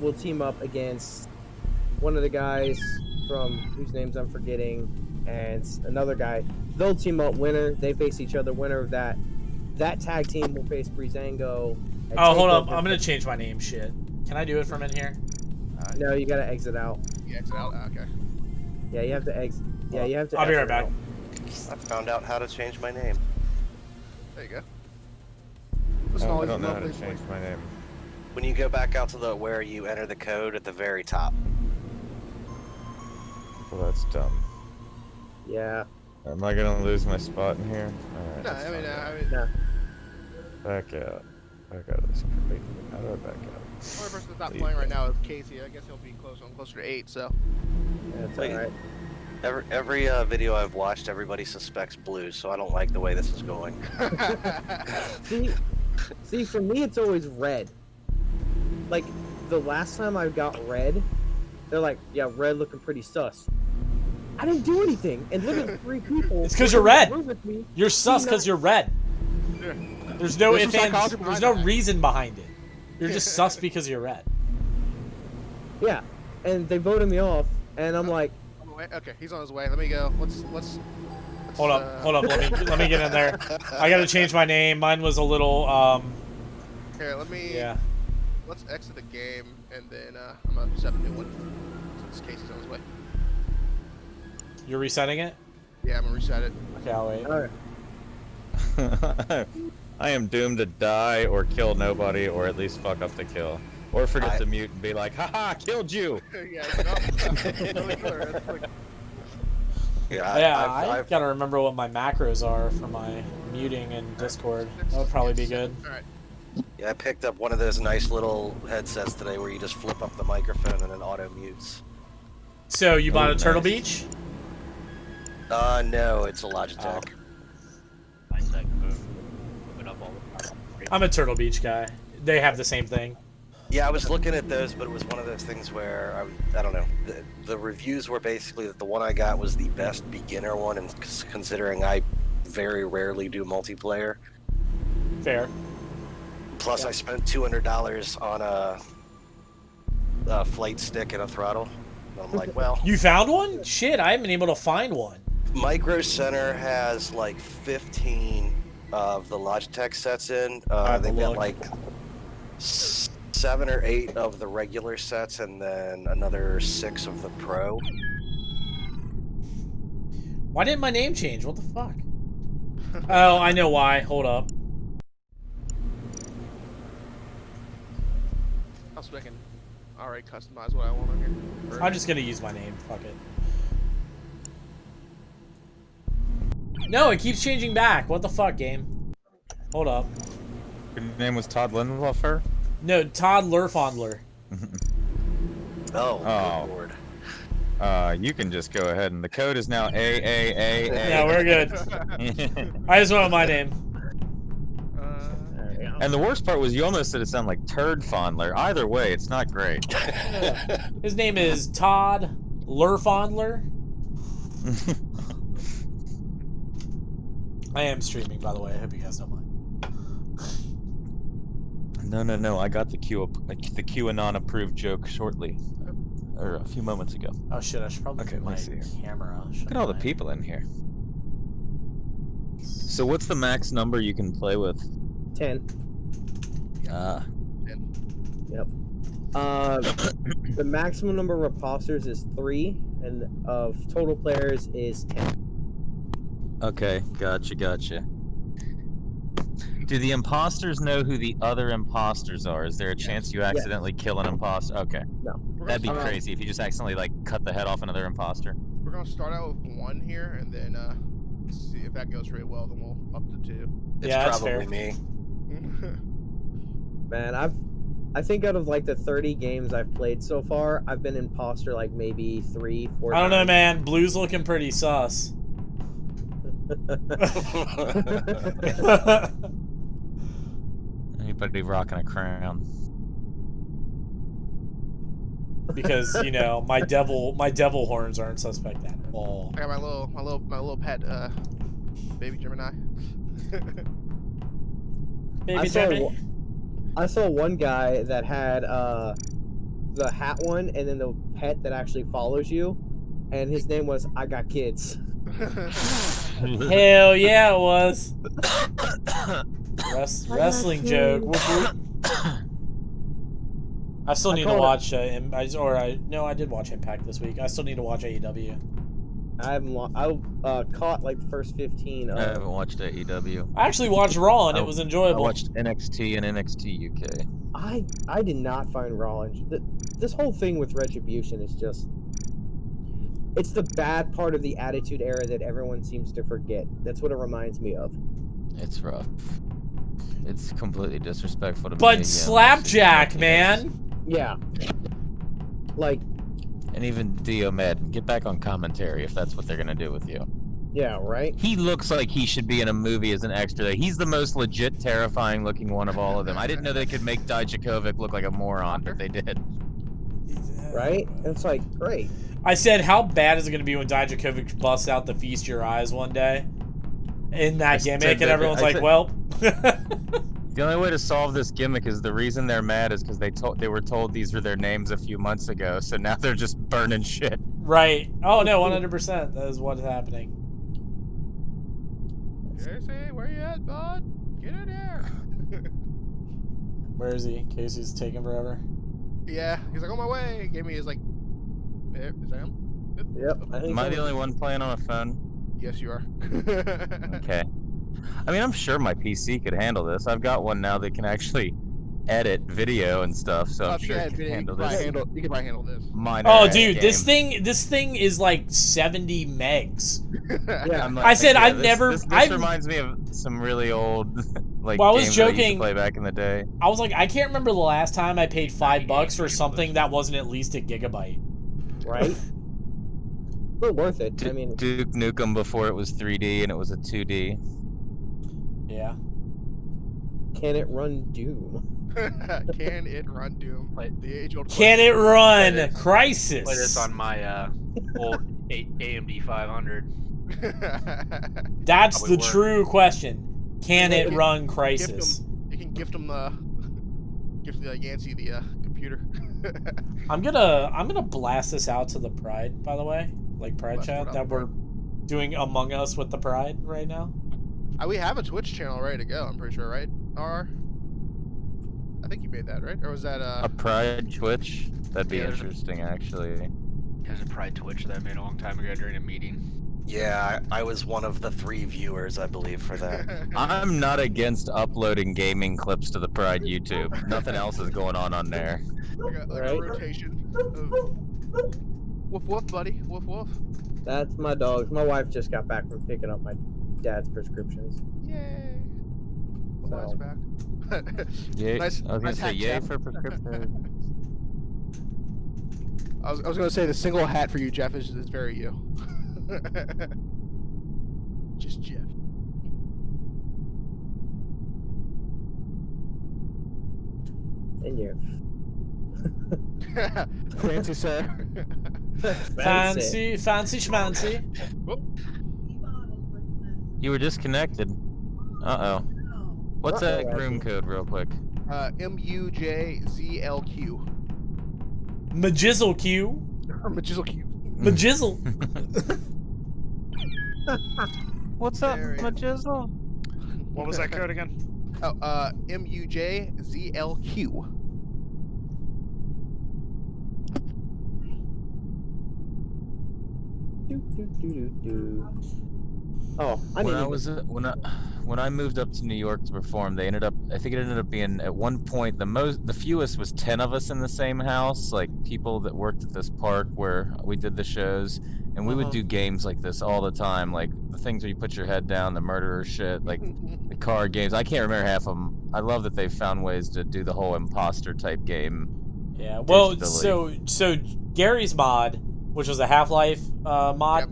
will team up against one of the guys from whose names I'm forgetting, and another guy. They'll team up. Winner, they face each other. Winner of that tag team will face Breezango. Oh, hold up. I'm gonna change my name. Shit. Can I do it from in here? No, you gotta exit out. You exit out? Okay. Yeah, you have to exit. Yeah, you have to. I'll be right back. Out. I found out how to change my name. There you go. I don't know how to change my name. When you go back out to the where you enter the code at the very top. Well, that's dumb. Yeah. Am I gonna lose my spot in here? Alright. No, I mean, No. Back out. Back out of this. Wait, how do I back out? the only person that's not playing right now is Casey. I guess he'll be closer to 8, so. Yeah, that's Wait. alright. Every video I've watched, everybody suspects blue, so I don't like the way this is going. See, for me, it's always red. Like, the last time I got red, they're like, yeah, red looking pretty sus. I didn't do anything, and literally 3 people. It's because you're red. Me, You're sus because you're red. Yeah. There's no There's some psychology there's behind no that. reason behind it. You're just sus because you're red. Yeah, and they voted me off, and I'm like, Okay, he's on his way. Let me go. Let's Hold up. Let me get in there. I gotta change my name. Mine was a little Here, let me. yeah. Let's exit the game, and then I'm gonna set a new one since Casey's on his way. You're resetting it? Yeah, I'm gonna reset it. Okay, I'll wait. alright. I am doomed to die or kill nobody or at least fuck up the kill. Or forget to mute and be like, haha, killed you! Yeah, I gotta remember what my macros are for my muting in Discord. That would probably be good. Alright. Yeah, I picked up one of those nice little headsets today where you just flip up the microphone and it auto mutes. So you bought a nice. Turtle Beach? No, it's a Logitech. I'm a Turtle Beach guy. They have the same thing. Yeah, I was looking at those, but it was one of those things where I don't know. The reviews were basically that the one I got was the best beginner one, and considering I very rarely do multiplayer. Fair. Plus, I spent $200 on a flight stick and a throttle. And I'm like, well, You found one? Shit, I haven't been able to find one. Micro Center has like 15 of the Logitech sets in. They've got like 7 or 8 of the regular sets, and then another 6 of the Pro. Why didn't my name change? What the fuck? Oh, I know why. Hold up. Also, I can already customize what I want on here. I'm just gonna use my name. Fuck it. No, it keeps changing back. What the fuck, game? Hold up. Your name was Todd Lindwaffer? No, Todd Lurfondler. Oh, Oh. good lord. You can just go ahead and the code is now AAAA. Yeah, we're good. I just want my name. And the worst part was you almost said it sounded like Turd Fondler. Either way, it's not great. His name is Todd Lurfondler. I am streaming, by the way. I hope you guys don't mind. No. I got the QAnon approved joke shortly, or a few moments ago. Oh shit! I should probably Okay, put my let me see here. camera. Look at all the people in here. So what's the max number you can play with? 10. Yep. The maximum number of imposters is 3, and of total players is 10. Okay, gotcha. Do the imposters know who the other imposters are? Is there a chance you accidentally kill an imposter? Okay. No. That'd be crazy if you just accidentally, like, cut the head off another imposter. We're gonna start out with 1 here, and then see if that goes really well. Then we'll up to 2. It's Yeah, that's probably fair. me. Man, I think out of like the 30 games I've played so far, I've been imposter like maybe 3, 4 I don't know, times. man. Blue's looking pretty sus. Anybody rocking a crown? Because you know my devil horns aren't suspect at all. I got my little pet baby Gemini. Baby Jimmy. I saw one guy that had the hat one, and then the pet that actually follows you, and his name was I Got Kids. Hell yeah, it was. Wrestling joke. Whoop, whoop. I still need to watch. I did watch Impact this week. I still need to watch AEW. I haven't. I caught like the first 15. I haven't watched AEW. I actually watched Raw and it was enjoyable. I watched NXT and NXT UK. I did not find Raw. This whole thing with Retribution is just. It's the bad part of the Attitude Era that everyone seems to forget. That's what it reminds me of. It's rough. It's completely disrespectful to me. But Slapjack, man. Yeah. Like. And even Dio Madden, get back on commentary if that's what they're gonna do with you. Yeah, right? He looks like he should be in a movie as an extra. He's the most legit terrifying looking one of all of them. I didn't know they could make Dijakovic look like a moron, but they did. Right? It's like, great. I said, how bad is it going to be when Dijakovic busts out the Feast Your Eyes one day? In that gimmick, and everyone's like, well... The only way to solve this gimmick is the reason they're mad is because they were told these were their names a few months ago, so now they're just burning shit. Right. Oh, no, 100%. That is what's happening. Casey, where you at, bud? Get in here. Where is he? Casey's taking forever. Yeah, he's like, on my way. He gave me his, like... Is that him? Yep. Am I the only one playing on a phone? Yes, you are. Okay. I mean, I'm sure my PC could handle this. I've got one now that can actually edit video and stuff, so I'm sure it can handle this. You can probably handle this. Oh, dude, this thing is like 70 megs. Yeah, I'm I said I've this, never. This reminds me of some really old, like, well, I was games that I used joking. to play back in the day. I was like, I can't remember the last time I paid $5 for something that wasn't at least a gigabyte. Right? But worth it. I mean, Duke Nukem before it was 3D and it was a 2D. Yeah. Can it run Doom? Can it run Doom? The age-old Can it run Crisis? Play this on my old AMD 500. That's Probably the work. true question. Can it run Crisis? You can gift him Yancey the computer. I'm gonna blast this out to the Pride, by the way, like Pride chat that we're doing Among Us with the Pride right now. We have a Twitch channel ready to go. I'm pretty sure, right? I think you made that, right? Or was that a Pride Twitch? That'd be Yeah, interesting, actually. There's a Pride Twitch that I made a long time ago during a meeting. Yeah, I was one of the 3 viewers, I believe, for that. I'm not against uploading gaming clips to the Pride YouTube. Nothing else is going on there. like a rotation of woof woof, buddy, woof woof. That's my dogs. My wife just got back from picking up my dad's prescriptions. Yay! So. Wife's back. Yay. Nice, I was gonna nice say hat, yay Jeff. for prescription. I was gonna say the single hat for you, Jeff, is very you. Just Jeff. And you. Fancy, sir. Fancy schmancy. Whoop. You were disconnected. Uh-oh. What's that room code real quick? MUJZLQ. Majizzle Q. Or Majizzle Majizzle. What's up, There it is. Majizzle? What was that code again? Oh, MUJZLQ. Oh, when I moved up to New York to perform, I think it ended up being at one point the fewest was 10 of us in the same house, like people that worked at this park where we did the shows, and we would do games like this all the time, like the things where you put your head down, the murderer shit, like the card games. I can't remember half of them. I love that they've found ways to do the whole imposter type game. Yeah. Well, digitally. so Gary's mod, which was a Half-Life mod. Yep.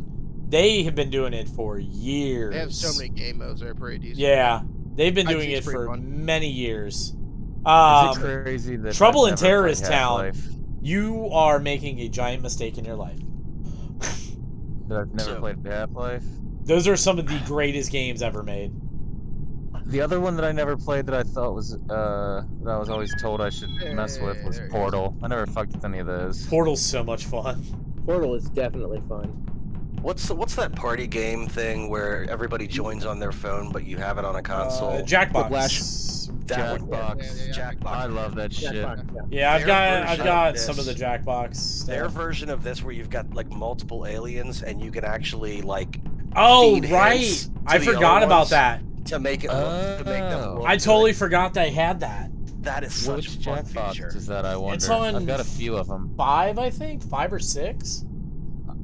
They have been doing it for years. They have so many game modes that are pretty decent. Yeah, they've been I've doing seen it it's pretty for fun. many years. Is it crazy that Trouble I've in never Terrorist played Town. Half-Life? You are making a giant mistake in your life. That I've never played Half-Life? Those are some of the greatest games ever made. The other one that I never played that I thought was that I was always told I should mess with was There it is. Portal. I never fucked with any of those. Portal's so much fun. Portal is definitely fun. What's that party game thing where everybody joins on their phone, but you have it on a console? Jackbox. That one. Jackbox. Jackbox. I love that shit. Jackbox, yeah. Yeah, I've Their got version some of the of Jackbox. Their stuff. version of this, where you've got like multiple aliens, and you can actually like Oh, feed right. hints to I the forgot other about ones that. to make it look, to make them look I totally good. forgot they had that. That is such Which a fun Jackbox feature. is that? I wonder. It's on I've got a few of them. 5, I think, 5 or 6.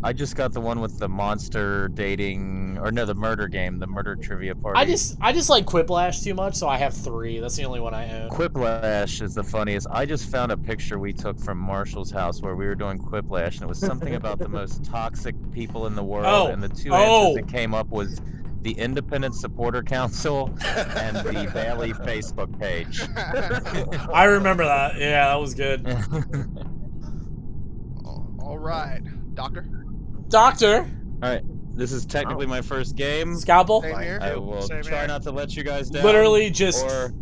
I just got the one with the monster dating, or no, the murder game, the murder trivia party. I just like Quiplash too much, so I have 3. That's the only one I own. Quiplash is the funniest. I just found a picture we took from Marshall's house where we were doing Quiplash, and it was something about the most toxic people in the world, and the two answers that came up was the Independent Supporter Council and the Bailey Facebook page. I remember that. Yeah, that was good. All right, Doctor. Doctor. All right, this is technically my first game. Scalpel. Same here. I will Same try here. not to let you guys down. Literally just or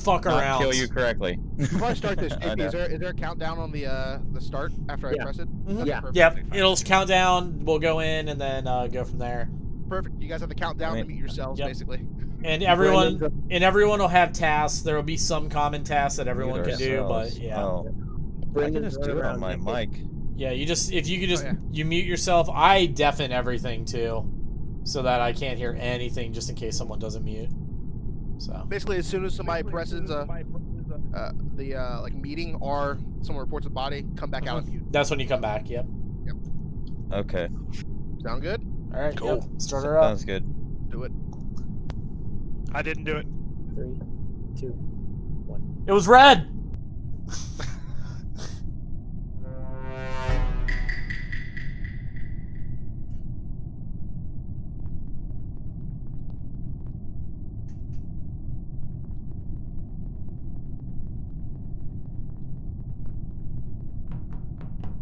fuck not around. kill you correctly. Before I start this, I JP, know. is there a countdown on the start after I Yeah. press it? Mhm. Yeah. Perfect. Yep. It'll count down. We'll go in and then go from there. Perfect. You guys have to count down I to mean- mute yourselves, Yep. basically. And everyone will have tasks. There will be some common tasks that everyone Mute can do, but ourselves. yeah. Oh, I can Brendan's just do it on my running around mic. Yeah, if you could just yeah. you mute yourself. I deafen everything too, so that I can't hear anything, just in case someone doesn't mute. So Basically, as soon as somebody presses the like meeting or someone reports a body, come back out and mute. that's when you come back. Yep. Okay, Sound good? All right. Cool. Yep. Start her up. sounds good. Do it. I didn't do it. 3, 2, 1. It was red.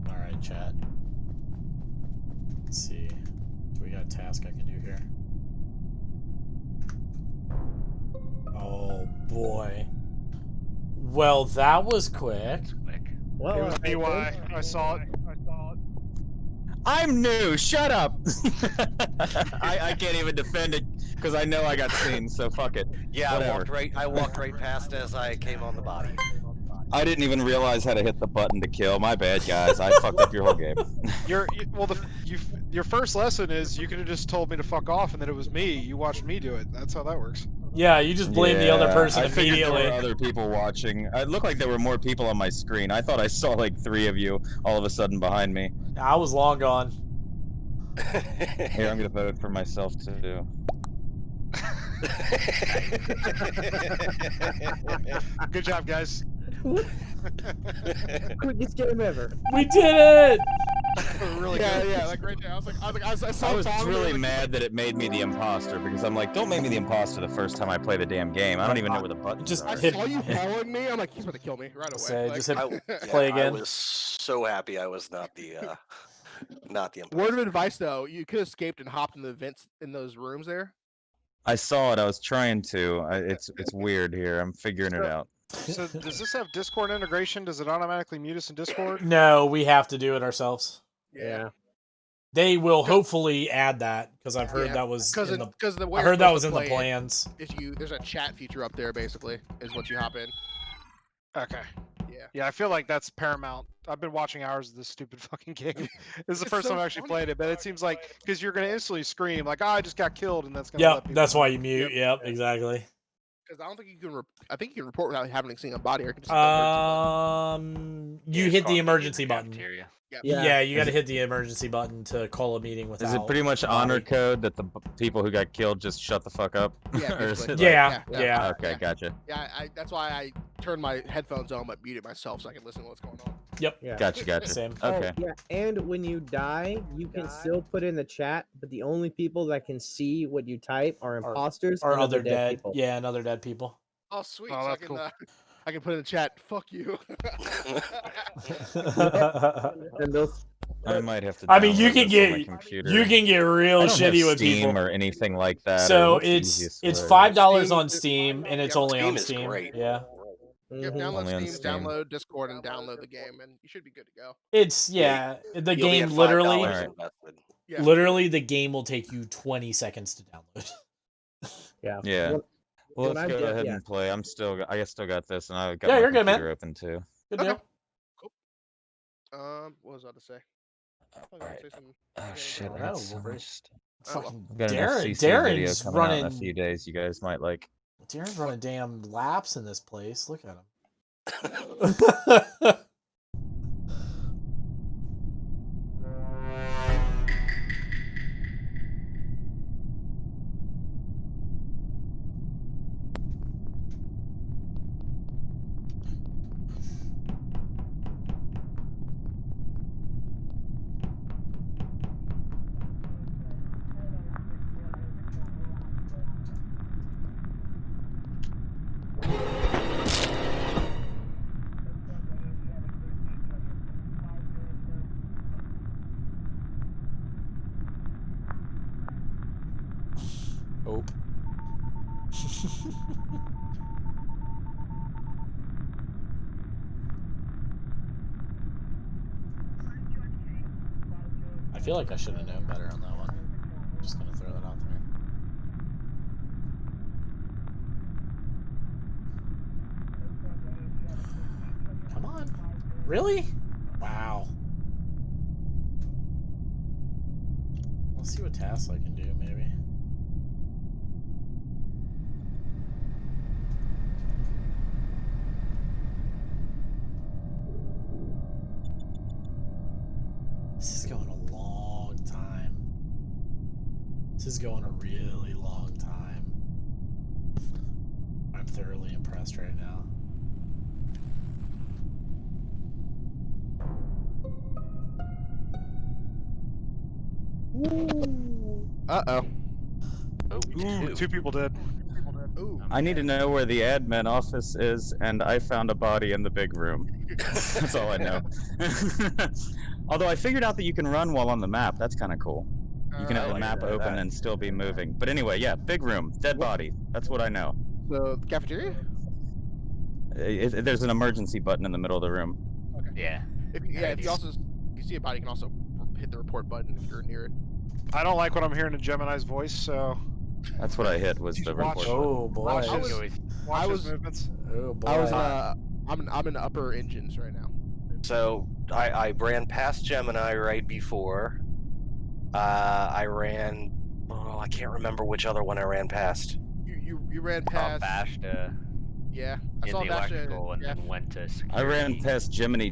All right, chat. Let's see. Do we got a task I can do here? Oh boy. Well, that was quick. Well, It was BY. I saw it. I'm new. Shut up. I can't even defend it because I know I got seen. So fuck it. Yeah, Whatever. I walked right past as I came on the body. I didn't even realize how to hit the button to kill. My bad, guys. I fucked up your whole game. Your first lesson is you could have just told me to fuck off and that it was me. You watched me do it. That's how that works. Yeah, you just blame the other Yeah, person I figured immediately. there were other people watching. It looked like there were more people on my screen. I thought I saw like 3 of you all of a sudden behind me. I was long gone. Here, I'm gonna vote for myself too. Good job, guys. Quickest game ever. We did it! Really yeah, good. yeah, like right there. I saw I was Bong really there, like, mad that it made me the imposter because I'm like, don't make me the imposter the first time I play the damn game. I don't even know where the buttons Just are. I hit- saw you following me. I'm like, he's about to kill me right away. Say, Like, just hit Yeah, play again. I was so happy I was not the imposter. Word of advice though, you could have escaped and hopped in the vents in those rooms there. I saw it. I was trying to. It's weird here. I'm figuring it out. So does this have Discord integration? Does it automatically mute us in Discord? No, we have to do it ourselves. Yeah. They will hopefully add that because I've heard Yeah, that was Because in the. the way I you're heard that supposed was to in the play it plans. is there's a chat feature up there basically is what you hop in. Okay. Yeah. Yeah, I feel like that's paramount. I've been watching hours of this stupid fucking game. This is the It's first so time I actually funny. played it, but it seems like because you're gonna instantly scream like, "Oh, I just got killed," and that's gonna. Yep, let people that's know. why you mute. Yep, exactly. Because I don't think you can. I think you can report without having seen a body. Or you can just hit the You hit the emergency button. emergency button. Yeah, you Is got to it- hit the emergency button to call a meeting without. Is it pretty much a honor body. code that the people who got killed just shut the fuck up? Yeah, Or is basically. it like- Yeah, Yeah, yeah. Okay, gotcha. Yeah, that's why I turned my headphones on but muted myself so I can listen to what's going on. Yep. Yeah. Gotcha. Same. Okay. Oh, yeah, and when you die, you can still put in the chat, but the only people that can see what you type are imposters Or and other dead. people. Yeah, and other dead people. Oh sweet, Oh, so I that's can cool. I can put in the chat. Fuck you. And they'll I might have to. I mean, download this on my computer. you can get real I don't have shitty with Steam people or anything like that. So or what's the it's easiest $5 Steam on is- Steam, and it's yeah, only Steam on is Steam. great. Yeah, Yep, Mhm. download Only on Steam, Steam. download Discord, and download the game, and you should be good to go. it's Yeah, the You'll be game at $5 literally, Alright. invested. Yeah. literally the game will take you 20 seconds to download. Yeah. Yeah. When- Well, when let's I go get- ahead yeah. and play. I still got this, and I got Yeah, my you're good, man. computer open too. Good Okay. deal. What was I to say? I was gonna Alright. say something. Oh Yeah, shit! I I don't got know, so Wolverine. much stuff. Oh, well. Fucking I've got enough Darren, CC video Darren's coming out in a running. few days. You guys might like. Darren's running damn laps in this place. Look at him. Hope. I feel like I should have known better on that one. Just gonna throw that out there. Come on. Really? Wow. Let's see what tasks I can do, maybe. This is going a long time. This is going a really long time. I'm thoroughly impressed right now. Uh-oh. Ooh, 2 people dead. Ooh. I need to know where the admin office is, and I found a body in the big room. That's all I know. Although I figured out that you can run while on the map. That's kind of cool. You can have the like map that. open and still be moving. But anyway, yeah, big room, dead body. That's what I know. So, the cafeteria? There's an emergency button in the middle of the room. Yeah. If you see a body, you can also hit the report button if you're near it. I don't like what I'm hearing in Gemini's voice, so That's what I hit was the Watch. report. Oh boy. watch I his, was- watch I his was- movements. Oh boy. I was I'm in upper engines right now. So I ran past Gemini right before. I ran. Oh, I can't remember which other one I ran past. You ran Saw past. Bashta Yeah. I in saw the Bashta electrical and yeah. then went to security. I ran past Gemini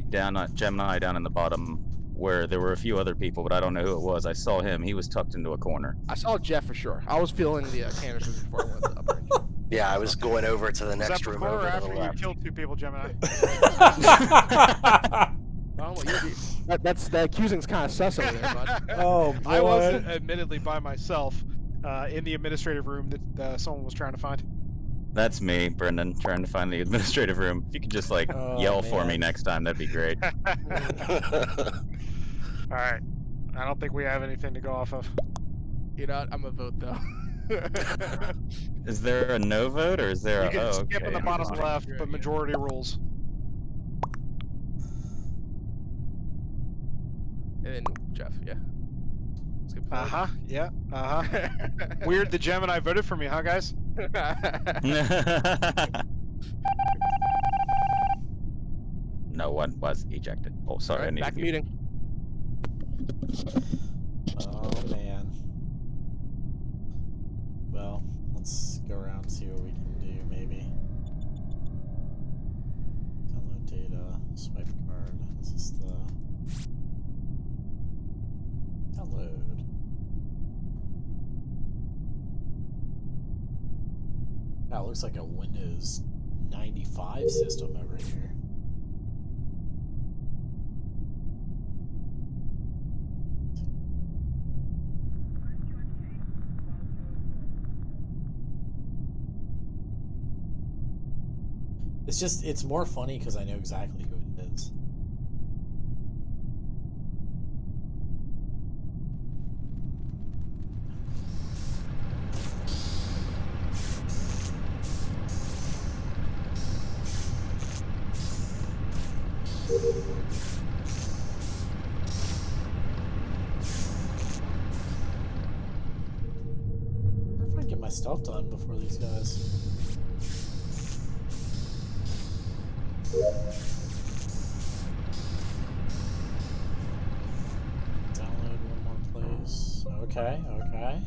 down in the bottom where there were a few other people, but I don't know who it was. I saw him. He was tucked into a corner. I saw Jeff for sure. I was feeling the canisters before I went to the upper engine. Yeah, I was going over to the Was that next room before or over to the after you left. killed 2 people, Gemini? Oh, well, that's the accusing's kind of sus over there, bud. Oh boy. I wasn't admittedly by myself in the administrative room that someone was trying to find. That's me, Brendan, trying to find the administrative room. If you could just like Oh, yell for me man. next time, that'd be great. All right. I don't think we have anything to go off of. You know, I'm a vote though. Is there a no vote or is there You a can skip okay, in the I'm bottom just- left, but majority rules. And then Jeff, yeah. Skip Uh huh. Yeah. Uh huh. Weird. The Gemini voted for me, huh, guys? No one was ejected. Oh, sorry, I Alright, need back to meeting. Oh man. Well, let's go around and see what we can do, maybe. Download data, swipe card. Is this the download? That looks like a Windows 95 system over here. It's just, it's more funny because I know exactly who it is. my stuff done before these guys. Download one more place. Okay, okay.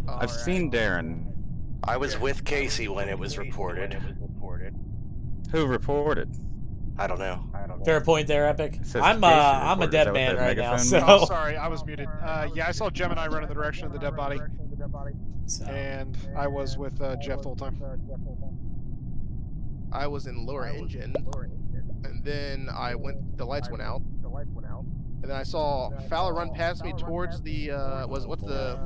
I've seen Darren. I was with Casey when it was reported. Who reported? I don't know. Fair point there, Epic. It says I'm Casey a reported. Is dead that what man that right now, megaphone so. means? Oh, sorry, I was muted. Yeah, I saw Gemini run in the direction of the dead body, So. and I was with Jeff the whole time. I was in lower engine, and then the lights went out, and then I saw Fowler run past me towards the what's the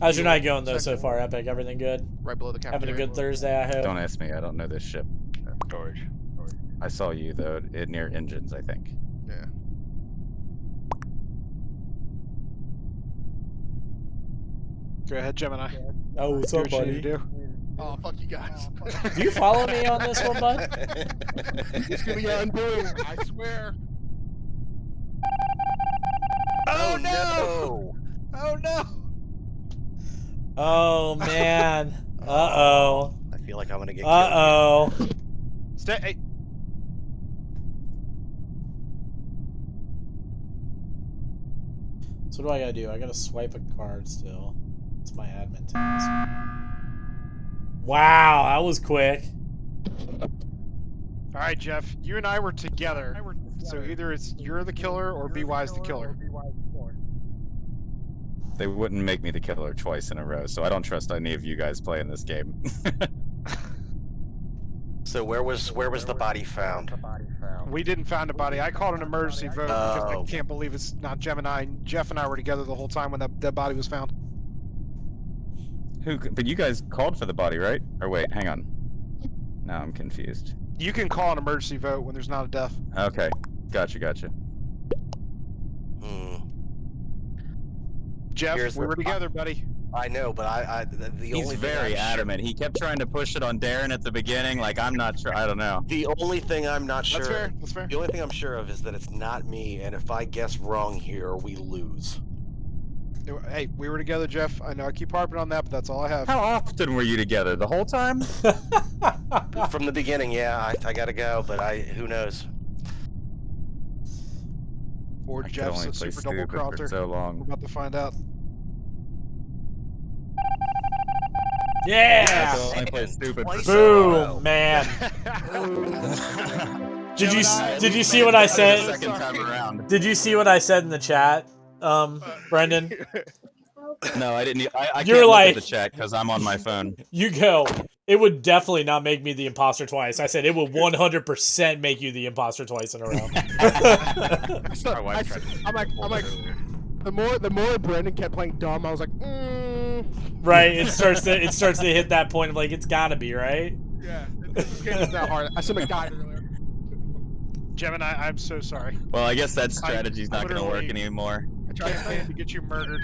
How's your night field going though so section far, Epic? Everything good? right below the Having a cafeteria. good Thursday, I hope. Don't ask me. I don't know this ship. George. I saw you though near engines, I think. Yeah. Go ahead, Gemini. Oh, what's Do up, what you buddy? need to do. Oh, fuck you guys. Do you follow me on this one, bud? It's gonna be undoing, I swear. Oh no! Oh no! Oh man. Uh-oh. I feel like I'm gonna get killed. Uh-oh. Stay. Hey. So what do I gotta do? I gotta swipe a card still. It's my admin task. Wow, that was quick. All right, Jeff. You and I were together. So either it's you're the killer or BY's the killer. They wouldn't make me the killer twice in a row, so I don't trust any of you guys playing this game. So where was the body found? We didn't find a body. I called an emergency vote because I Oh. can't believe it's not Gemini. Jeff and I were together the whole time when that body was found. But you guys called for the body, right? Or wait, hang on. Now I'm confused. You can call an emergency vote when there's not a death. Okay, gotcha. Hmm. Jeff, Here's we the- were together, buddy. I know, but the He's only very thing adamant. He kept trying to push it on Darren at the beginning. Like, I'm not sure. I don't know. The only thing I'm not sure. That's fair. That's fair. The only thing I'm sure of is that it's not me, and if I guess wrong here, we lose. Hey, we were together, Jeff. I know I keep harping on that, but that's all I have. How often were you together? The whole time? From the beginning, yeah, I gotta go, but who knows? Or I could Jeff's only a play super double stupid for crosser. so We're long. about to find out. I Yeah! could only play stupid for Twice so in a Boom, row. man. Did you Gemini, see what I The said? second time around. Did you see what I said in the chat, Brendan? No, I didn't. I You're can't like- look at the chat because I'm on my phone. You go. It would definitely not make me the imposter twice. I said it would 100% make you the imposter twice in a row. My wife tried to I'm like, the more Brandon kept playing dumb, I was like, Right? It starts to hit that point of like it's gotta be, right? yeah, this game is not hard. I said I died earlier. Gemini, I'm so sorry. Well, I guess that strategy's not going to work literally- anymore. I tried to Plan to get you murdered.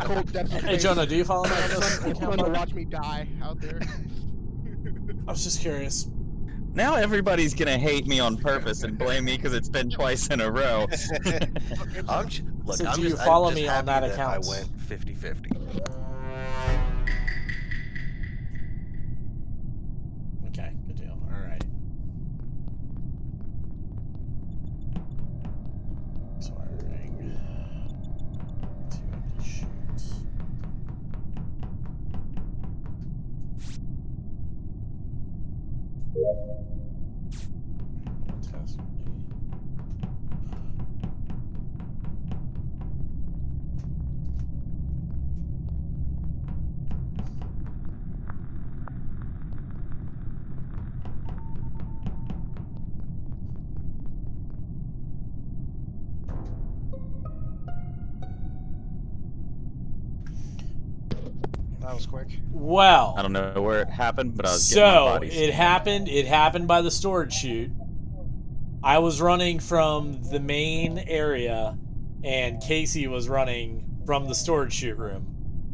cold depths of Hey space. Jonah, do you follow me on this? Someone to watch me die out there. I was just curious. Now everybody's going to hate me on purpose and blame me because it's been twice in a row. Look, So I'm do you just, follow I'm just me on happy that account? I went 50-50. Okay, good deal. All right. Expiring. 2 empty sheets. Test me. That was quick. Well, I don't know where it happened, but I was getting my so body it happened by the storage chute. I was running from the main area, and Casey was running from the storage chute room.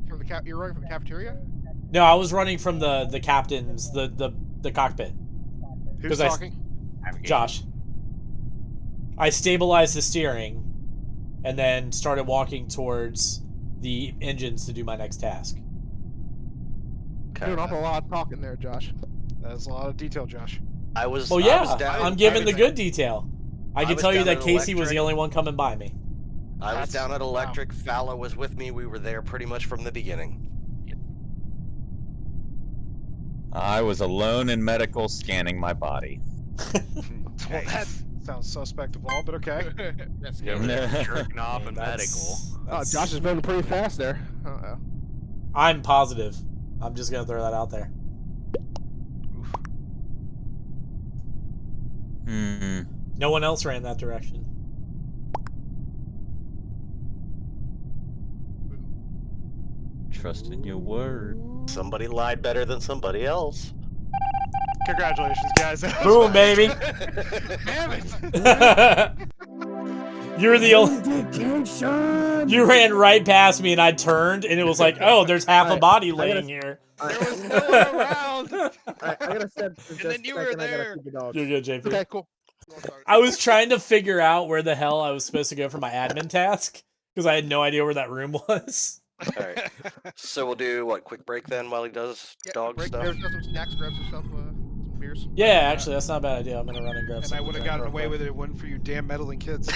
From the you're running from the cafeteria? No, I was running from the captain's the cockpit. Who's I- talking? Josh. I stabilized the steering and then started walking towards the engines to do my next task. Doing an awful lot of talking there, Josh. That's a lot of detail, Josh. I was. Well, I yeah, was down, I'm giving the everything. good detail. I I can was tell you down that at Casey was Electric. the only one coming by me. I was That's- down at wow. Electric. Fowler was with me. We were there pretty much from the beginning. I was alone in medical scanning my body. Well, that sounds suspect of all, but okay. That's Yeah, scary. we're jerking I off mean, in medical. Josh is moving pretty fast there. Uh-oh. I'm positive. I'm just gonna throw that out there. No one else ran that direction. Trust in your word. Somebody lied better than somebody else. Congratulations, guys. That was Boom, fun. baby. Damn it. You're the only. You ran right past me, and I turned, and it was like, oh, there's half a body laying here. There was no one around. I gotta step for And just then you a were second. I gotta there. feed the dogs. You're good, JP. Okay, cool. I was trying to figure out where the hell I was supposed to go for my admin task because I had no idea where that room was. All right. So we'll do what? Quick break then while he does dog break, stuff. There's some snacks, grab some stuff, some beers. Yeah, actually, that's not a bad idea. I'm gonna run and grab And some. I would have gotten away with it if it wasn't for you damn meddling kids.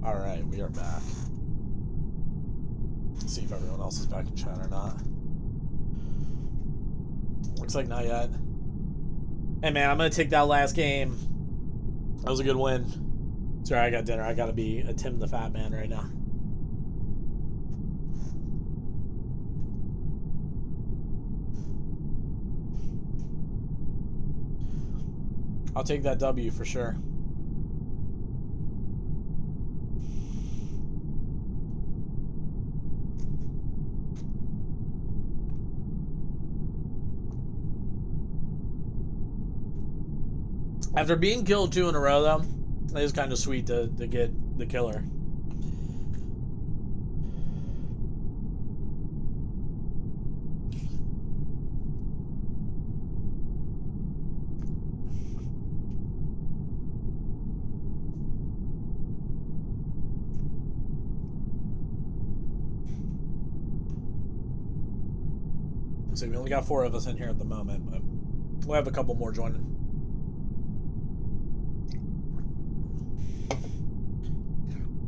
Alright, we are back. Let's see if everyone else is back in chat or not. Looks like not yet. Hey man, I'm gonna take that last game. That was a good win. Sorry, I got dinner. I gotta be a Tim the Fat Man right now. I'll take that W for sure. After being killed 2 in a row, though, it is kind of sweet to get the killer. So we only got 4 of us in here at the moment, but we'll have a couple more joining.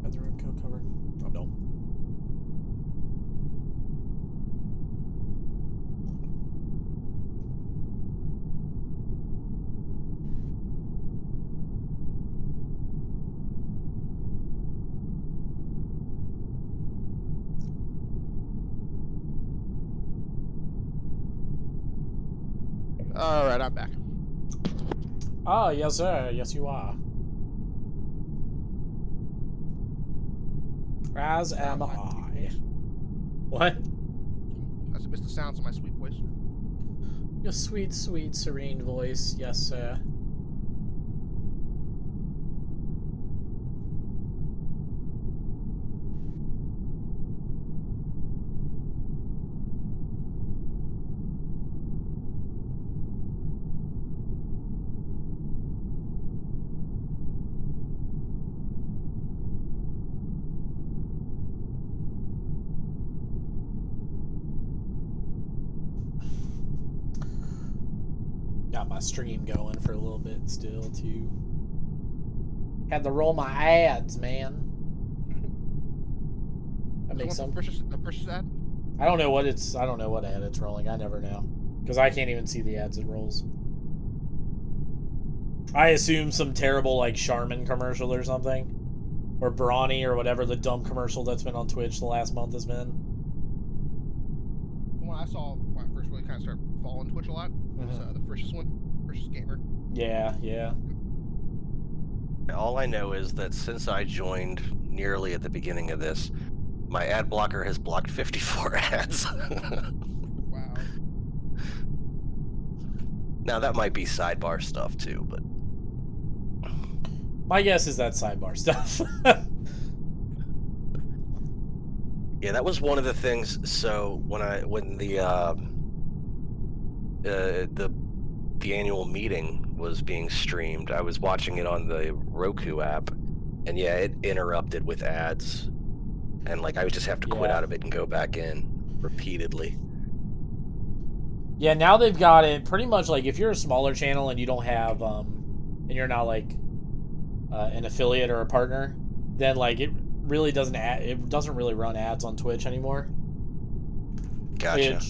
Had the room covered? Oh no. All right, I'm back. Ah, yes, sir. Yes, you are. As am I. What? I missed the sounds of my sweet voice. Your sweet, sweet, serene voice. Yes, sir. Got my stream going for a little bit still, too. Had to roll my ads, man. That makes some. The first ad? I don't know what ad it's rolling. I never know. Because I can't even see the ads it rolls. I assume some terrible, like, Charmin commercial or something. Or Brawny or whatever the dumb commercial that's been on Twitch the last month has been. The one I saw when I first really kind of started following Twitch a lot was the Freshest one. Freshest Gamer. Yeah, yeah. All I know is that since I joined nearly at the beginning of this, my ad blocker has blocked 54 ads. Wow. Now, that might be sidebar stuff, too, but... My guess is that sidebar stuff. Yeah, that was one of the things. So when the annual meeting was being streamed, I was watching it on the Roku app, and yeah, it interrupted with ads, and like I would just have to quit out of it and go back in repeatedly. Yeah, now they've got it pretty much like if you're a smaller channel and you don't have and you're not like an affiliate or a partner, then like it really doesn't really run ads on Twitch anymore. Gotcha.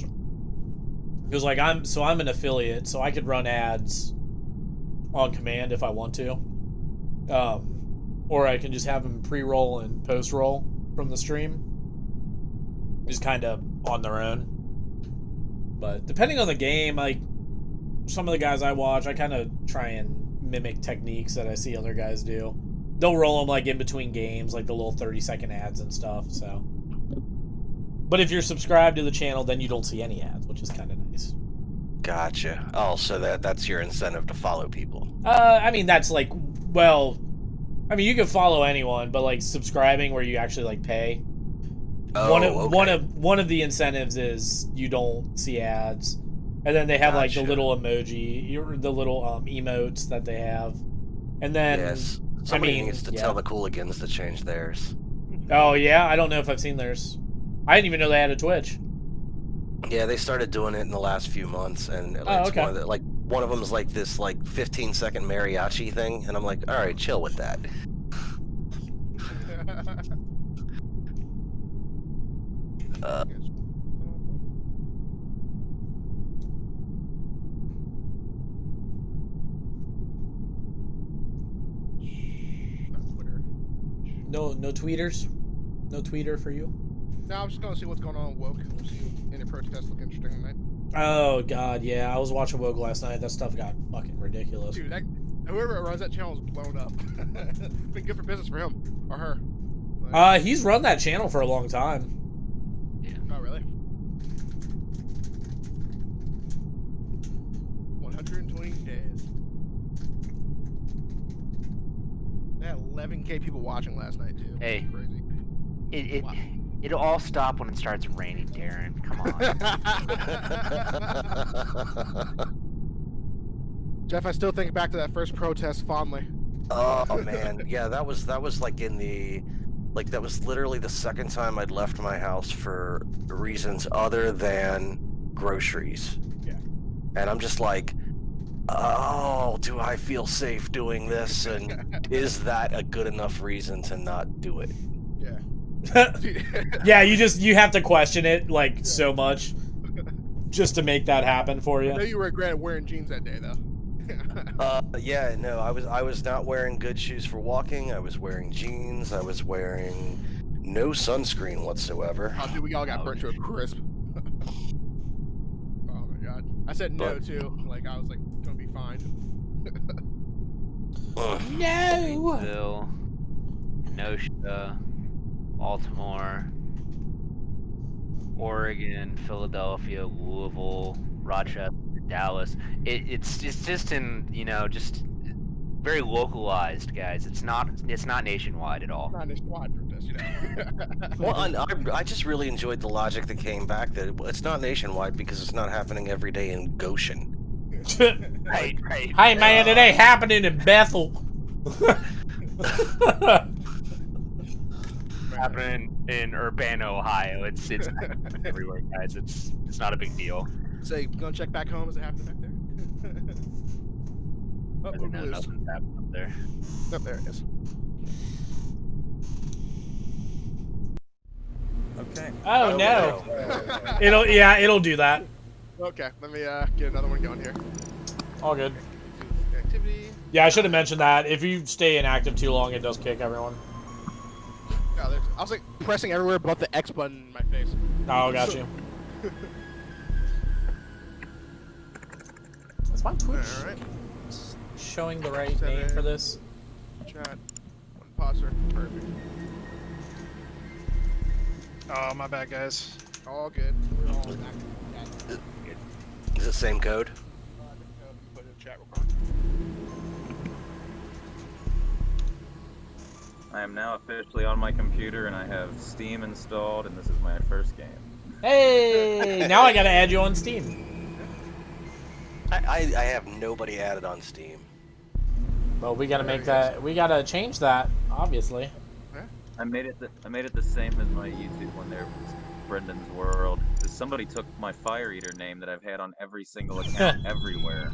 Because like I'm an affiliate, so I could run ads on command if I want to, or I can just have them pre-roll and post-roll from the stream, just kind of on their own. But depending on the game, like some of the guys I watch, I kind of try and mimic techniques that I see other guys do. They'll roll them like in between games, like the little 30-second ads and stuff. So, but if you're subscribed to the channel, then you don't see any ads, which is kind of nice. Gotcha. Oh, so that's your incentive to follow people. I mean that's like, well, I mean you can follow anyone, but like subscribing where you actually like pay. Oh, okay. One of the incentives is you don't see ads, and then they have like the little emoji, the little emotes that they have, and then yes, somebody needs to tell the Cooligans to change theirs. Oh yeah, I don't know if I've seen theirs. I didn't even know they had a Twitch. Yeah, they started doing it in the last few months, and it's one of them is like this 15-second mariachi thing, and I'm like, all right, chill with that. No tweeters? No tweeter for you? No, I'm just gonna see what's going on with Woke. We'll see if any protests look interesting tonight. Oh god, yeah. I was watching Woke last night. That stuff got fucking ridiculous. Dude, whoever runs that channel is blown up. Been good for business for him or her. Like, he's run that channel for a long time. Yeah. Oh really? 120 days. They had 11K people watching last night too. Hey. Crazy. It'll all stop when it starts raining, Darren. Come on. Jeff, I still think back to that first protest fondly. Oh man, yeah, that was like that was literally the second time I'd left my house for reasons other than groceries. Yeah. And I'm just like, oh, do I feel safe doing this? And is that a good enough reason to not do it? Yeah. Yeah, you have to question it like so much just to make that happen for I know you. you regret wearing jeans that day, though. Yeah, no, I was not wearing good shoes for walking. I was wearing jeans. I was wearing no sunscreen whatsoever. Oh, dude, we all got burnt to a crisp. Oh my god. I said no But- too. Like I was like gonna be fine. Ugh. No. Bill, Kenosha, Baltimore, Oregon, Philadelphia, Louisville, Rochester, Dallas. It's just in just very localized, guys. It's not nationwide at all. Not nationwide for this, Well, and I just really enjoyed the logic that came back that it's not nationwide because it's not happening every day in Goshen. Right. Hey man, it ain't happening in Bethel. Happening in Urbana, Ohio. It's everywhere, guys. It's not a big deal. So you gonna check back home? Is it happening back there? Oh, we're No, loose. nothing's happening up there. Oh, there it is. Okay. Oh no. It'll do that. Okay, let me get another one going here. All good. Activity. Yeah, I should have mentioned that. If you stay inactive too long, it does kick everyone. Oh, I was like pressing everywhere but the X button in my face. Oh, got you. Is my Twitch All right. showing the right name for this? Chat. One pauser. Perfect. Oh, my bad, guys. All good. We're all back. Is it same code? Put it in chat real quick. I am now officially on my computer and I have Steam installed and this is my first game. Hey, now I gotta add you on Steam. I have nobody added on Steam. Well, we gotta make that. We gotta change that, obviously. I made it the same as my YouTube one there, Brendan's World. 'Cause somebody took my Fire Eater name that I've had on every single account everywhere.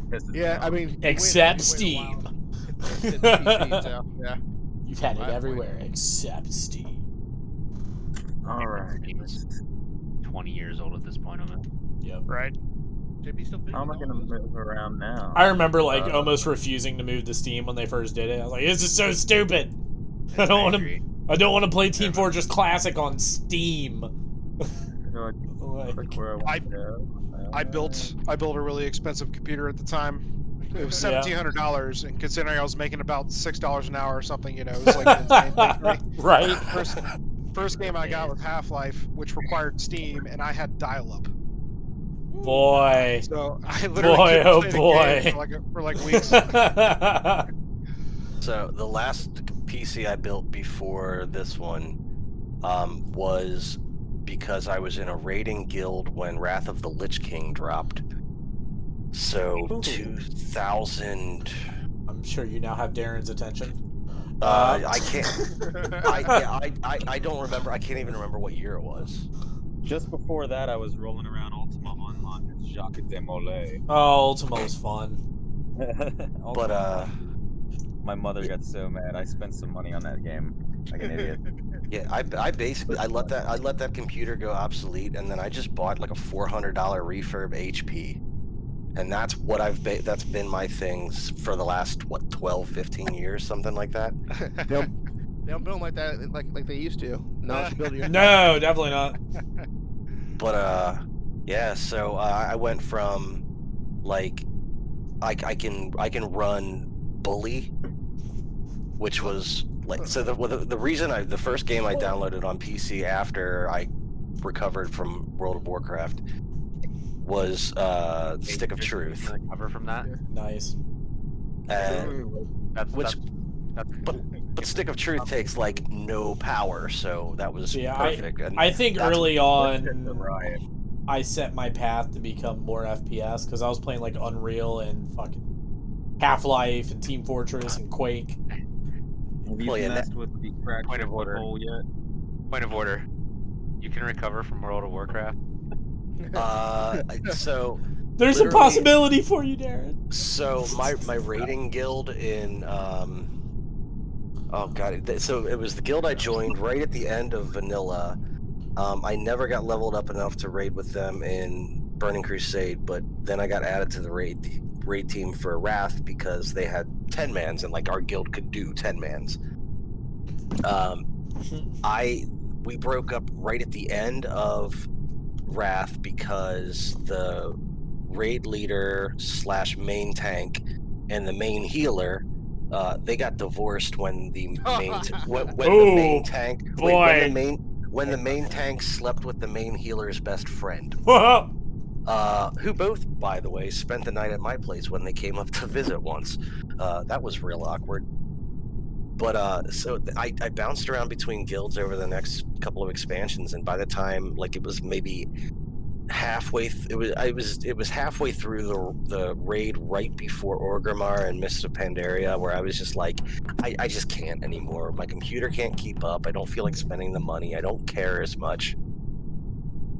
Pisses me Yeah, I off. mean, Except you Steam. wait a while. It's PC, so, yeah. You've had it Right. everywhere except Steam. Alright. Steam's 20 years old at this point, I'm Yep. Right. JP still thinking How am I gonna move around now? I remember like almost refusing to move to Steam when they first did it. I was like, "This is so stupid. I don't want to. I don't want to play Team Fortress Classic on Steam." So I click where I want to go. I built a really expensive computer at the time. It was Yeah. $1,700, and considering I was making about $6 an hour or something, it was like an insane thing for me. Right. First game I got was Half-Life, which required Steam, and I had dial-up. Boy. So I literally Boy, couldn't oh play the boy. game for like weeks. So the last PC I built before this one was because I was in a raiding guild when Wrath of the Lich King dropped. So 2000. I'm sure you now have Darren's attention. I can't. I don't remember. I can't even remember what year it was. Just before that, I was rolling around Ultima Online with Jacques Demolay. Oh, Ultima was fun. But my mother got so mad. I spent some money on that game, like an idiot. yeah, I basically I let that computer go obsolete, and then I just bought like a $400 refurb HP, and that's what that's been my things for the last 12, 15 years, something like that. They don't build them like that like they used to. No, it's build your No, definitely not. But yeah. So I went from like I can run Bully, which was like so the reason the first game I downloaded on PC after I recovered from World of Warcraft was Stick of Truth. Recover from that. Nice. And but Stick of Truth takes like no power, so that was Yeah, perfect. And I think that's- early on Riot. I set my path to become more FPS because I was playing like Unreal and fucking Half-Life and Team Fortress and Quake. Have you Well, yeah, messed with the cracked Point of order. hole yet? Point of order. You can recover from World of Warcraft. So There's a literally- possibility for you, Darren. So my raiding guild in oh god, so it was the guild I joined right at the end of vanilla. I never got leveled up enough to raid with them in Burning Crusade, but then I got added to the raid team for Wrath because they had 10 mans and like our guild could do 10 mans. We broke up right at the end of Wrath because the raid leader / main tank and the main healer they got divorced when the main when the main tank boy. when the main tank slept with the main healer's best friend, who both, by the way, spent the night at my place when they came up to visit once. That was real awkward. But so I bounced around between guilds over the next couple of expansions, and by the time like it was maybe halfway, it was halfway through the raid right before Orgrimmar and Mists of Pandaria, where I was just like, I just can't anymore. My computer can't keep up. I don't feel like spending the money. I don't care as much.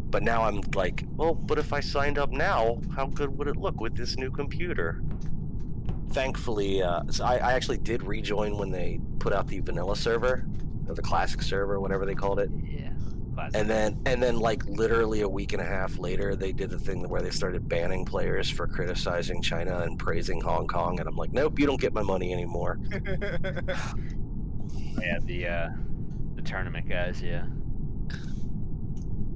But now I'm like, well, but if I signed up now, how good would it look with this new computer? Thankfully, so I actually did rejoin when they put out the vanilla server, or the classic server, whatever they called it. Yeah. Classic. And then like literally a week and a half later, they did the thing where they started banning players for criticizing China and praising Hong Kong, and I'm like, nope, you don't get my money anymore. Yeah, the tournament guys. Yeah.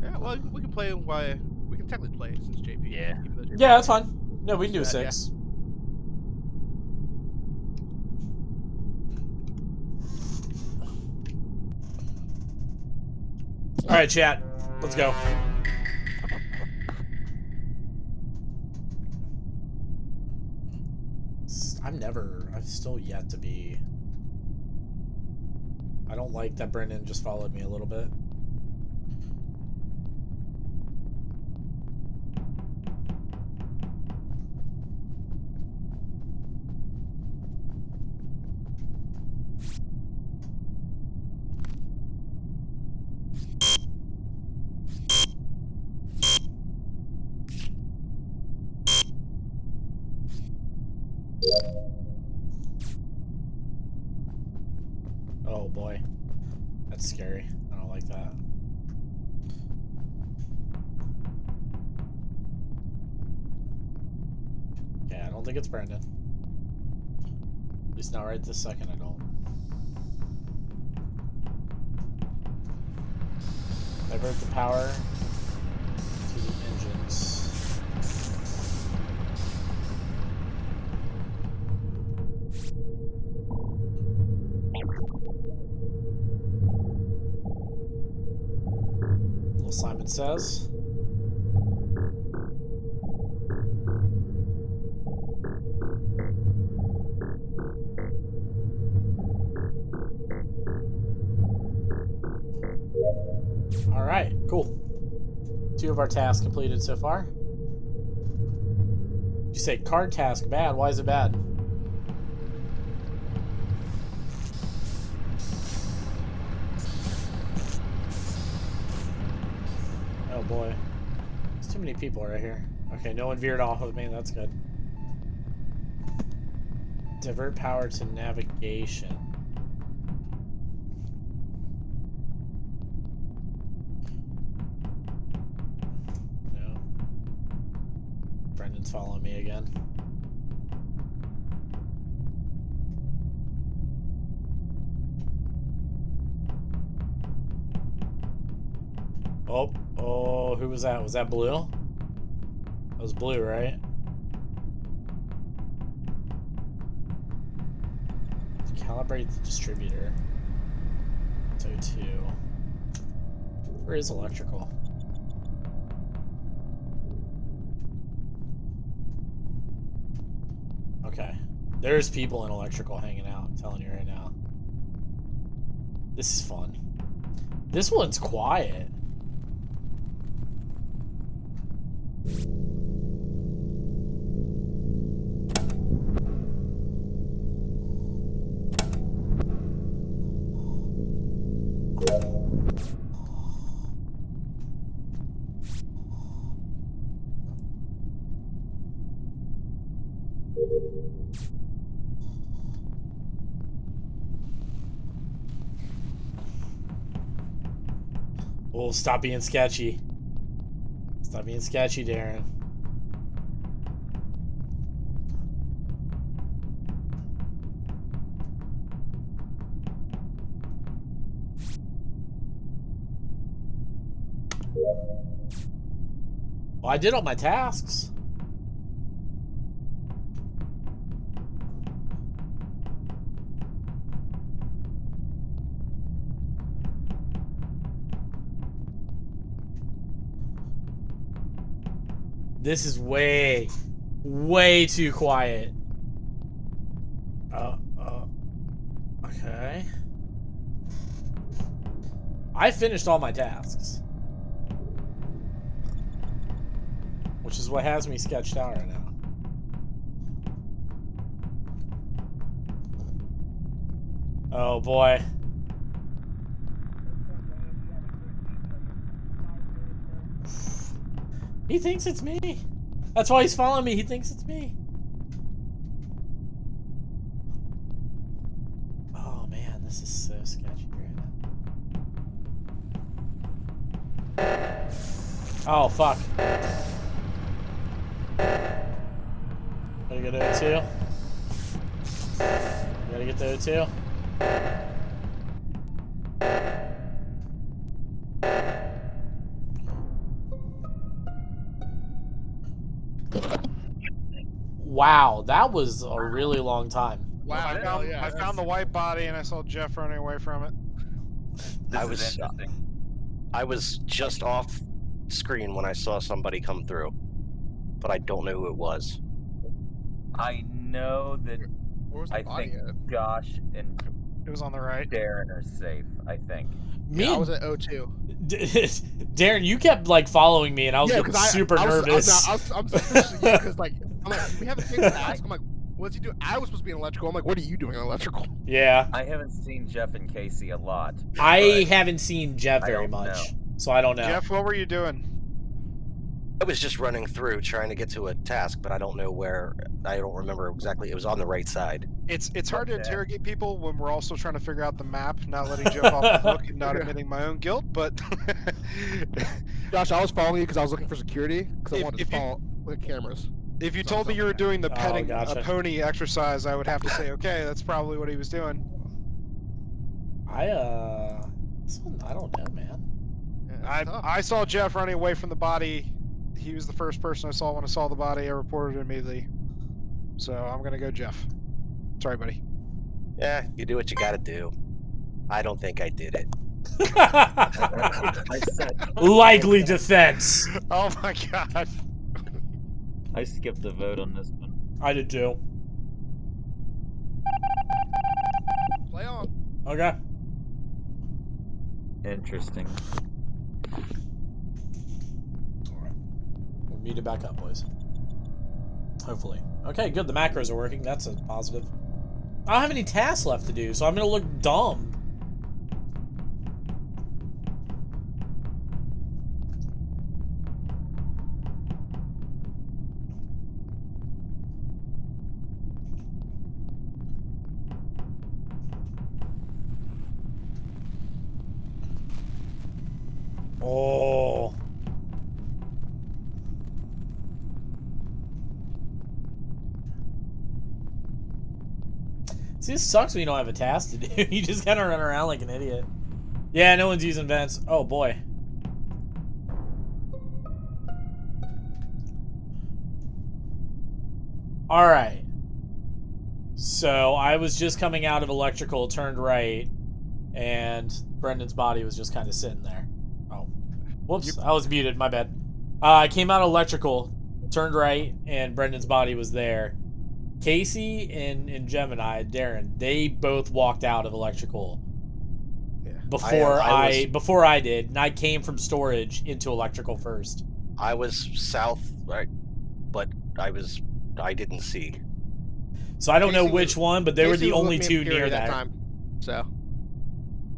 Yeah, well, we can play why we can technically play since JP. Yeah. Even though JP Yeah, that's fine. No, we can do a Yeah. 6. All right, chat. Let's go. I've still yet to be. I don't like that Brendan just followed me a little bit. Oh boy. That's scary. I don't like that. Okay, I don't think it's Brandon. At least not right this second, I don't. Divert the power to the engines. Little Simon says. All right, cool. 2 of our tasks completed so far. You say card task bad. Why is it bad? Oh boy. There's too many people right here. Okay, no one veered off with me. That's good. Divert power to navigation. No. Brendan's following me again. Oh, who was that? Was that Blue? That was Blue, right? Calibrate the distributor. So 2. Where is electrical? Okay. There's people in electrical hanging out, I'm telling you right now. This is fun. This one's quiet. Oh, stop being sketchy. Stop being sketchy, Darren. Well, I did all my tasks. This is way too quiet. Okay. I finished all my tasks. Which is what has me sketched out right now. Oh boy. He thinks it's me. That's why he's following me. He thinks it's me. Oh man, this is so sketchy right now. Oh fuck. Gotta get O2. Gotta get the O2. Wow, that was a really long time. Wow, I found the white body and I saw Jeff running away from it. I was just off screen when I saw somebody come through, but I don't know who it was. I know that Where was the I body think at? Josh and It was on the right. Darren are safe, I think. Me Yeah, I and was at O2. Darren, you kept like following me, and I was getting super nervous. I'm suspicious of you because like I'm like we haven't taken the task. I'm like, what's he doing? I was supposed to be in electrical. I'm like, what are you doing in electrical? Yeah, I haven't seen Jeff and Casey a lot. I but haven't seen Jeff I very don't much, know. so I don't know. Jeff, what were you doing? I was just running through trying to get to a task, but I don't know where. I don't remember exactly. It was on the right side. It's hard to Okay. interrogate people when we're also trying to figure out the map, not letting Jeff off the hook and not admitting my own guilt. But Josh, I was following you because I was looking for security because I If- wanted if to you- follow with cameras. if you So told me you were doing the Oh, petting gotcha. a pony exercise, I would have to say, okay, that's probably what he was doing. This one, I don't know, man. Yeah, it's tough. I saw Jeff running away from the body. He was the first person I saw when I saw the body. I reported it immediately. So I'm gonna go Jeff. Sorry, buddy. Yeah, you do what you gotta do. I don't think I did it. I said Likely defense. Oh my god. I skipped the vote on this one. I did too. Play on. Okay. Interesting. Alright. We'll meet it back up, boys. Hopefully. Okay, good. The macros are working. That's a positive. I don't have any tasks left to do, so I'm gonna look dumb. Oh. See, this sucks when you don't have a task to do. You just kind of run around like an idiot. Yeah, no one's using vents. Oh, boy. Alright. So, I was just coming out of electrical, turned right, and Brendan's body was just kind of sitting there. Oh. Whoops, I was muted, my bad. I came out of electrical, turned right, and Brendan's body was there. Casey and Gemini, Darren, they both walked out of electrical Yeah. before I did, and I came from storage into electrical first. I was south, right, but I didn't see. So I don't know Casey which one, but they were Casey the was with only me in two Fury near that that. time. So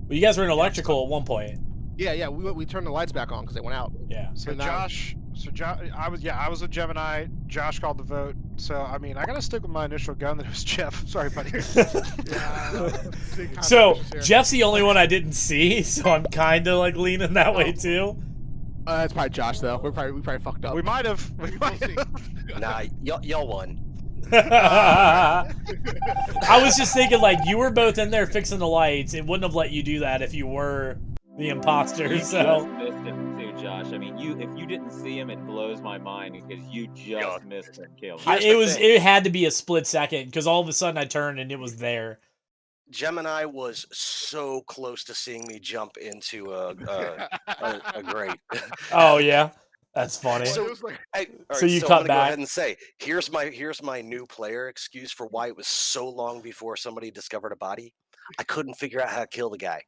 Well, you guys were in electrical at one point. yeah, we turned the lights back on because they went out. Yeah. So And now- Josh, So I was with Gemini. Josh called the vote. So I mean, I gotta stick with my initial gun that it was Jeff. Sorry, buddy. So Jeff's the only one I didn't see, so I'm kind of like leaning that way Oh. too. That's probably Josh though. We probably fucked up. We might have. We'll see. Nah, y'all won. I was just thinking, like, you were both in there fixing the lights. It wouldn't have let you do that if you were the imposter. You So just missed him too, Josh. I mean, if you didn't see him, it blows my mind because you just missed him killing. it had to be a split second because all of a sudden I turned and it was there. Gemini was so close to seeing me jump into a grate. Oh yeah, that's funny. So, It was like, So you I'm cut gonna back. go ahead and say here's my new player excuse for why it was so long before somebody discovered a body. I couldn't figure out how to kill the guy.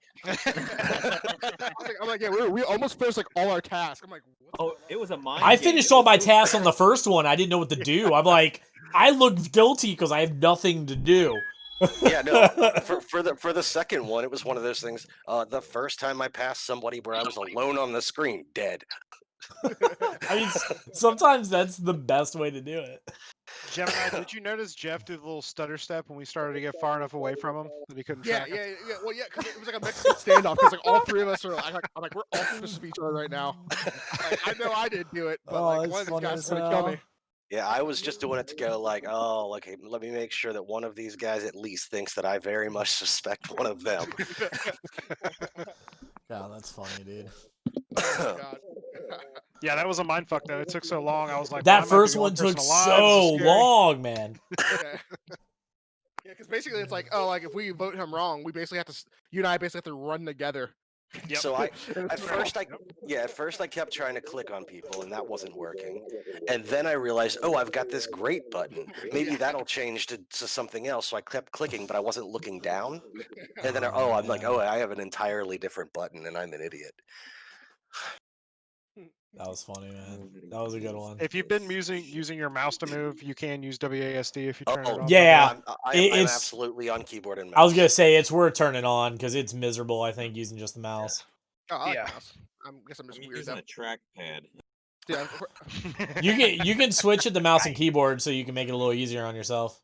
I'm like, yeah, we almost finished like all our tasks. I'm like, what? Oh, it was a mind. I game. finished all my tasks on the first one. I didn't know what to do. I'm like, I look guilty because I have nothing to do. Yeah, no. For the second one, it was one of those things. The first time I passed somebody where I was alone on the screen, dead. I mean, sometimes that's the best way to do it. Gemini, did you notice Jeff did the little stutter step when we started to get far enough away from him that he couldn't track us? Yeah. Well, yeah, because it was like a Mexican standoff. Because like all three of us are like, I'm like, we're all suspicious of each other right now. Like, I know I didn't do it, but like one of these guys is gonna kill me. Yeah, I was just doing it to go like, oh, like, hey, let me make sure that one of these guys at least thinks that I very much suspect one of them. Yeah, that's funny, dude. Oh, God. Yeah, that was a mindfuck though. It took so long. I was like, That well, I might be first the one only person took alive. so This is scary. long, man. Yeah, because basically it's like, oh, like if we vote him wrong, we basically have to, you and I basically have to run together. Yep. So at first I kept trying to click on people and that wasn't working. And then I realized, oh, I've got this great button. Maybe that'll change to something else. So I kept clicking, but I wasn't looking down. And then I'm like, oh, I have an entirely different button and I'm an idiot. That was funny, man. That was a good one. If you've been using your mouse to move, you can use WASD if you turn it on. Yeah. I'm It's- absolutely on keyboard and mouse. I was gonna say it's worth turning on because it's miserable. I think using just the mouse. Oh, I like Yeah. mouse. I guess I'm just I'm weird. using Though. a trackpad. Yeah, You can switch it to mouse and keyboard so you can make it a little easier on yourself.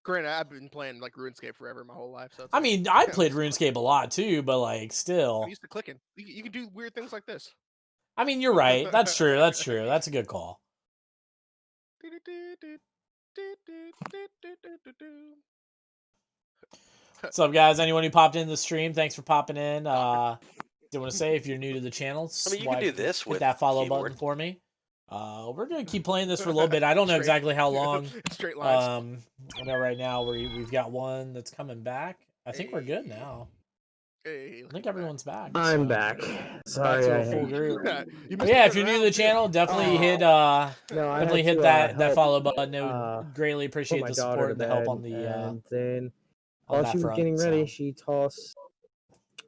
granted, I've been playing like RuneScape forever my whole life. So it's I like, mean, I played RuneScape a lot too, but like still. I'm used to clicking. You can do weird things like this. I mean, you're right. That's true. That's true. That's a good call. What's up, guys? Anyone who popped in the stream, thanks for popping in. Do want to say if you're new to the channel, I mean, you can do this hit with that follow keyboard. button for me. We're gonna keep playing this for a little bit. I don't know exactly how long. Straight lines. I know right now we've got one that's coming back. I think we're good now. Hey, I think everyone's back. I'm so- back. Back Sorry, to I a full had- group. You But missed yeah, a if good you're new to round, the too. channel, definitely hit No, I definitely had hit to, that help, follow button. It would greatly put appreciate my the daughter support to and the help bed, on the and then on while that she was front, getting ready, so. she tossed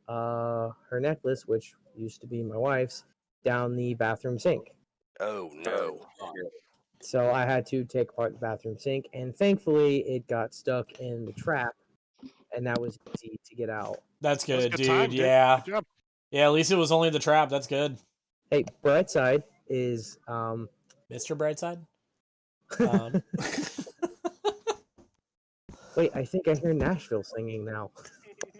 her necklace, which used to be my wife's, down the bathroom sink. Oh no. So I had to take apart the bathroom sink, and thankfully it got stuck in the trap, and that was easy to get out. That's That was good, a dude. time, Yeah. Good job. Yeah, at least it was only the trap. That's good. Hey, bright side is Mr. Brightside? wait, I think I hear Nashville singing now.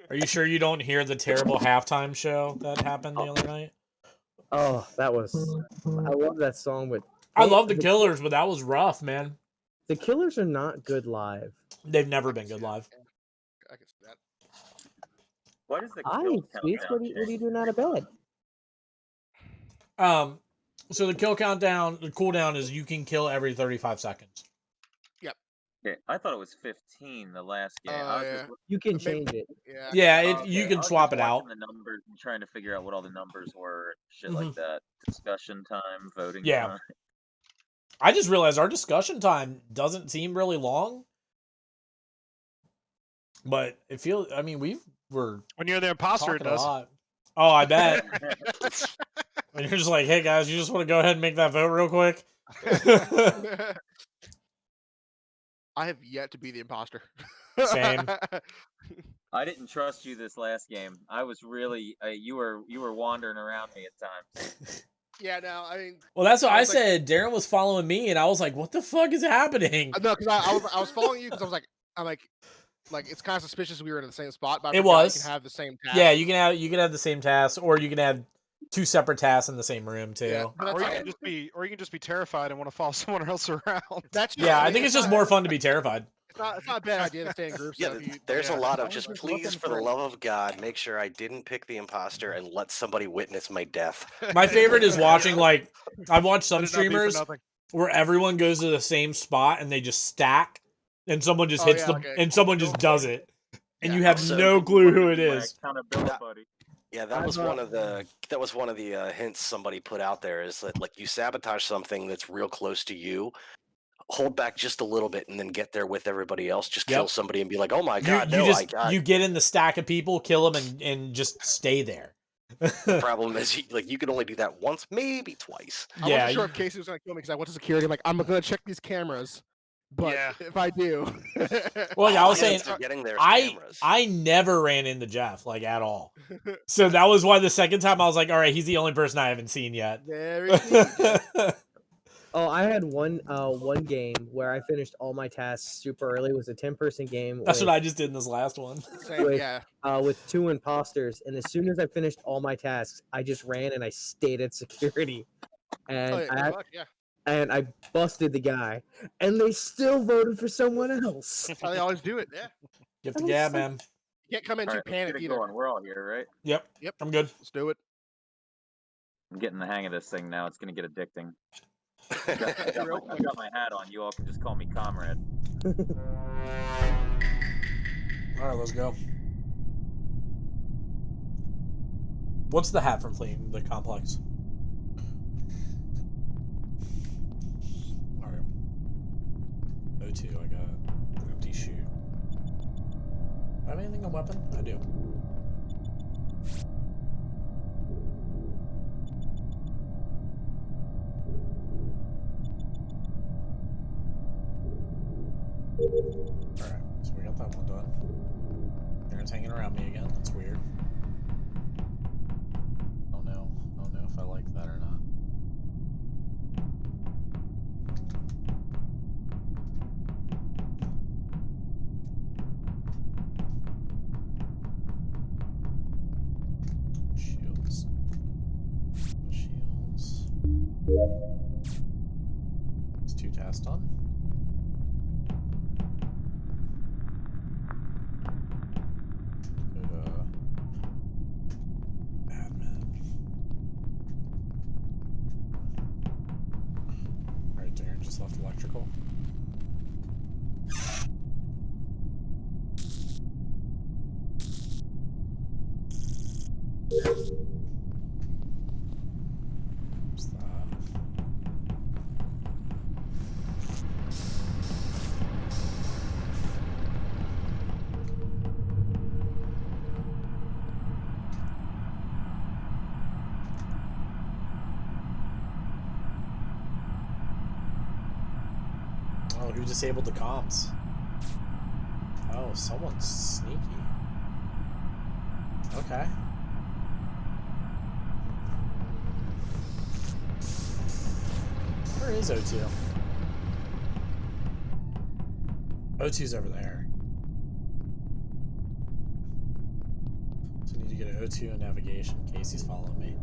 Are you sure you don't hear the terrible halftime show that happened the other night? Oh, that was I love that song, but I love the Killers, but that was rough, man. The Killers are not good live. They've never been good live. I can see that. What is the Hi, kill Sweets. countdown? What are you doing out of bed? So the kill countdown, the cooldown is you can kill every 35 seconds. Okay, I thought it was 15 the last game. I was yeah. just, You can Maybe- change it. Yeah. Yeah, oh, you okay. can I was swap just it out. watching the numbers and trying to figure out what all the numbers were, and shit Mhm. like that. Discussion time, voting Yeah. time. I just realized our discussion time doesn't seem really long. But it feels, I mean, we're When you're the imposter, it talking a does. lot. Oh, I bet. When you're just like, hey guys, you just want to go ahead and make that vote real quick? I have yet to be the imposter. Same. I didn't trust you this last game. I was really you were wandering around me at times. Yeah, no, I mean, Well, that's what I was like- said. Darren was following me, and I was like, "What the fuck is happening?" no, because I was following you because I'm like it's kind of suspicious we were in the same spot. But I It forgot was. you can have the same task. Yeah, you can have the same tasks, or you can have 2 separate tasks in the same room too. Yeah, but Or that's you can just be terrified and want to follow someone else around. That's Yeah, I mean, think it's just more fun to be terrified. It's not a bad idea to stay in groups. Yeah, though, if you, there's yeah. a lot of I just was just please, looking for the for- love of God, make sure I didn't pick the imposter and let somebody witness my death. My favorite is watching, like, I've watched some Let it not be for streamers nothing. where everyone goes to the same spot and they just stack, and someone just Oh, hits yeah, the like a and someone kill. just does it, and Yeah. you have So- no clue who it is. Yeah, that was one of the hints somebody put out there, is that like you sabotage something that's real close to you, hold back just a little bit and then get there with everybody else. Just kill Yep. somebody and be like, "Oh my You god, you no!" just I you get in the stack of people, kill them, and just stay there. The problem is, you can only do that once, maybe twice. I Yeah, wasn't sure if Casey was gonna kill me because I went to security. I'm like, I'm gonna check these cameras, but Yeah. if I do, Well, yeah, I was All saying they're getting there is I cameras. I never ran into Jeff, like, at all. So that was why the second time I was like, all right, he's the only person I haven't seen yet. very sneaky, Jeff. Oh, I had one game where I finished all my tasks super early. It was a 10-person game. That's with, what I just did in this last one. Same, With- yeah. with 2 imposters, and as soon as I finished all my tasks, I just ran and I stayed at security, and Oh, yeah, good luck, yeah. and I busted the guy, and they still voted for someone else. That's how they always do it. Yeah. Get the gab, man. You can't come in too panicked either. We're all here, right? Yep. Yep. I'm good. Let's do it. I'm getting the hang of this thing now. It's gonna get addicting. Real I got my hat on. You all can just call me comrade. All right, let's go. What's the hat from fleeing the complex? All right. O2, I got an empty shoot. I have anything on weapon? I do. Alright, so we got that one done. Aaron's hanging around me again. That's weird. Oh no. I don't know if I like that or not. Shields. Shields. It's 2 tasks done. Just left electrical. What's that? Oh, who disabled the comms? Oh, someone's sneaky. Okay. Where is O2? O2's over there. So I need to get an O2 and navigation. Casey's following me.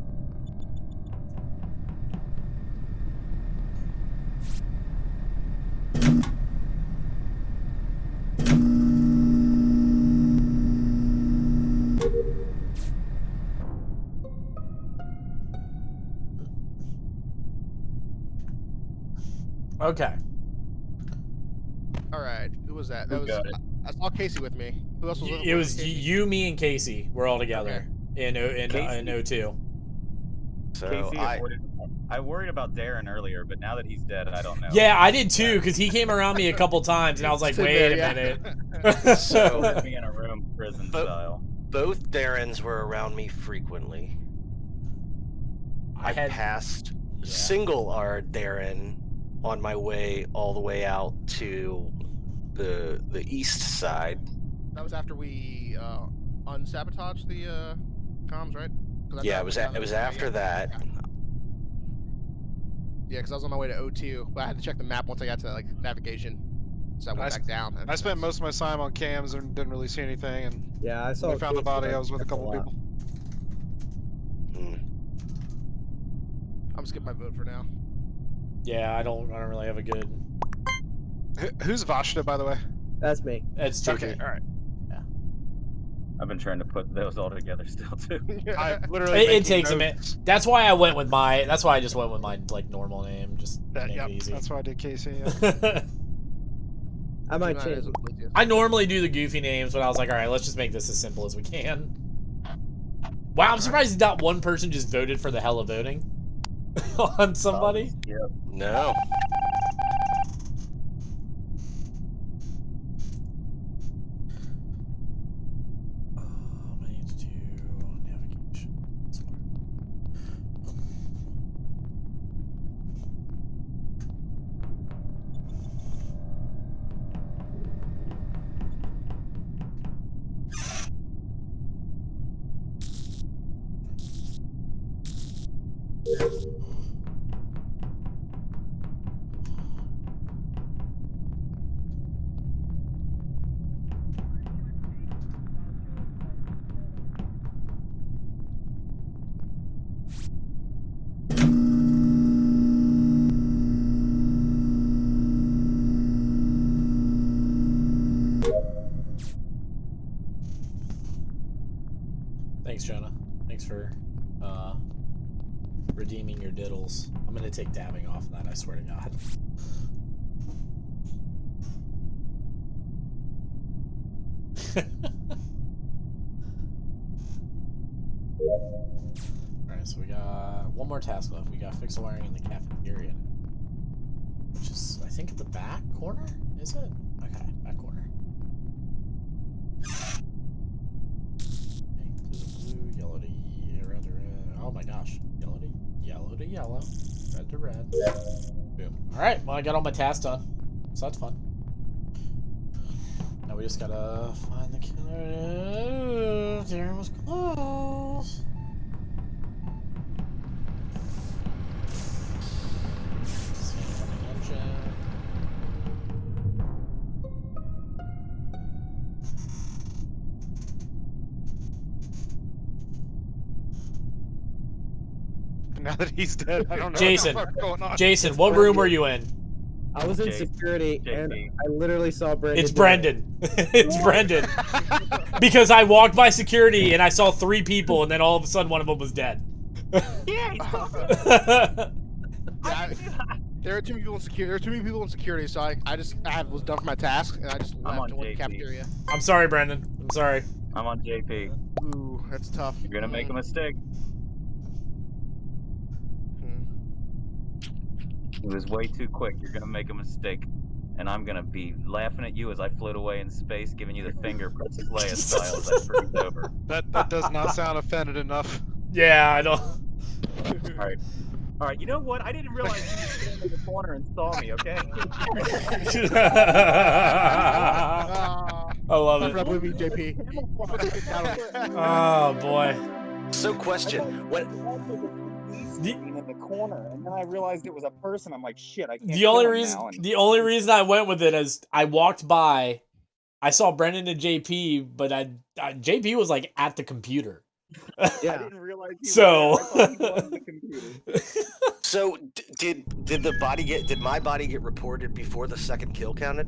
Okay. All right. Who was that? That Who was. got it? I saw Casey with me. Who else was with It was Casey? you, me, and Casey. We're all together in O2. So Casey, I worried about Darren earlier, but now that he's dead, I don't know. Yeah, I did too, because he came around me a couple times, and I was like, Sit wait there, a yeah. minute. So- Put me in a room, prison style. both Darrens were around me frequently. I had passed single R Darren on my way all the way out to the east side. That was after we unsabotaged the comms, right? 'Cause that's Yeah, how- it was that's how it was that- after yeah. that. Yeah, because I was on my way to O2, but I had to check the map once I got to like navigation. So I went back down. I spent most of my time on cams and didn't really see anything. And Yeah, I saw. when we found the Casey body, run I was with a past couple lot. people. I'm skipping my vote for now. Yeah, I don't really have a good. Who's Vashta, by the way? That's me. It's JP. Okay, all right. I've been trying to put those all together still too. I literally. It takes a minute. That's why I went with my. That's why I just went with my like normal name, just make it easy. That's why I did Casey. Yeah. I might change. I normally do the goofy names, but I was like, all right, let's just make this as simple as we can. Wow, I'm surprised not one person just voted for the hell of voting on somebody. Yeah. No. I need to do navigation. Thanks, Jonah. Thanks for redeeming your diddles. I'm gonna take dabbing off that, I swear to God. Alright, so we got one more task left. We got fix the wiring in the cafeteria. Which is, I think, at the back corner? Is it? Okay, back corner. Blue, yellow to red to red. Oh my gosh. Yellow to yellow. Red to red. Boom. Alright, well I got all my tasks done. So that's fun. Now we just gotta find the killer. Darren was close. Now that he's dead, I don't know Jason, what's going on. Jason, what room were you in? I was in security, and I literally saw Brendan. It's Brendan. It's Brendan. Because I walked by security and I saw 3 people, and then all of a sudden one of them was dead. Yeah, there are too many people in security. There are too many people in security, so I was done for my task, and I just left and went to the cafeteria. I'm sorry, Brendan. I'm sorry. I'm on JP. Ooh, that's tough. You're gonna make a mistake. It was way too quick. You're gonna make a mistake. And I'm gonna be laughing at you as I float away in space, giving you the finger Princess Leia style as I freeze over. That does not sound offended enough. Yeah, I don't. Alright, you know what? I didn't realize you were standing in the corner and saw me, okay? I love it. Movie, JP. Oh boy. So question, what in the corner, and then I realized it was a person. I'm like, shit, I can't. The only reason I went with it is I walked by, I saw Brendan and JP, but JP was like at the computer. Yeah. I didn't realize he So. was there. I thought he was the computer. So did my body get reported before the second kill counted?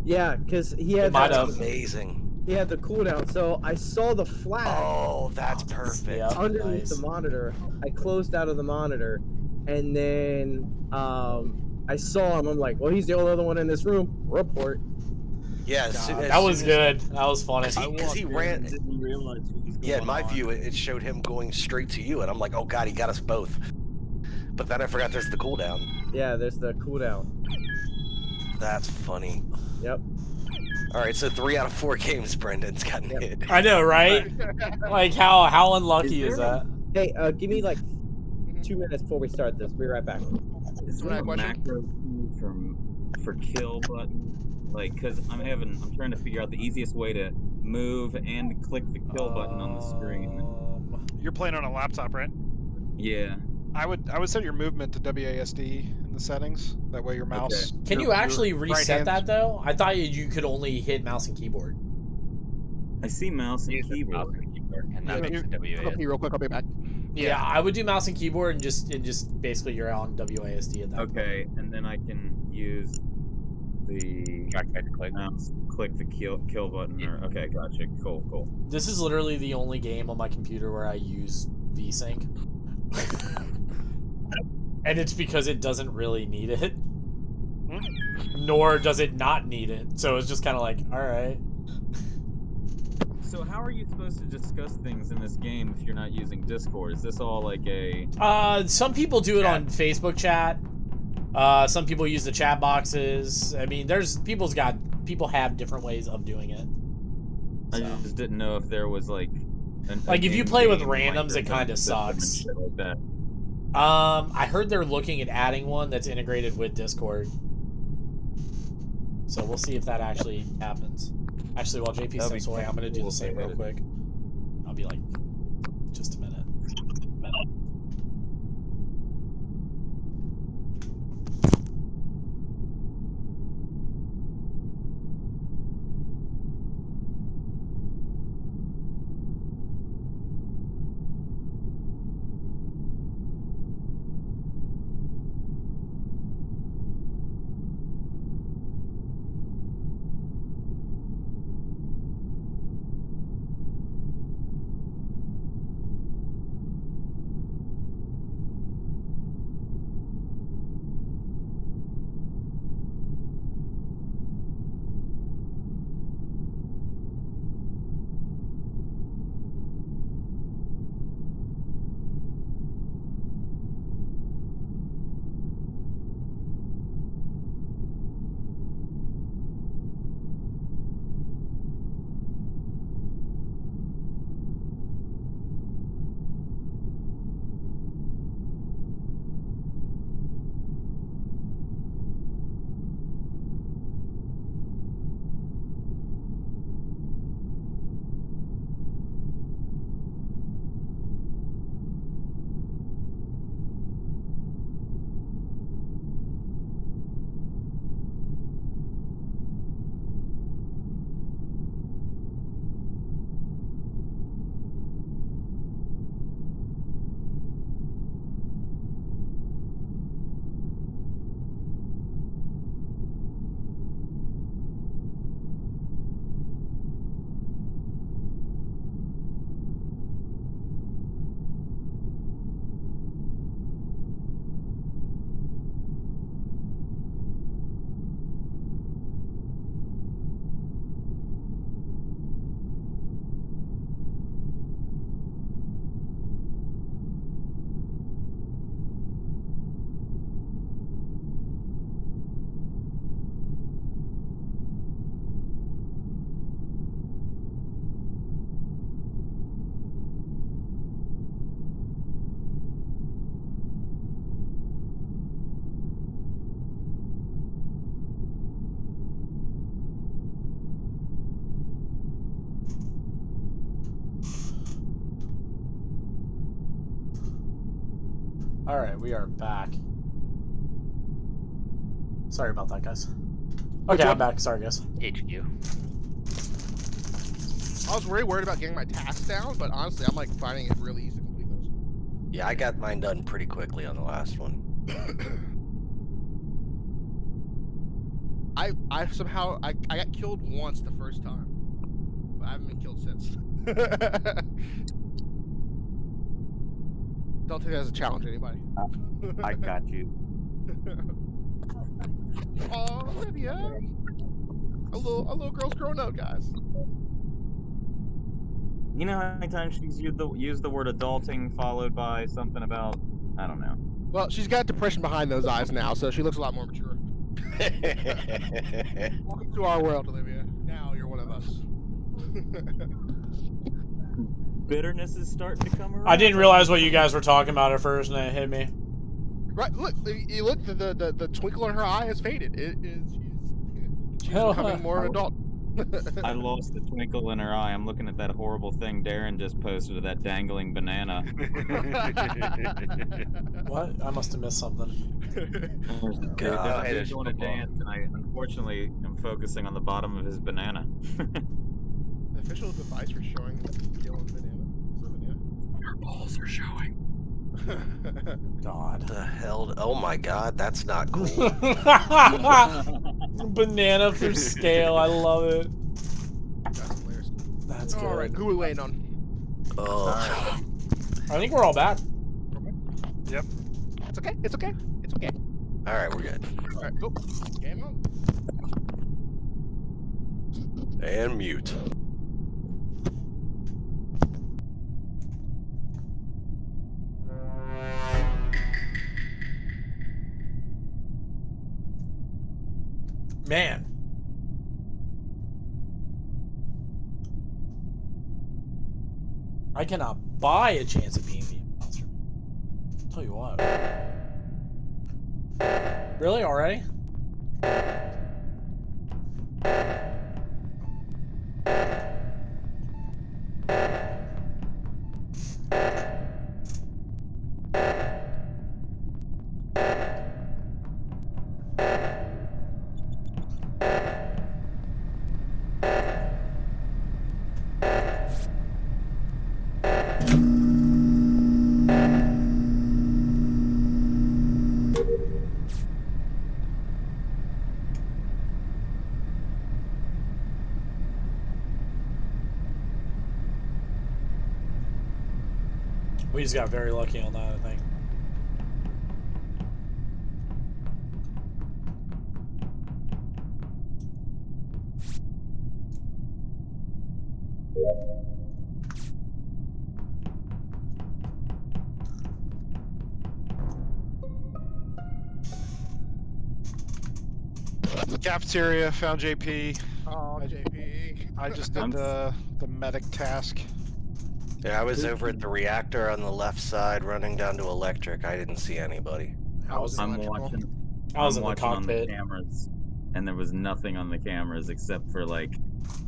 Yeah, because he had Amazing. He had the cooldown, so I saw the flag. Oh, that's perfect. Underneath the monitor. I closed out of the monitor, and then I saw him. I'm like, well, he's the only other one in this room. Report. Yeah, that was good. That was funny. Because he ran. Didn't realize what was Yeah, in my going view, it showed him going straight to you, and I'm like, oh god, he got us both. But then I forgot there's the cooldown. Yeah, there's the cooldown. That's funny. Yep. All right, so 3 out of 4 games Brendan's gotten hit. I know, right? Like how unlucky is that? Hey, give me like 2 minutes before we start this. Be right back. Is there a macro key for kill button? Like, cause I'm trying to figure out the easiest way to move and click the kill button on the screen. You're playing on a laptop, right? Yeah. I would set your movement to WASD in the settings. That way your mouse. Can you your actually right reset hand- that though? I thought you could only hit mouse and keyboard. I see mouse and Use the mouse keyboard. and keyboard, and Yeah, that makes you- it WASD. Look up here real quick. I'll be back. Yeah, I would do mouse and keyboard and just basically you're on WASD at that point. Okay, and then I can use the Trackpad to click. mouse, click the kill button. Or okay, gotcha. Cool. This is literally the only game on my computer where I use VSync. And it's because it doesn't really need it. Nor does it not need it. So it's just kind of like, alright. So how are you supposed to discuss things in this game if you're not using Discord? Is this all like a... Some people do it on Facebook chat. Some people use the chat boxes. I mean, people have different ways of doing it. I just didn't know if there was like... Like, if you play with randoms, it kind of sucks. Like that. I heard they're looking at adding one that's integrated with Discord. So we'll see if that actually happens. Actually, while JP steps away, I'm going to do the same real quick. I'll be like, just a minute. Alright, we are back. Sorry about that, guys. Okay, I'm back. Sorry, guys. HQ. I was really worried about getting my tasks down, but honestly, I'm like finding it really easy to complete those. Yeah, I got mine done pretty quickly on the last one. I somehow I got killed once the first time, but I haven't been killed since. Don't take that as a challenge, anybody. I got you. Oh, Olivia, a little girl's grown up, guys. You know how many times she's used the word adulting followed by something about, I don't know. Well, she's got depression behind those eyes now, so she looks a lot more mature. Welcome to our world, Olivia. Now you're one of us. Bitterness is starting to come around. I didn't realize what you guys were talking about at first, and it hit me. Right, look, you look, the twinkle in her eye has faded. She's becoming more an adult. I lost the twinkle in her eye. I'm looking at that horrible thing Darren just posted of that dangling banana. What? I must have missed something. There's a God. dude doing a dance, and I unfortunately am focusing on the bottom of his banana. The official device for showing Dylan banana is a banana. Your balls are showing. God. The hell? Oh my God, that's not cool. Banana for scale. I love it. That's hilarious. That's good. All right, who are we waiting on? Oh. I think we're all back. Yep. It's okay. It's okay. It's okay. All right, we're good. All right, go. Game on. And mute. Man. I cannot buy a chance of being the imposter. Tell you what. Really? Already? We just got very lucky on that, I think. Cafeteria, found JP. Oh, JP. I just did the medic task. Yeah, I was over at the reactor on the left side, running down to electric. I didn't see anybody. I was I'm in the watching cockpit. on the cameras, and there was nothing on the cameras except for like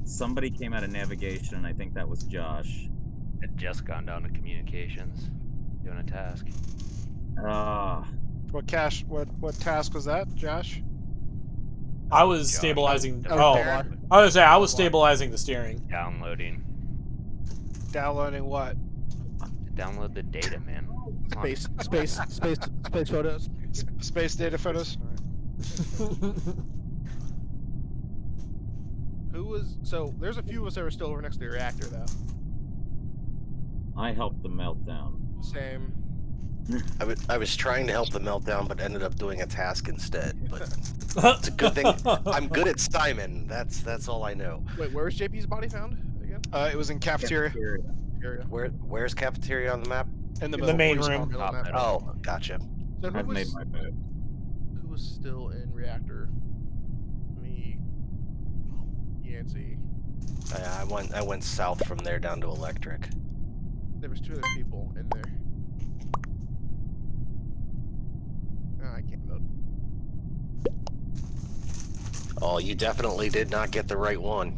somebody came out of navigation, and I think that was Josh. Had just gone down to communications, doing a task. What task was that, Josh? I was Josh, stabilizing. Oh, Oh, Darren. I was saying I was stabilizing the steering. Downloading. Downloading what? Download the data, man. Come on. Space photos. Space data photos. Who was so? There's a few of us that were still over next to the reactor, though. I helped the meltdown. Same. I was trying to help the meltdown, but ended up doing a task instead. But it's a good thing. I'm good at Simon. That's all I know. Wait, where's JP's body found again? It was in cafeteria. Area. Where's cafeteria on the map? In the The main middle. room. Top Map. middle. Oh, gotcha. So who I've made was, my vote. who was still in reactor? Me, Yancey. I went south from there down to electric. There was 2 other people in there. I can't vote. Oh, you definitely did not get the right one.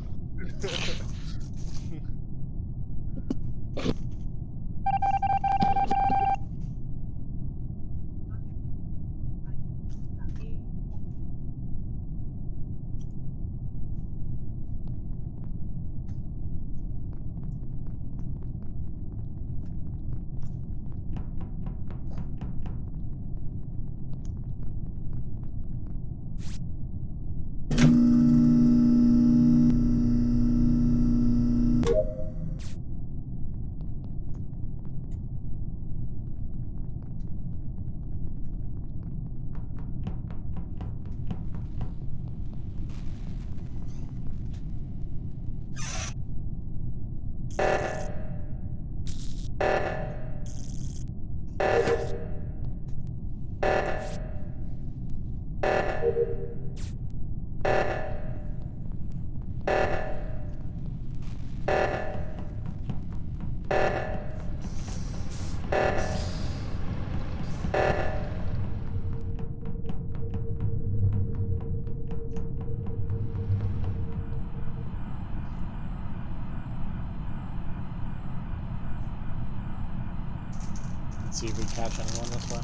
see if we catch anyone this way.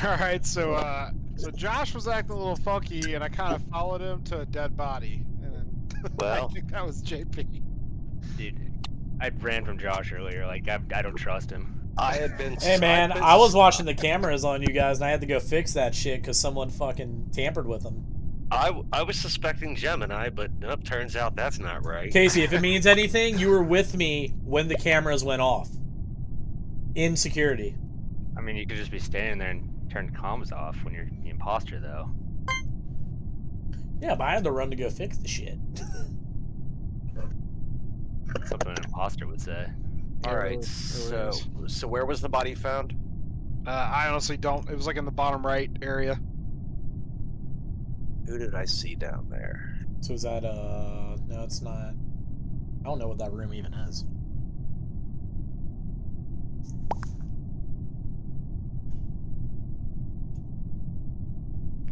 All right, so Josh was acting a little funky, and I kind of followed him to a dead body, and then Well, I think that was JP. Dude, I ran from Josh earlier. Like, I don't trust him. I had been. Hey man, I was watching the cameras on you guys, and I had to go fix that shit because someone fucking tampered with them. I was suspecting Gemini, but nope. Turns out that's not right. Casey, if it means anything, you were with me when the cameras went off. In security. I mean, you could just be standing there and turn the comms off when you're the imposter, though. Yeah, but I had to run to go fix the shit. Something an imposter would say. All right. So where was the body found? I honestly don't. It was like in the bottom right area. Who did I see down there? So is that no, it's not. I don't know what that room even is.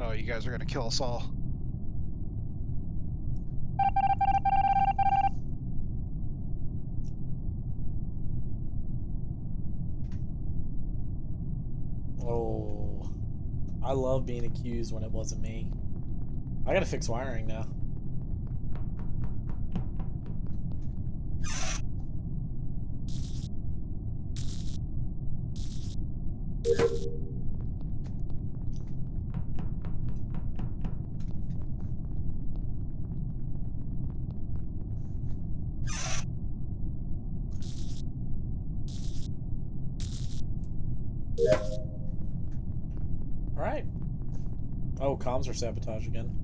Oh, you guys are gonna kill us all. Oh, I love being accused when it wasn't me. I gotta fix wiring now. All right. Oh, comms are sabotaged again.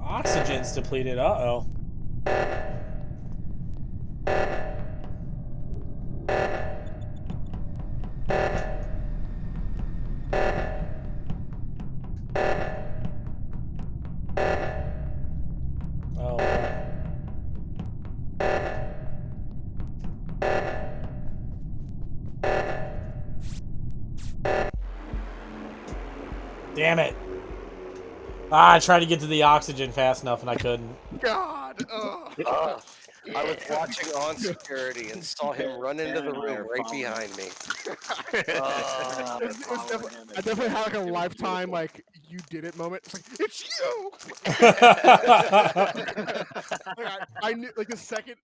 Oxygen's depleted. Uh-oh. Oh. Damn it. Ah, I tried to get to the oxygen fast enough and I couldn't. God. I was watching on security and saw him run into the room right behind me. I definitely had like a lifetime like you did it moment. It's like it's you. I knew like the second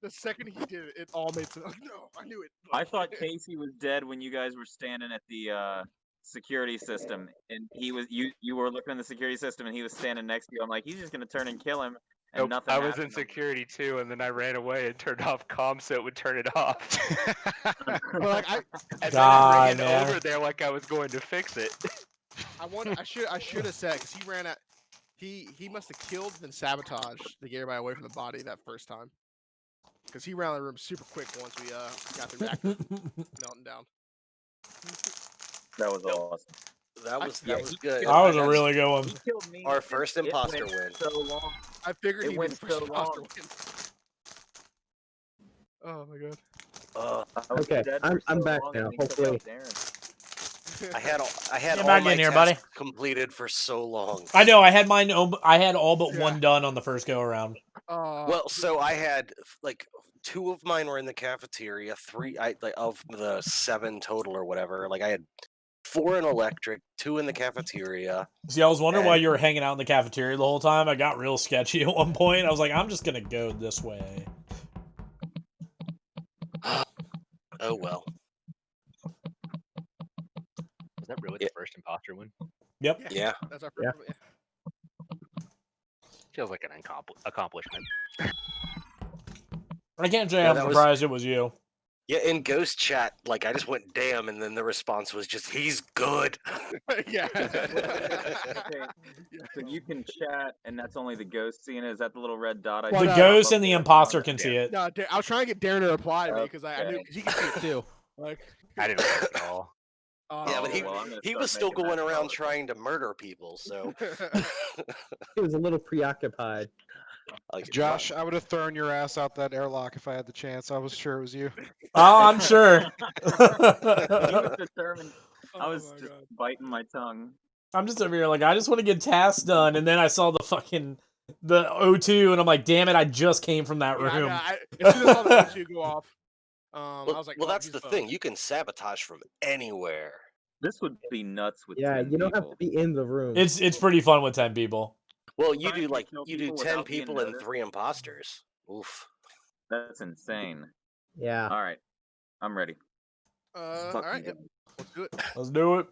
he did it, it all made sense. Like, no, I knew it. I thought Casey was dead when you guys were standing at the security system, and he was you were looking in the security system, and he was standing next to you. I'm like, he's just gonna turn and kill him. And Nope, nothing I was in happened. security too, and then I ran away and turned off comms so it would turn it off. But like And God, then I ran man. over there like I was going to fix it. I should have said because he ran out. He must have killed and sabotaged to get everybody away from the body that first time. Because he ran out of the room super quick once we got the reactor melting down. That was awesome. That was Yeah, good. That was a That's really good one. He killed me. our and first it imposter went win. So long. I figured It he'd be went the first so imposter long. win. Oh my god. I was Okay, dead I'm for so back long, now. and he took Hopefully, out Darren. I had Get all back my in here, tasks buddy. completed for so long. I know. I had mine. I had all but Yeah. one done on the first go around. Well, so I had like 2 of mine were in the cafeteria, 3 of the 7 total or whatever. Like I had 4 in electric, 2 in the cafeteria. See, I was wondering why And- you were hanging out in the cafeteria the whole time. I got real sketchy at one point. I was like, I'm just gonna go this way. Oh well. Was that really Yeah. the first imposter win? Yep. Yeah. That's our Yeah. first. Feels like an accomplishment. I can't say No, I'm that was- surprised it was you. Yeah, in ghost chat, like I just went damn, and then the response was just he's good. Yeah. Okay, so you can chat, and that's only the ghost seeing it. Is that the little red dot? I Well, The no, see pop ghost up and the there? imposter can see it. No, I was trying to get Darren to reply to me because I knew Okay. because he can see it too. Like, I didn't know at all. Yeah, but Oh, well, I'm gonna he start was still making going that around color. trying to murder people. So he was a little preoccupied. like, Josh, I would have thrown your ass out that airlock if I had the chance. I was sure it was you. Oh, I'm sure. He was determined. I was Oh my just God. biting my tongue. I'm just over here like I just want to get tasks done, and then I saw the O2, and I'm like, damn it! I just came from that Yeah, I room. know. As soon as I saw the O2 go off, I was like, well, oh, that's he's the fucked. thing. You can sabotage from anywhere. This would be nuts with Yeah, 10 you don't have people. to be in the room. It's pretty fun with 10 people. Well, you Trying do to like kill you do people 10 without being people and noticed? 3 imposters. Oof. That's insane. Yeah. All right, I'm ready. All Fuck right, you yep, let's do it. Let's do it.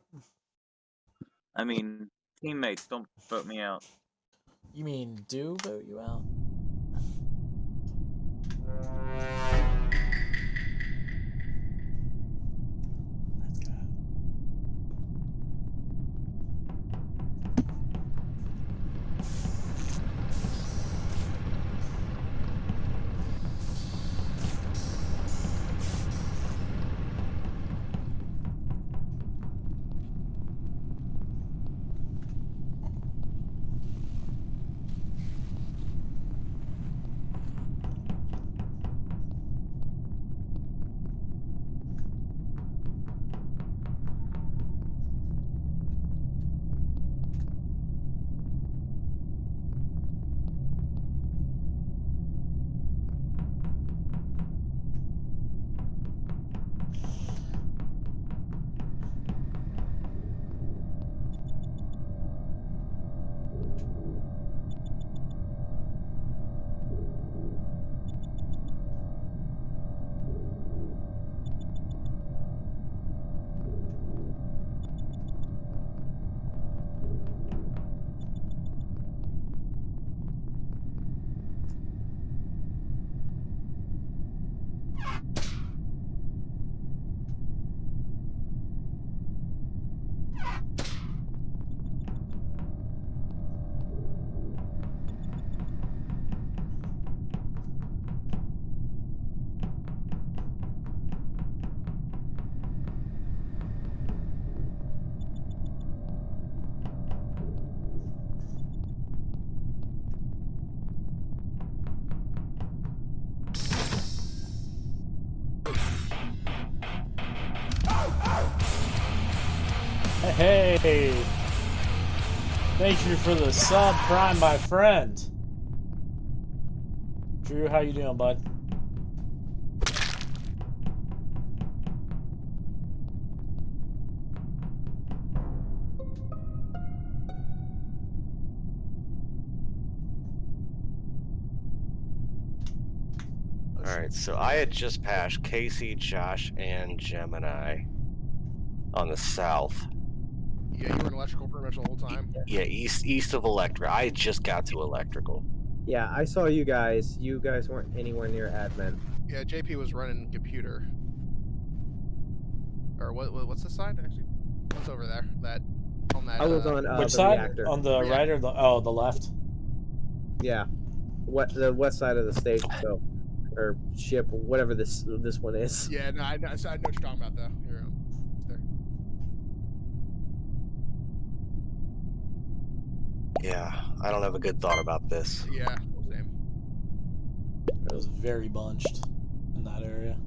I mean, teammates, don't vote me out. You mean do vote you out? Hey, thank you for the sub, Prime, my friend. Drew, how you doing, bud? All right, so I had just passed Casey, Josh, and Gemini on the south. Yeah, you were in electrical pretty much the whole time. Yeah, east of electric. I just got to electrical. Yeah, I saw you guys. You guys weren't anywhere near admin. Yeah, JP was running computer. Or what's the side actually? What's over there? That on that. I was on Which the side? reactor. On the right or the left? Yeah, the west side of the station. So, or ship, whatever this one is. Yeah, no, I know what you're talking about though. You're there. Yeah, I don't have a good thought about this. Yeah, same. It was very bunched in that area.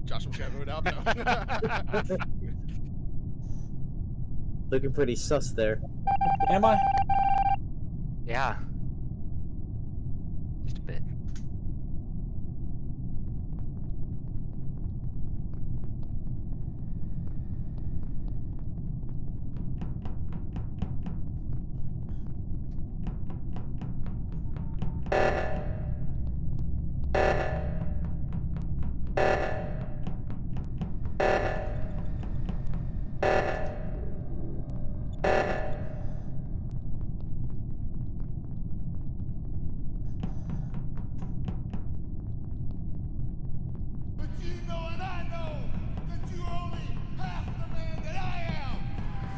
Josh was got voted out though. Looking pretty sus there. Am I? Yeah. Just a bit.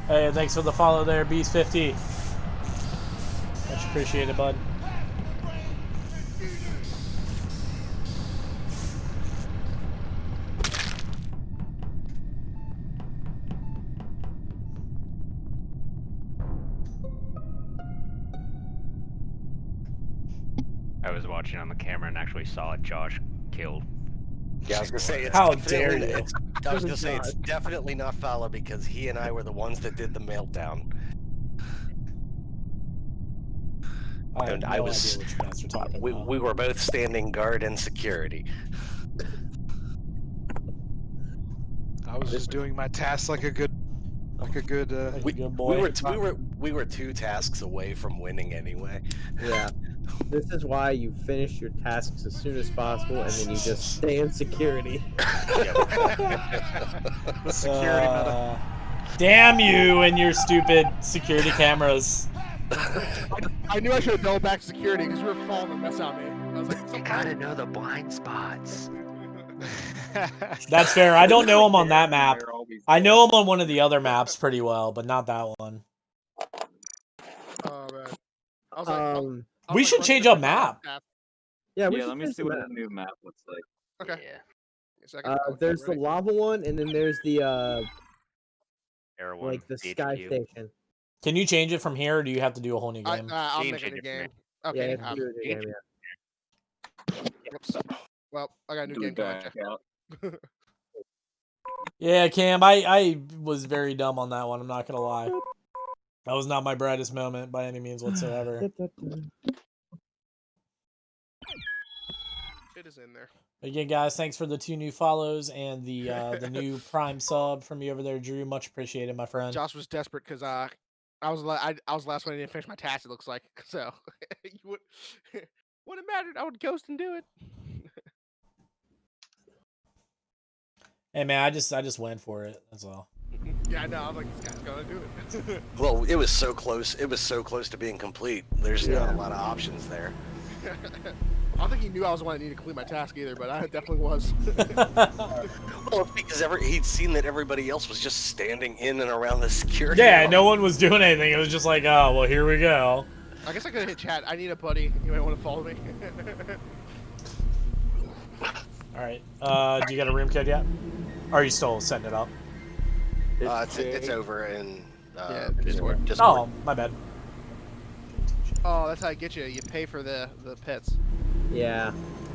Hey, thanks for the follow there, Beast50. Much appreciated, bud. I was watching on the camera and actually saw Josh killed. Yeah, I was gonna say it's How definitely. dare you. I was gonna say it's definitely not Fowler because he and I were the ones that did the meltdown. I have And no I was. idea what you guys are talking about. We were both standing guard and security. I was just doing my tasks like a good, Like a good boy. We were 2 tasks away from winning anyway. Yeah. This is why you finish your tasks as soon as possible, and then you just stay in security. the security meta. Damn you and your stupid security cameras. I knew I should have doubled back security because you were falling and mess out me. I was like, You gotta know the blind spots. That's fair. I don't know him on that map. They're always I dead. know him on one of the other maps pretty well, but not that one. oh man. I was like, I was We like should rushing change to up pick my map. path. Yeah, we Yeah, should let me change see the what map. the new map looks like. Okay. Yeah. A second. I'll get There's the ready. lava one, and then there's the Air one. like the sky HQ. station. Can you change it from here, or do you have to do a whole new I'll game? make Change it a it game. from Yeah, Okay. it's a new game, yeah. Oops. Well, I got a new Do game it coming. back out. Yeah, Cam, I was very dumb on that one. I'm not gonna lie. That was not my brightest moment by any means whatsoever. It is in there. Again, guys, thanks for the 2 new follows and the new Prime sub from you over there, Drew. Much appreciated, my friend. Josh was desperate because I was the last one. I didn't finish my task. It looks like so. You wouldn't mattered. I would ghost and do it. Hey man, I just went for it. That's all. Yeah, I know. I'm like, this guy's gonna do it. Well, it was so close. It was so close to being complete. There's not a lot of options there. I don't think he knew I was the one that needed to complete my task either, but I definitely was. Well, it's because he'd seen that everybody else was just standing in and around the security. Yeah, wall. no one was doing anything. It was just like, oh well, here we go. I guess I could hit chat. I need a buddy. You might want to follow me. All right. Do you got a room kid yet? Or are you still setting it up? It's over in Yeah, Discord. Oh, my bad. Oh, that's how I get you. You pay for the pets. Yeah.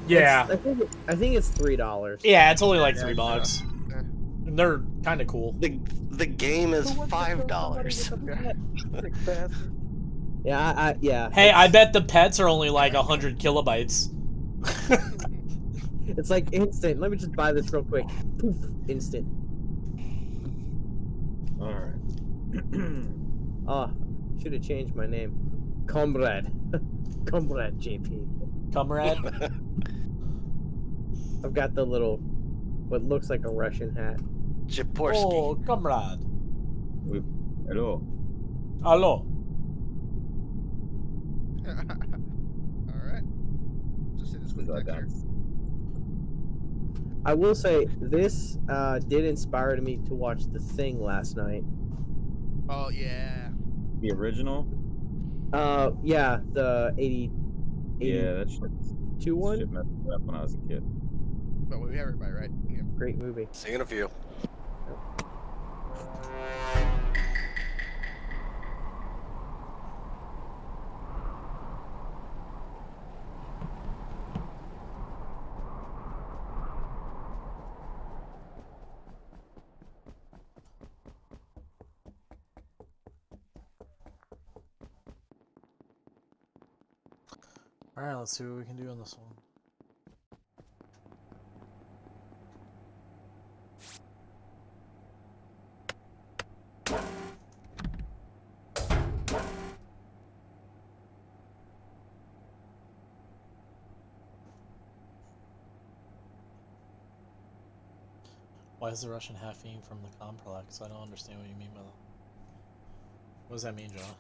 Yeah. I think it's $3. Yeah, it's only like $3. And they're kind of cool. The game is $5. Yeah, yeah. Hey, I bet the pets are only like 100 kilobytes. It's like instant. Let me just buy this real quick. Poof, instant. All right. Oh, should have changed my name. Comrade. Comrade JP. Comrade? I've got the little, what looks like a Russian hat. Japorsky. Oh, comrade. Hello. Hello. Alright. Just hit this quick text here. I will say, this did inspire me to watch The Thing last night. Oh, yeah. The original? Yeah, the 80 Yeah, that shit 2-1. messed me up when I was a kid. But we have everybody, right? Yeah. Great movie. See you in a few. All right, let's see what we can do on this one. Why is the Russian half-theme from the complex? I don't understand what you mean by that. What does that mean, John?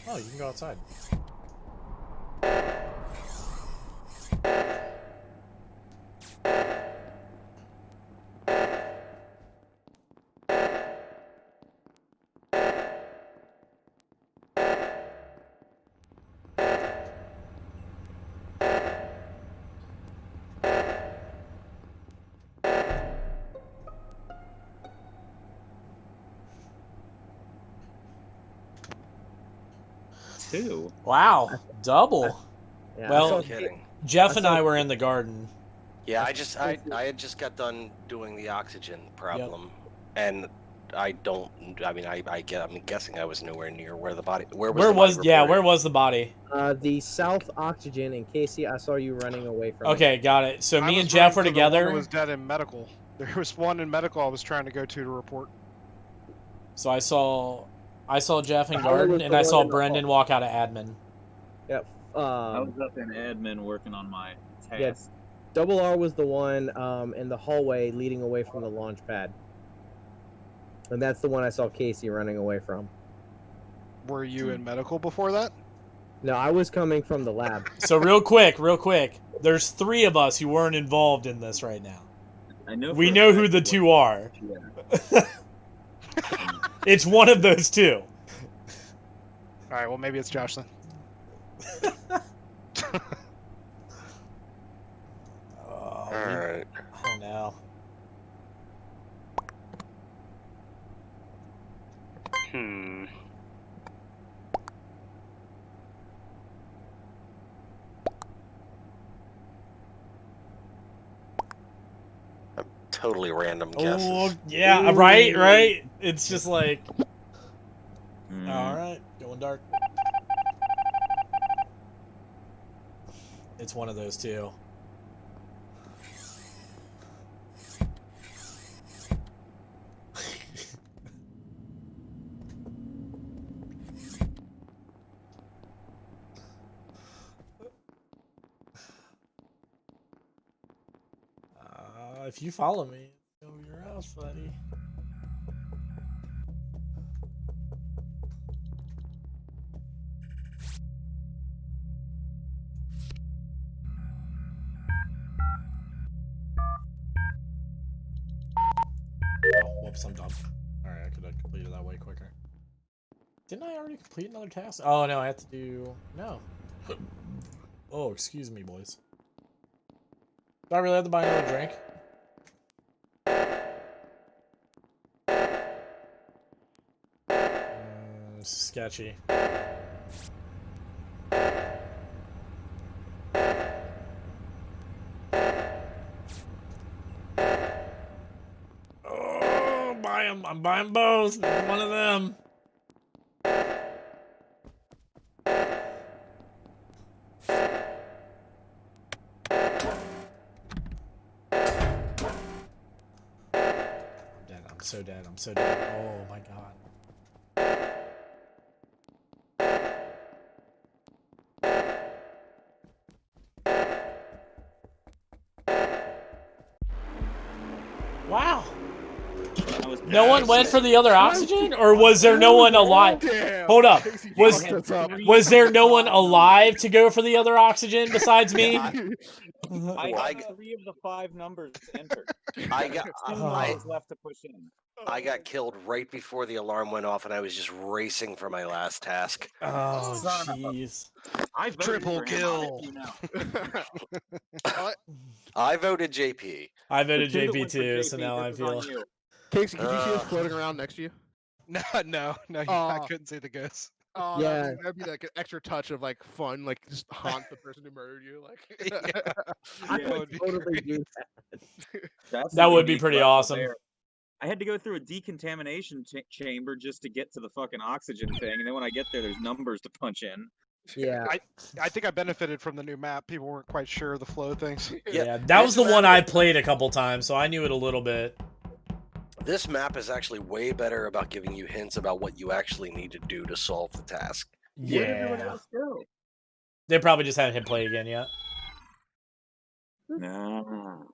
Oh, you can go outside. 2. Wow, double. Yeah, Well, I saw, No kidding. Jeff I and saw- I were in the garden. Yeah, I had just got done doing the oxygen problem, and I'm guessing I was nowhere near where the body. Where was the body reported? Where was the body? the South Oxygen, and Casey, I saw you running away from it. Okay, got it. So I me was and Jeff were running to the one together. that was dead in medical. There was one in medical I was trying to go to report. So I saw Jeff in Tyler garden, was and the I one saw in the Brendan hall. walk out of admin. Yep. I was up in admin working on my task. Yeah. Double R was the one in the hallway leading away from the launch pad. And that's the one I saw Casey running away from. Were you in medical before that? No, I was coming from the lab. So real quick, there's 3 of us who weren't involved in this right now. I know We for a know fact who the it 2 wasn't- are. Yeah. It's one of those 2. All right, well maybe it's Josh then. All right. I don't know. Totally random guesses. Oh yeah, right. It's just like, Mm. all right, going dark. It's one of those 2. If you follow me, go to your house, buddy. Oh, whoops, I'm dumb. Alright, I could have completed that way quicker. Didn't I already complete another task? Oh, no, I have to do... No. Oh, excuse me, boys. Do I really have to buy another drink? This is sketchy. Oh, buy them. I'm buying both. One of them. I'm so dead. Oh my god. Wow. No one went for the other oxygen? Or was there no one alive? Damn. Hold up. Casey Was fucked us up. was there no one alive to go for the other oxygen besides me? I I- got 3 of the 5 numbers entered. I got 2 Oh. numbers left to push in. I got killed right before the alarm went off, and I was just racing for my last task. Oh, Son of a- jeez. I voted Triple for him, kill. you know. I voted JP. I voted The 2 that JP went for too, so JP, now I this is on feel... you. Casey, could you see us Uh. floating around next to you? No, I Aw. couldn't see the ghosts. Oh, Yeah. that'd be like an extra touch of like fun, like just haunt the person who murdered you. Like, Yeah. I That would would be totally great. do that. That's That a would be unique pretty level awesome. there. I had to go through a decontamination chamber just to get to the fucking oxygen thing, and then when I get there, there's numbers to punch in. Yeah. I think I benefited from the new map. People weren't quite sure of the flow of things. Yeah, that was the this one map- I played a couple times, so I knew it a little bit. This map is actually way better about giving you hints about what you actually need to do to solve the task. Where did everyone Yeah. else go? They probably just haven't hit play again yet. No.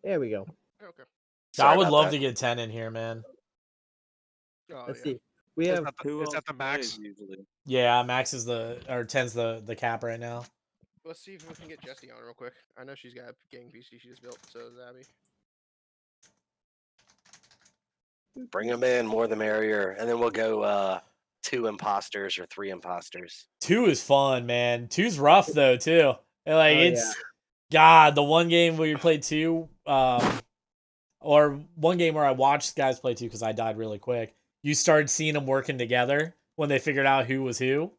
There we go. Okay. Sorry I would about love that. to get 10 in here, man. Oh, Let's yeah. see. We Is have that Who is else that the max? plays usually? Yeah, max is or 10's the cap right now. Let's see if we can get Jessie on real quick. I know she's got a gang PC she just built, so does Abby. Bring them in, more the merrier, and then we'll go 2 imposters or 3 imposters. 2 is fun, man. 2's rough though too. And, like Oh, it's God, the one game where you played 2, or one game where I watched guys play 2 because I died really quick. You started seeing them working together when they figured out who was who,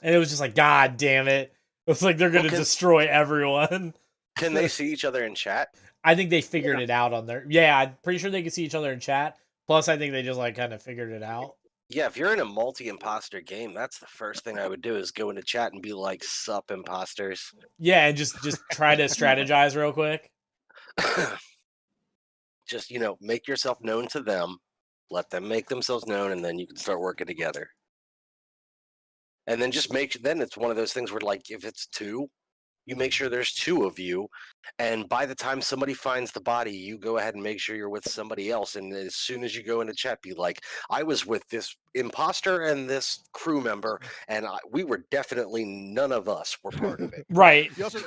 and it was just like, God damn it! It's like they're gonna destroy everyone. Can they see each other in chat? I think they figured it out on their. Yeah, I'm pretty sure they can see each other in chat. Plus, I think they just like kind of figured it out. Yeah, if you're in a multi-imposter game, that's the first thing I would do is go into chat and be like, "Sup, imposters." Yeah, and just try to strategize real quick. Just make yourself known to them, let them make themselves known, and then you can start working together. And then then it's one of those things where, like, if it's 2, you make sure there's 2 of you, and by the time somebody finds the body, you go ahead and make sure you're with somebody else. And as soon as you go into chat, be like, "I was with this imposter and this crew member, and we were definitely none of us were part of it." Right. You also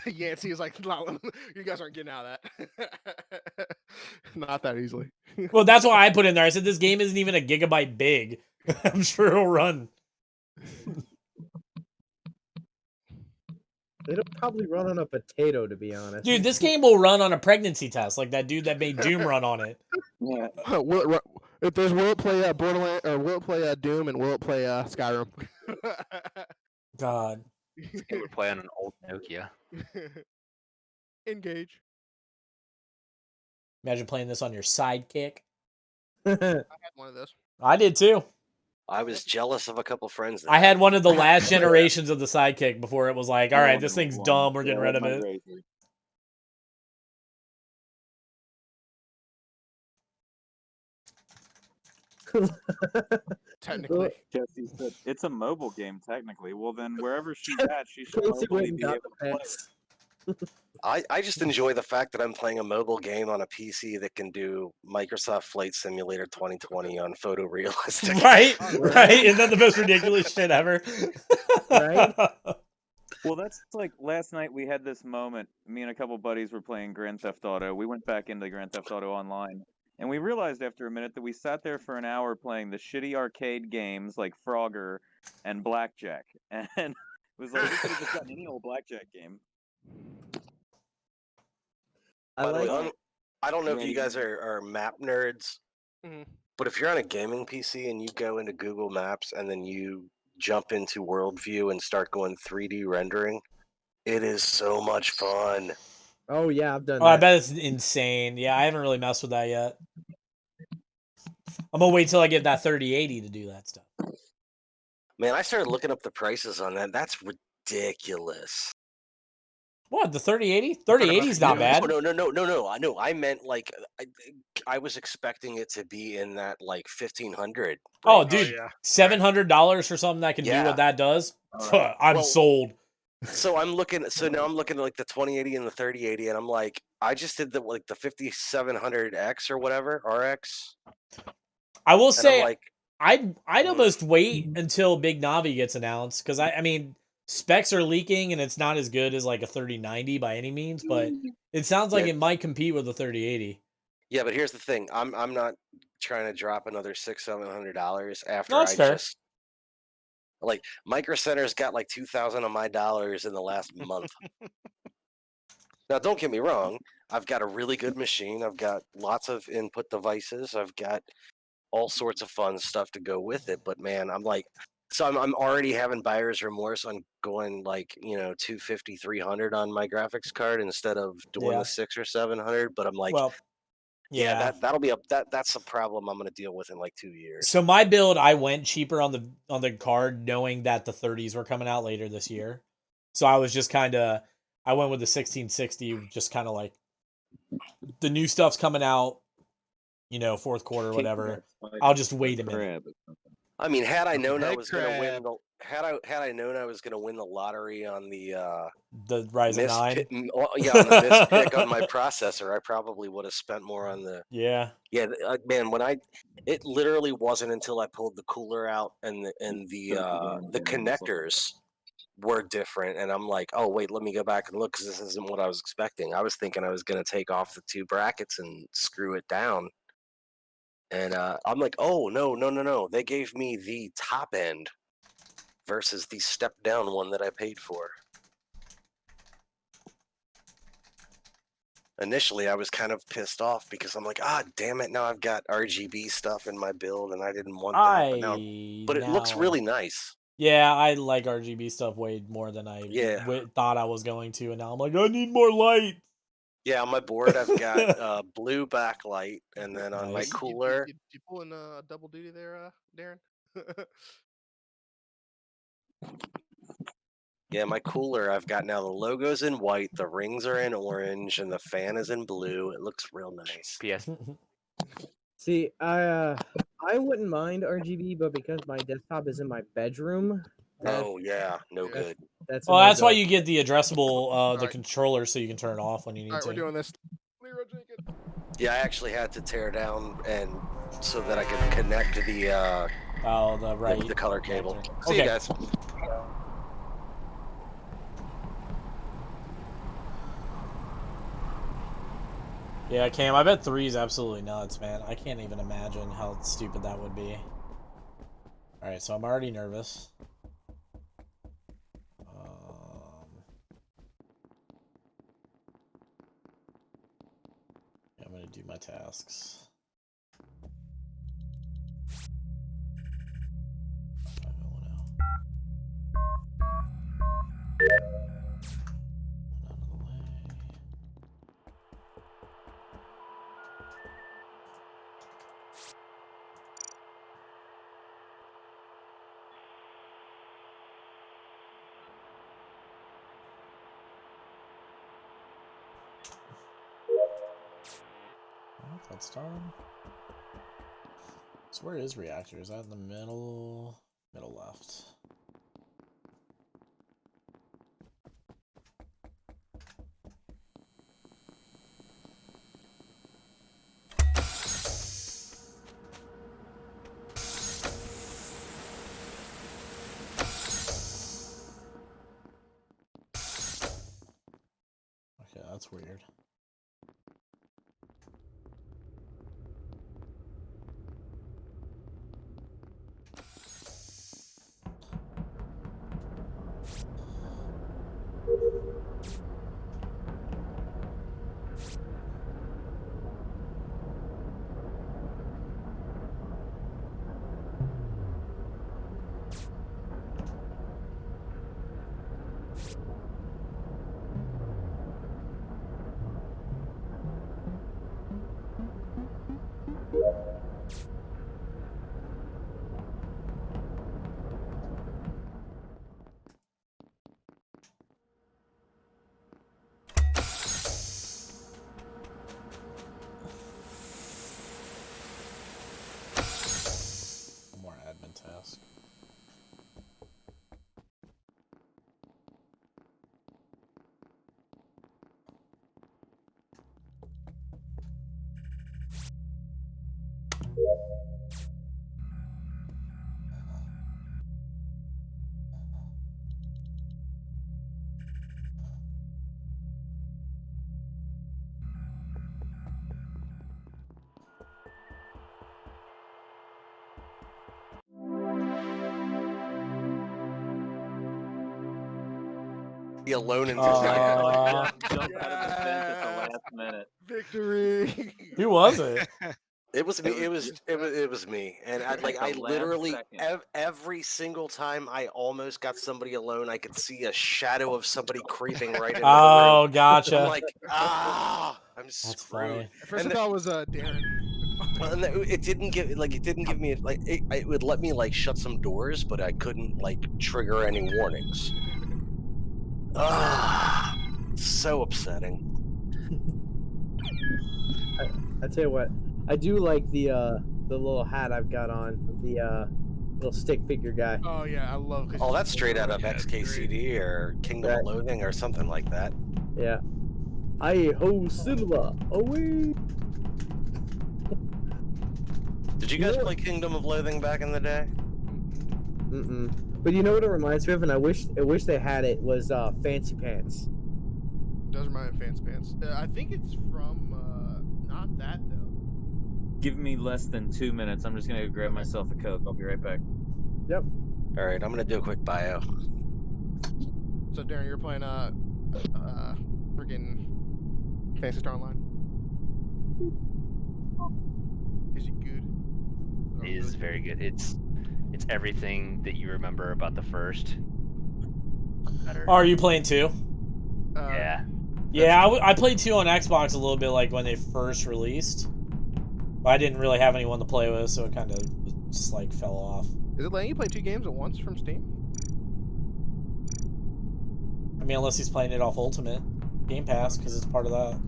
Yancey is like, you guys aren't getting out of that. Not that easily. Well, that's why I put in there. I said this game isn't even a gigabyte big. I'm sure it'll run. It'll probably run on a potato, to be honest. Dude, this game will run on a pregnancy test, like that dude that made Doom run on it. Yeah. If there's will it play Borderlands or will it play Doom and will it play Skyrim? God. This game would play on an old Nokia. Engage. Imagine playing this on your sidekick. I had one of those. I did too. I was jealous of a couple friends. I had one of the last generations of the sidekick before it was like, all right, this thing's One. dumb. We're Yeah, getting rid of my it. Razor. Technically. Jesse said it's a mobile game technically. Well, then wherever she's at, she should Casey mobily went be and able got to play. the pets. I just enjoy the fact that I'm playing a mobile game on a PC that can do Microsoft Flight Simulator 2020 on photorealistic. Right? Right? Isn't that the most ridiculous shit ever? Right? Well, that's like last night we had this moment. Me and a couple buddies were playing Grand Theft Auto. We went back into Grand Theft Auto Online, and we realized after a minute that we sat there for an hour playing the shitty arcade games like Frogger and Blackjack, and it was like we could have just gotten any old Blackjack game. I By the way, like I don't know if you guys are map nerds, Mhm. but if you're on a gaming PC and you go into Google Maps and then you jump into Worldview and start going 3D rendering, it is so much fun. Oh yeah, I've done Oh, I that. bet it's insane. Yeah, I haven't really messed with that yet. I'm gonna wait till I get that 3080 to do that stuff. Man, I started looking up the prices on that. That's ridiculous. What, the 3080? 3080 is not bad. No. I know. I meant like I was expecting it to be in that like 1500. Oh, range. dude, yeah. $700 for something that can do Yeah. what that does? Alright. I'm Well, sold. So I'm looking. So now I'm looking at like the 2080 and the 3080, and I'm like, I just did the 5700X or whatever RX. I will And say, I'm like, I'd almost wait until Big Navi gets announced because I mean specs are leaking and it's not as good as like a 3090 by any means, but it sounds like Yeah. it might compete with the 3080. yeah, but here's the thing. I'm not trying to drop another $600-700 after No, that's I fair. just Like Micro Center's got like 2,000 of my dollars in the last month. Now, don't get me wrong. I've got a really good machine. I've got lots of input devices. I've got all sorts of fun stuff to go with it. But man, I'm like, so I'm already having buyer's remorse on going like, 250, 300 on my graphics card instead of doing Yeah. the 600 or 700. But I'm like, Well, yeah, that'll be that's a problem I'm going to deal with in like 2 years. So my build, I went cheaper on the card, knowing that the 30s were coming out later this year. So I was just I went with the 1660, just kind of like the new stuff's coming out, fourth quarter, whatever. I'll just wait a minute. I mean, had I known I Hey, was going to win crab. the had I known I was going to win the lottery on the The Ryzen 9. on the miss pick on my processor, I probably would have spent more on the Yeah. man. It literally wasn't until I pulled the cooler out and the connectors were different, and I'm like, oh wait, let me go back and look because this isn't what I was expecting. I was thinking I was going to take off the 2 brackets and screw it down. And I'm like, oh, no. They gave me the top end versus the step down one that I paid for. Initially, I was kind of pissed off because I'm like, damn it, now I've got RGB stuff in my build and I didn't want that. But it looks really nice. Yeah, I like RGB stuff way more than I thought I was going to, and now I'm like, I need more light. Yeah, on my board, I've got blue backlight, and then on my cooler... You pulling a double duty there, Darren? Yeah, my cooler, I've got now the logo's in white, the rings are in orange, and the fan is in blue. It looks real nice. PS. See, I wouldn't mind RGB, but because my desktop is in my bedroom. Oh yeah, no good. That's that's why you get the addressable the controller, so you can turn it off when you need All right, to. we're doing this. Leroy Jenkins. Yeah, I actually had to tear down and so that I could connect the the color cable. See you guys. Yeah, Cam, I bet 3 is absolutely nuts, man. I can't even imagine how stupid that would be. Alright, so I'm already nervous. I'm gonna do my tasks. That's done. So where is reactor? Is that in the middle left? Okay, that's weird. Be alone in Jumped out of the fence at the Yes. last minute. Victory. Who was it? It was me. It was me, and I At like the I last literally second. every single time I almost got somebody alone, I could see a shadow of somebody creeping right into the Oh, room. I'm gotcha. like, I'm That's screwed. funny. At first And I thought it was Darren. Well, and it didn't give me like it would let me like shut some doors, but I couldn't like trigger any warnings. Ah, so upsetting. I tell you what, I do like the little hat I've got on, the little stick figure guy. Oh yeah, I love. Oh, that's straight out of Yeah, it's great. XKCD or Kingdom Right. of Loathing or something like that. Yeah. I ho Silva away. Did you You guys know play Kingdom of Loathing back in the day? But you know what it reminds me of, and I wish they had it, was Fancy Pants. It does remind me of Fancy Pants. I think it's from not that though. Give me less than 2 minutes. I'm just gonna go grab myself a Coke. I'll be right back. Yep. All right, I'm gonna do a quick bio. So Darren, you're playing freaking Fantasy Star Online. Is it good? It is very good. It's everything that you remember about the first. Better. Oh, are you playing 2? Yeah. Yeah, I played 2 on Xbox a little bit, like when they first released. But I didn't really have anyone to play with, so it kind of just like fell off. Is it letting you play 2 games at once from Steam? I mean, unless he's playing it off Ultimate Game Pass, because it's part of that.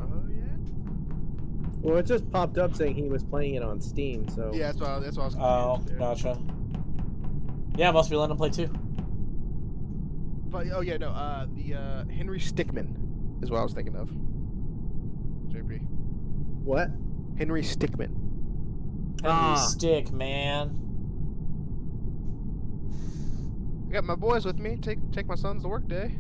Oh yeah. Well, it just popped up saying he was playing it on Steam, so. Yeah, that's why I was confused. Oh, there. gotcha. Yeah, must be letting him play 2. But the Henry Stickmin is what I was thinking of. JP. What? Henry Stickmin. Henry Stick, man. I got my boys with me. Take my sons to work day.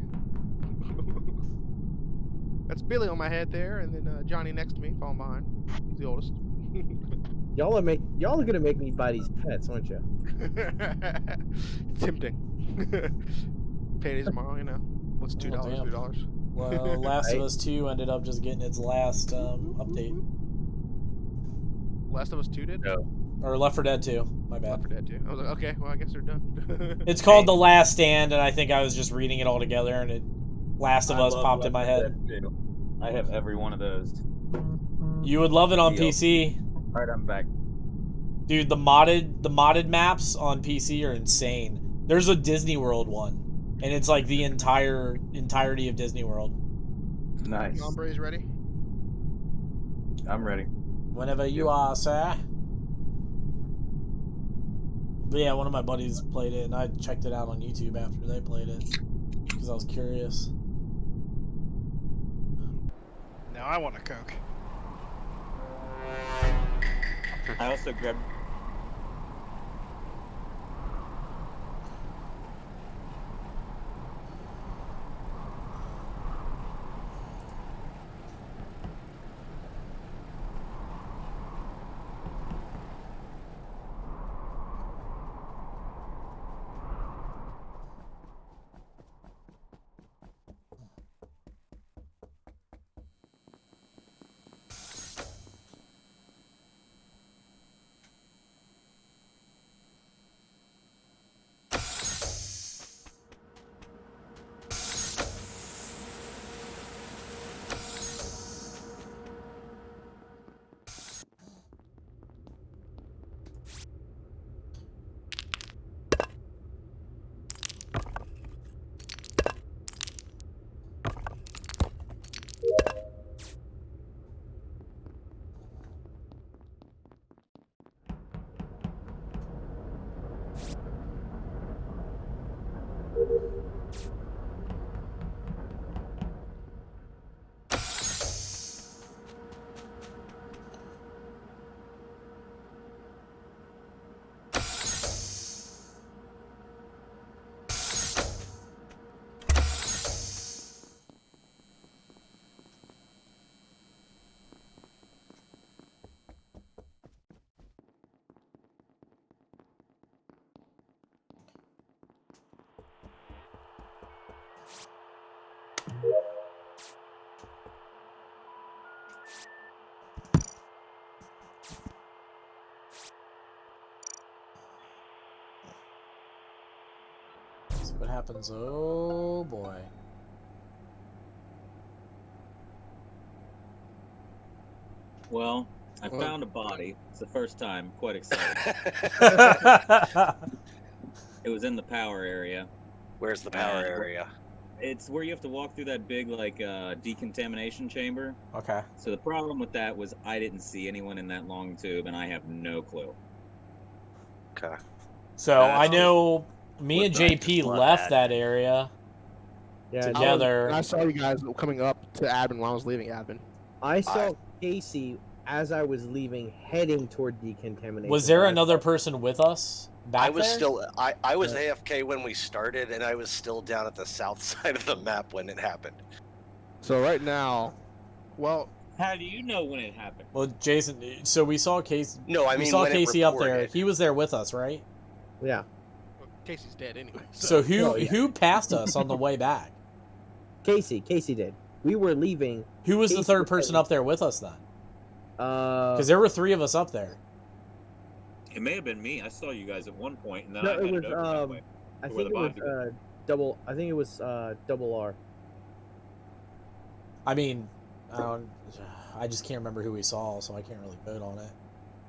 That's Billy on my head there, and then Johnny next to me, falling behind. He's the oldest. Y'all are gonna make me buy these pets, aren't you? Tempting. Paydays tomorrow, you know. What's $2, damn. $3? Well, Last of Right. Us 2 ended up just getting its last update. Last of Us 2 did? No. Or Left 4 Dead 2. My bad. Left 4 Dead 2. I was like, okay, well, I guess they're done. It's called The Last Stand, and I think I was just reading it all together, and it Last of I Us love popped in my Left 4 head. Dead 2. I have every one of those. You would love it on DLC. PC. All right, I'm back. Dude, the modded maps on PC are insane. There's a Disney World one, and it's like the entirety of Disney World. Nice. Hombre's ready? I'm ready. Whenever you are, sir. But yeah, one of my buddies played it, and I checked it out on YouTube after they played it because I was curious. Now I want a Coke. I also grabbed. what happens? Oh boy. Well, I found a body. It's the first time. Quite excited. It was in the power area. Where's the power And area? It's where you have to walk through that big, like, decontamination chamber. Okay. So the problem with that was I didn't see anyone in that long tube, and I have no clue. Okay. So I know me and Listen, I JP just love left that admin. area Yeah, together. I saw you guys coming up to admin while I was leaving admin. I saw Casey as I was leaving, heading toward decontamination. Was there another person with us back I was there? still I was AFK when we started, and I was still down at the south side of the map when it happened. So right now, well, How do you know when it happened? Well, Jason. So we saw Casey. No, I we mean saw when Casey it up there. reported. He was there with us, right? Yeah. Casey's dead anyway. So who Oh, yeah. who passed us on the way back? Casey did. We were leaving. Who was the Casey third was person heading- up there with us then? Because there were 3 of us up there. It may have been me. I saw you guys at one point, and then no, I it headed was over that way. I to think where it the was body double. I think it was double R. I mean, I just can't remember who we saw, so I can't really vote on it.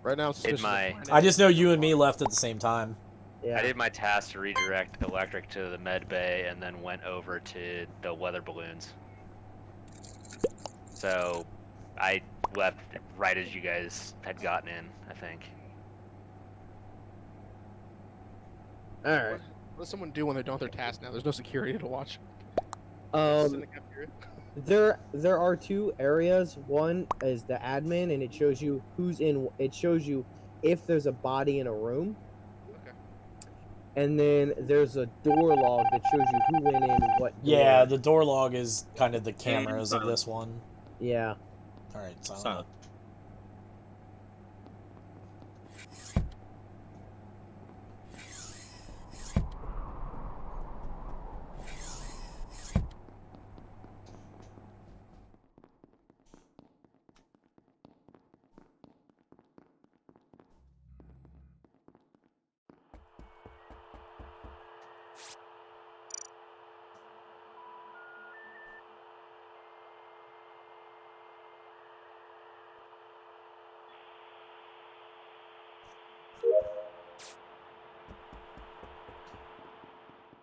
Right now, it's Did suspicious my- of mine. I just know you and me left at the same time. Yeah. I did my task to redirect electric to the med bay and then went over to the weather balloons. So I left right as you guys had gotten in, I think. All right. What does someone do when they're done with their task now? There's no security to watch. Just in Um, the cafeteria. there are 2 areas. One is the admin, and it shows you who's in. It shows you if there's a body in a room. Okay. And then there's a door log that shows you who went in what. Yeah, door. the door log is kind of the cameras of this one. Yeah. All right, silent. Silent.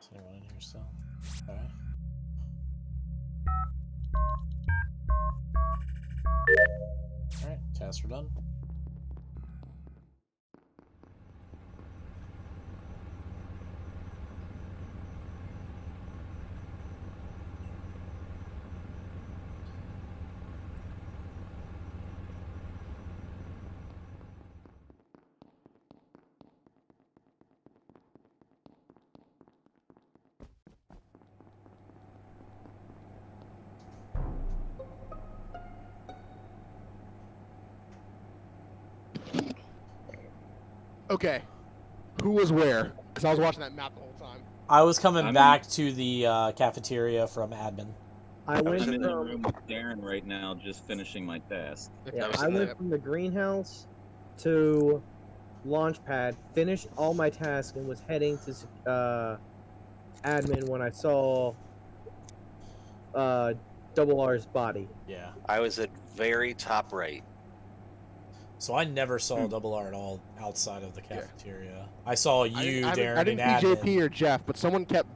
Is anyone in here still? Okay. All right, tasks are done. Okay. Who was where? Because I was watching that map the whole time. I was coming I'm- back to the cafeteria from admin. I went I'm in the from room with Darren right now, just finishing my task. yeah, was I in the- went from the greenhouse to launchpad, finished all my tasks, and was heading to admin when I saw Double R's body. Yeah. I was at very top right. So I never saw Double R at all outside of the cafeteria. I saw you, Darren, I didn't and see admin. JP or Jeff, but someone kept.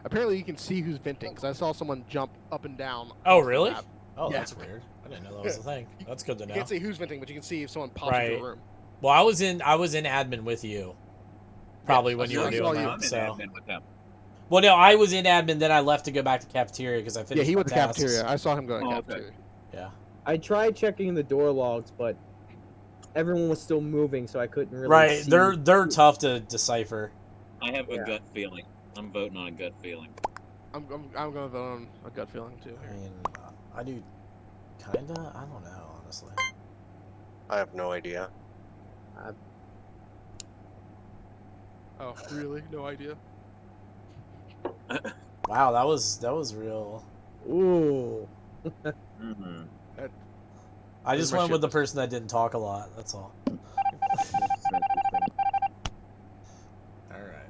Apparently, you can see who's venting because I saw someone jump up and down. Oh, across the really? map. Oh, Yeah. that's weird. I didn't know that was a thing. That's good to You know. can't see who's venting, but you can see if someone pops Right. into a room. Well, I was in admin with you. Probably Yes, when I you were saw doing you. that. I'm in So. admin with them. Well, no, I was in admin, then I left to go back to cafeteria because I Yeah, finished he my went to tasks. cafeteria. I saw him go to Oh, okay. cafeteria. Yeah. I tried checking the door logs, but everyone was still moving, so I couldn't really Right. see. They're tough to decipher. I have a Yeah. gut feeling. I'm voting on a gut feeling. I'm gonna vote on a gut feeling too. I mean, I do kinda. I don't know, honestly. I have no idea. Oh, really? No idea. Wow, that was real. Ooh. Mm-hmm. I just my went shit with the list. person that didn't talk a lot. That's all. All right.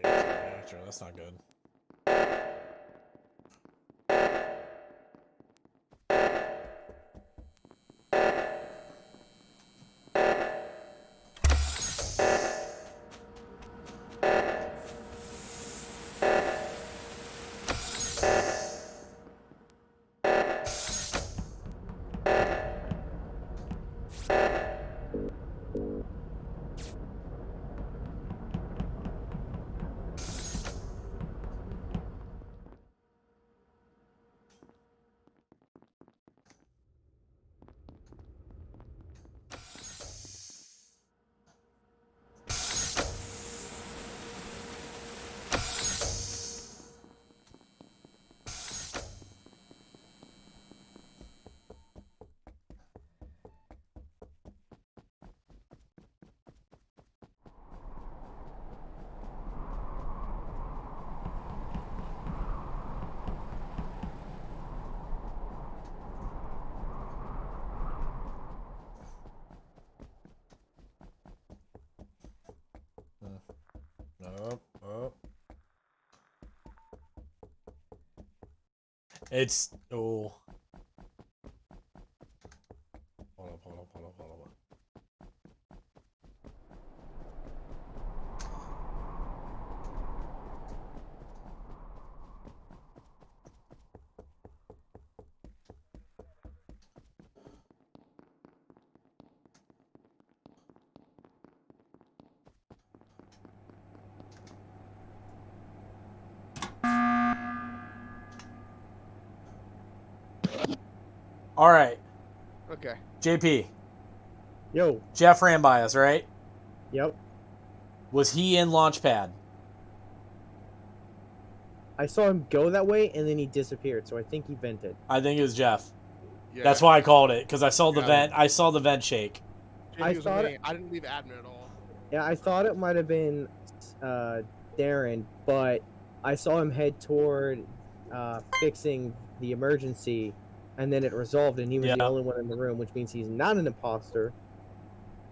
Reactor. That's not good. Oh. It's oh. Hold up. All right, Okay. JP. Yo. Jeff ran by us, right? Yep. Was he in Launchpad? I saw him go that way and then he disappeared. So I think he vented. I think it was Jeff. Yeah. That's why I called it, because I saw the Yeah. vent. I saw the vent shake. I I thought I didn't leave admin at all. Yeah, I thought it might have been Darren, but I saw him head toward fixing the emergency, and then it resolved, and he was the Yeah. only one in the room, which means he's not an imposter.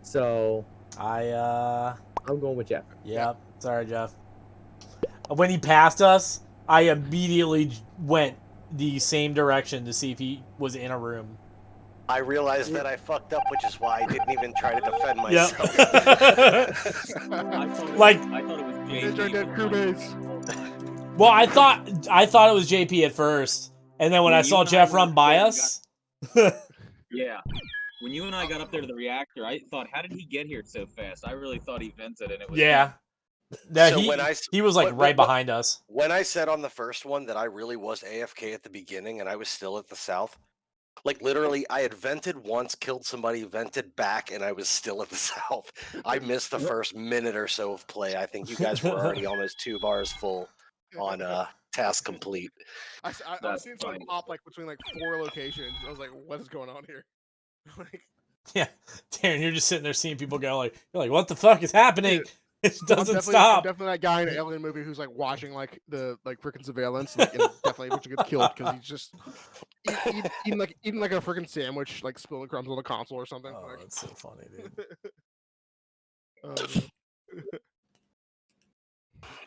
So I I'm going with Jeff. Yep. Sorry, Jeff. When he passed us, I immediately went the same direction to see if he was in a room. I realized that I fucked up, which is why I didn't even try to defend Yep. myself. I thought it Like- was, I thought it was Ninja JP. dead with my- crewmates. Well, I thought it was JP at first, and then when When I you saw and I Jeff were run by there, us, Yeah. When you and I got up there to the reactor, I thought, how did he get here so fast? I really thought he vented, and it was yeah, him. that So he when I- he was like but- right but- behind us. When I said on the first one that I really was AFK at the beginning and I was still at the south, like literally I had vented once, killed somebody, vented back, and I was still at the south. I missed the first minute or so of play. I think you guys were already almost 2 bars full on task complete. I was That's seeing something funny. pop like between like 4 locations. I was like, what is going on here? Like, Yeah, Darren, you're just sitting there seeing people go like, you're like, what the fuck is happening? It I'm doesn't definitely, I'm stop. definitely that guy in an alien movie who's like watching like the freaking surveillance, like, and definitely eventually gets killed because he's just eating like a freaking sandwich, like spilling crumbs on the console or something. Oh, Like, that's so funny, dude.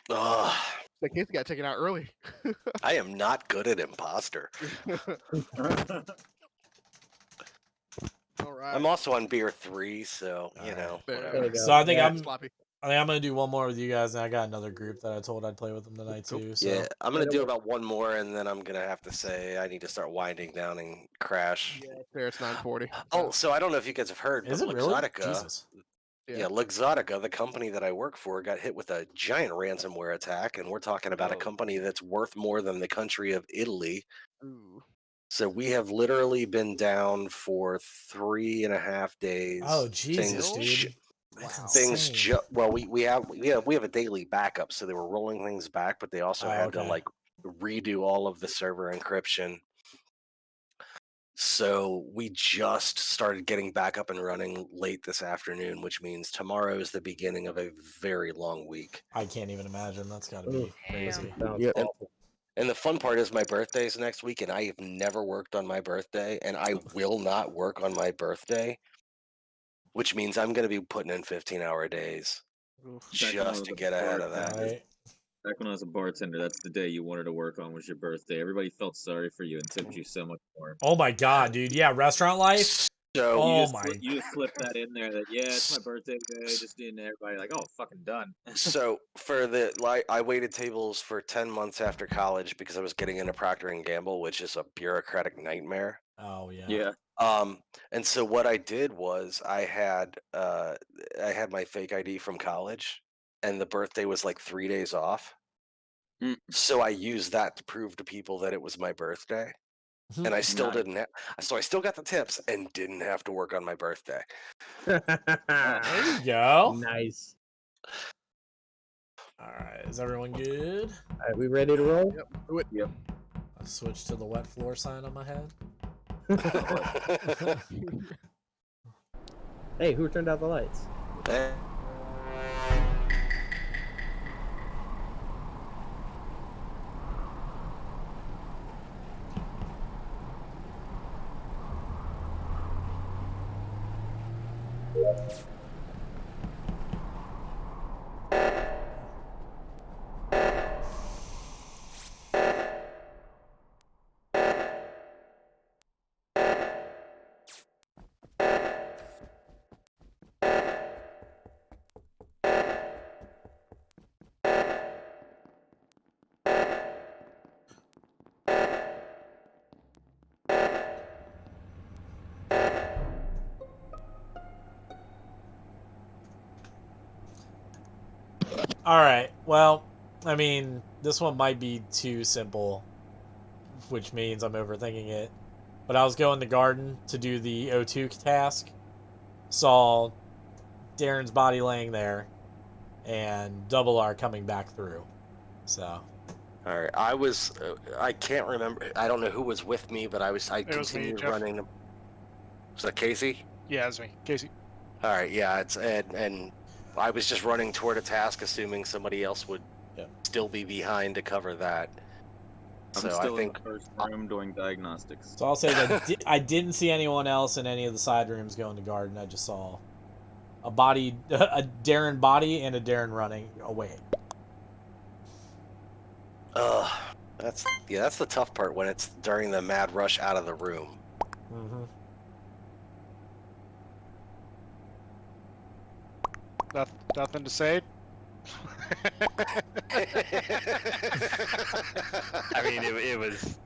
Ugh, that case got taken out early. I am not good at imposter. All right. I'm also on beer 3, so you Alright. know. There whatever. you go. So I think Yeah. Sloppy. I'm gonna do one more with you guys, and I got another group that I told I'd play with them tonight too. So Yeah, I'm gonna Right do away. about one more, and then I'm gonna have to say I need to start winding down and crash. Yeah, there it's 9:40. Oh, so I don't know if you guys have heard, is but it really? Luxottica, Jesus. yeah, Luxottica, the company that I work for, got hit with a giant ransomware attack, and we're talking about a Oh. company that's worth more than the country of Italy. Ooh. So we have literally been down for 3.5 days. Oh Jesus, Still? dude. That's Wow. Things insane. well, we have a daily backup, so they were rolling things back, but they also Oh, had to okay. like redo all of the server encryption. So we just started getting back up and running late this afternoon, which means tomorrow is the beginning of a very long week. I can't even imagine. That's got to be Oof. crazy. Sounds Yep. awful. And the fun part is my birthday is next week, and I have never worked on my birthday, and I will not work on my birthday, which means I'm going to be putting in 15-hour days Oof. That's one just of to the get ahead of worst that. Right? Back when I was a bartender, that's the day you wanted to work on was your birthday. Everybody felt sorry for you and tipped you so much more. Oh my god, dude. Yeah, restaurant life. So Oh my. You just slipped that in there that it's my birthday today. Just didn't everybody like, oh, fucking done. So for I waited tables for 10 months after college because I was getting into Procter and Gamble, which is a bureaucratic nightmare. Oh yeah. Yeah. And so what I did was I had my fake ID from college, and the birthday was like 3 days off. Mm. So I used that to prove to people that it was my birthday, and I still Nice. didn't. So I still got the tips and didn't have to work on my birthday. There you go. Nice. All right, is everyone good? All right, we ready to roll? Yep. Do it. Yep. I switched to the wet floor sign on my head. Hey, who turned out the lights? Eh. All right. Well, I mean, this one might be too simple, which means I'm overthinking it. But I was going to garden to do the O2 task. Saw Darren's body laying there, and Double R coming back through. So. All right, I can't remember. I don't know who was with me, but I was me, continued Jeff. running. Was that Casey? Yeah, it's me, Casey. All right, yeah, it's and I was just running toward a task, assuming somebody else would still be behind to cover that. I'm So still I think in the first room doing diagnostics. So I'll say that I didn't see anyone else in any of the side rooms going to garden. I just saw a Darren body, and a Darren running away. that's the tough part when it's during the mad rush out of the room. Mm-hmm. Nothing to say. I mean, it was.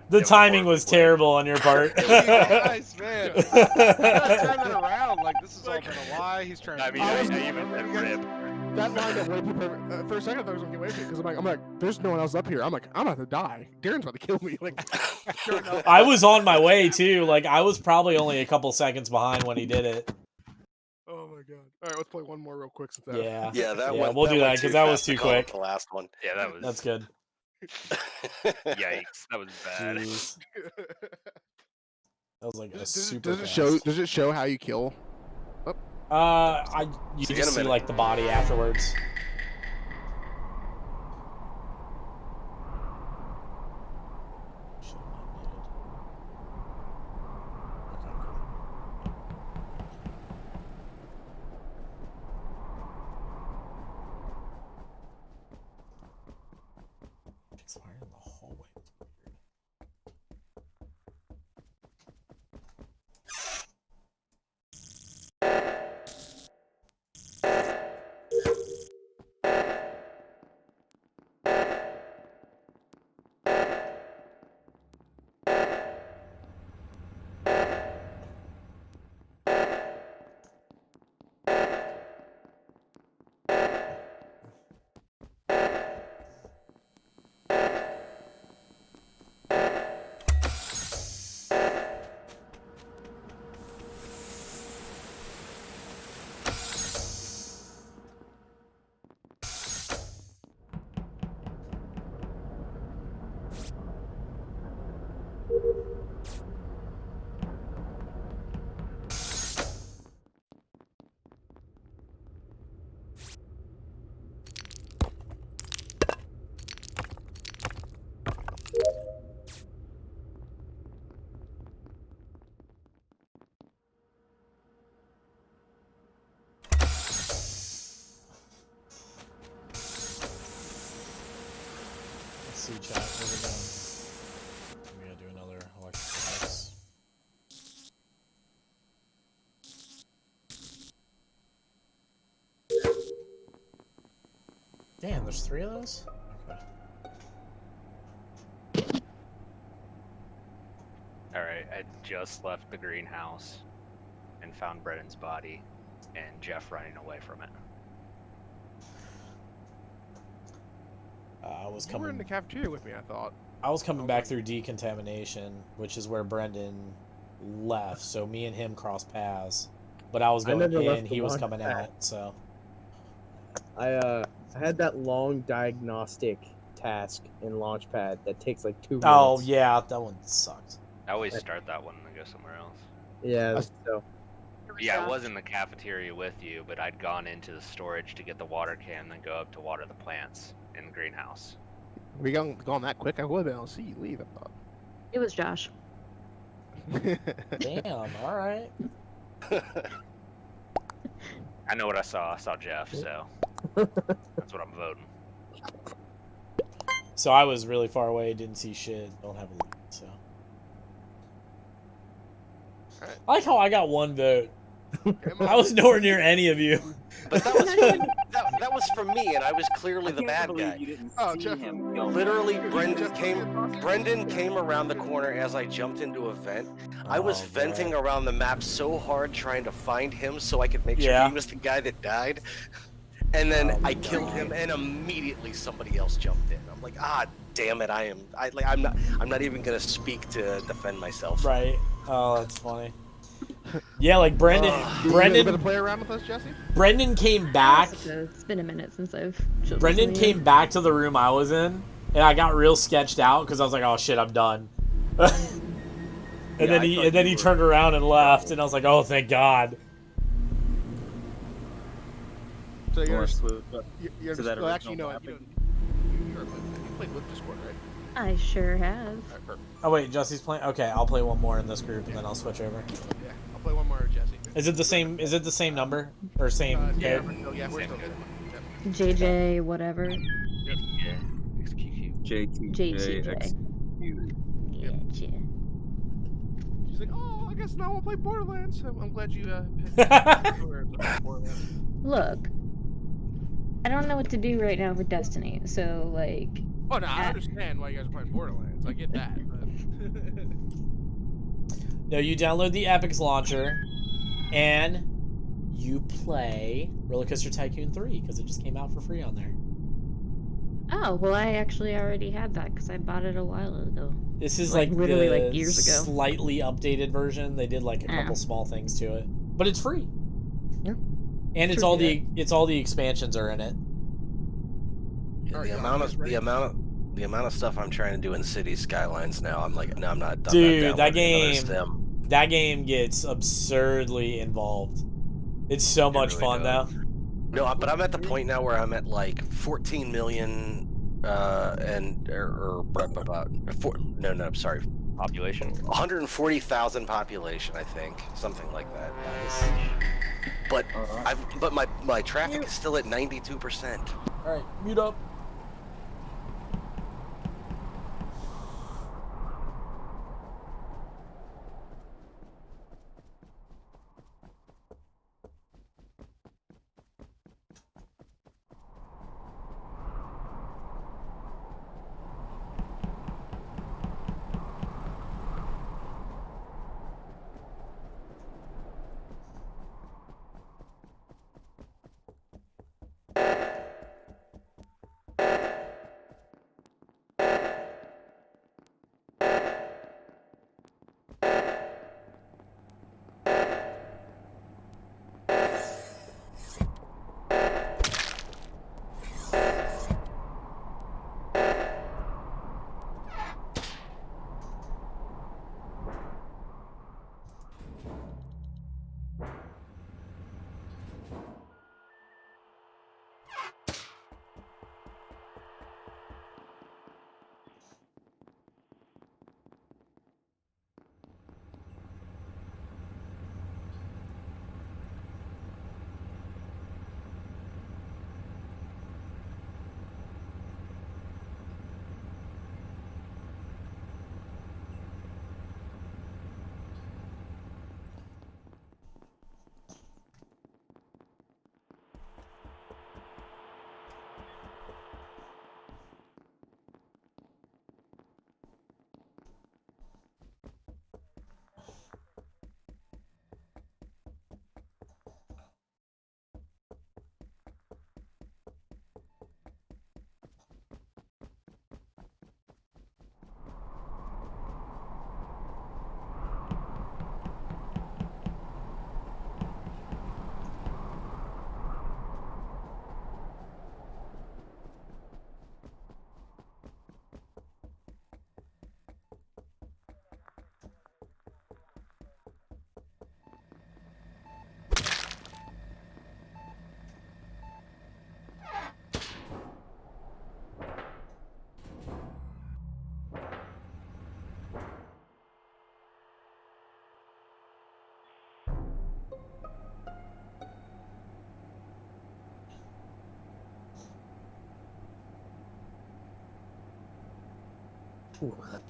The timing was terrible on your part. Nice, man. You gotta turn that around. Like, this is all been a lie. He's trying to. I mean, I even said rip. That line of way people for a second I thought I was gonna get away from it because I'm like, there's no one else up here. I'm like, I'm about to die. Darren's about to kill me. Like, sure enough. I was on my way too. Like I was probably only a couple seconds behind when he did it. Oh my god! All right, let's play one more real quick. Since that. Yeah. Yeah, that Yeah, went. we'll do that went because too that was fast to too call it quick. The last one. Yeah, that was. That's good. Yikes, that was bad. Jeez. That was like a Does super. it show? Does it show how you kill? You See you in a just see minute. like the body afterwards. It's fire in the hallway. see chat. What are we doing? We gotta do another electrical. Damn, there's 3 of those? Okay. Alright, I just left the greenhouse and found Brennan's body and Jeff running away from it. I was You were in coming. the cafeteria with me, I thought. I was coming back through decontamination, which is where Brendan left. So me and him crossed paths, but I was going never in, left the he was launch coming pad. out. So I had that long diagnostic task in Launchpad that takes like 2 minutes. oh yeah, that one sucked. I always start that one and then go somewhere else. Yeah, so Yeah, I was in the cafeteria with you, but I'd gone into the storage to get the water can, then go up to water the plants in the greenhouse. We gone that quick? I would have been able to see you leave, I thought. It was Josh. Damn. All right. I know what I saw. I saw Jeff, so that's what I'm voting. So I was really far away, didn't see shit, don't have a lead, so. Alright. I like how I got 1 vote. I was nowhere near any of you. But that was that was for me, and I was clearly the bad guy. You didn't Oh, see Jeff. him go. Literally, Brendan came around the corner as I jumped into a vent. I was Oh, venting God. around the map so hard trying to find him so I could make sure Yeah. he was the guy that died. And then Oh, I killed God. him, and immediately somebody else jumped in. I'm like, ah, damn it! I'm not even gonna speak to defend myself. Right. Oh, that's funny. Yeah, like Brendan. You gonna Brendan. play around with us, Jesse? Brendan came back. It's been a minute since I've. chosen Brendan something came new. back to the room I was in, and I got real sketched out because I was like, "Oh shit, I'm done." and Yeah, then I he thought and then you he were turned around and in left, trouble. and I was like, "Oh, thank God." So you're, Force with- you're to just, that well, actually, original you played with Discord, right? I sure have. Alright, perfect. Oh wait, Jesse's playing. Okay, I'll play one more in this group, and then I'll switch over. Yeah, I'll play one more with Jesse. Is it the same? Is it the same number or same? Yeah, code? we're still good. Yep. JJ, whatever. Yeah, XQQ. JTJ. JTJ. Gotcha. She's like, oh, I guess now I'll play Borderlands. I'm glad you picked Borderlands. Look, I don't know what to do right now for Destiny, so like. Oh no, I understand why you guys are playing Borderlands. I get that. But... No, you download the Epic's launcher, and you play Roller Coaster Tycoon 3 because it just came out for free on there. Oh well, I actually already had that because I bought it a while ago. This is Like, like literally, the like, years ago. slightly updated version. They did like a couple small things to it, but it's free. Yeah. And it's Sure, all the expansions are in it. The amount of stuff I'm trying to do in City Skylines now, I'm like, no, I'm not. Dude, that game. game gets absurdly involved. It's so much really fun does. though. No, but I'm at the point now where I'm at like 14 million, I'm sorry, Population. 140,000 population, I think, something like that. But my traffic is still at 92%. All right, mute up.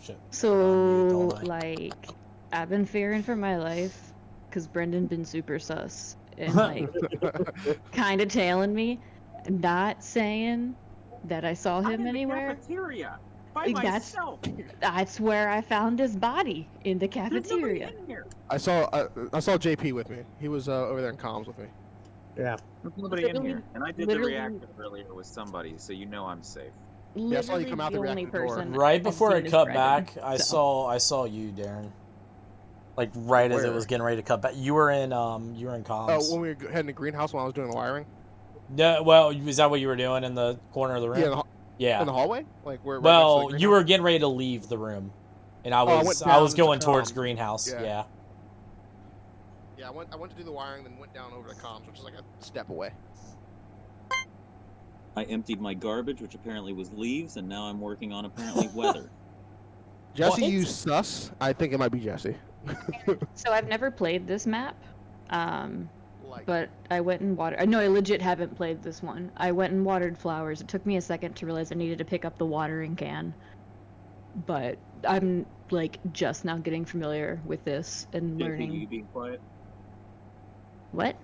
Shit. So, don't I? like, I've been fearing for my life because Brendan been super sus and, like, kind of tailing me. Not saying that I saw him anywhere. Cafeteria by Like, myself. That's where I found his body, in the There's nobody cafeteria. in here. I saw JP with me. He was over there in comms with me. Yeah. There's nobody in Literally- here, and I did the literally- reactor earlier with somebody, so you know I'm safe. Yeah, I saw you Literally come out the the only reactor door. person Right I've before seen it is cut Brendan, back, I so. saw you, Darren. Like right as it Where? was getting ready to cut back. You were in comms. Oh, when we were heading to greenhouse when I was doing the wiring. No, well, is that what you were doing in the corner of the room? Yeah, Yeah. in the hallway, like where. Right Well, next to the you were greenhouse? getting ready to leave the room, and I Oh, I was went I was down to going towards comms. greenhouse. Yeah. Yeah. Yeah, I went to do the wiring, then went down over to comms, which is like a step away. I emptied my garbage, which apparently was leaves, and now I'm working on apparently weather. Jesse What? used sus. I think it might be Jesse. So I've never played this map, Like, but I went and watered. No, I legit haven't played this one. I went and watered flowers. It took me a second to realize I needed to pick up the watering can, but I'm like just now getting familiar with this and JP, learning. you being quiet? What?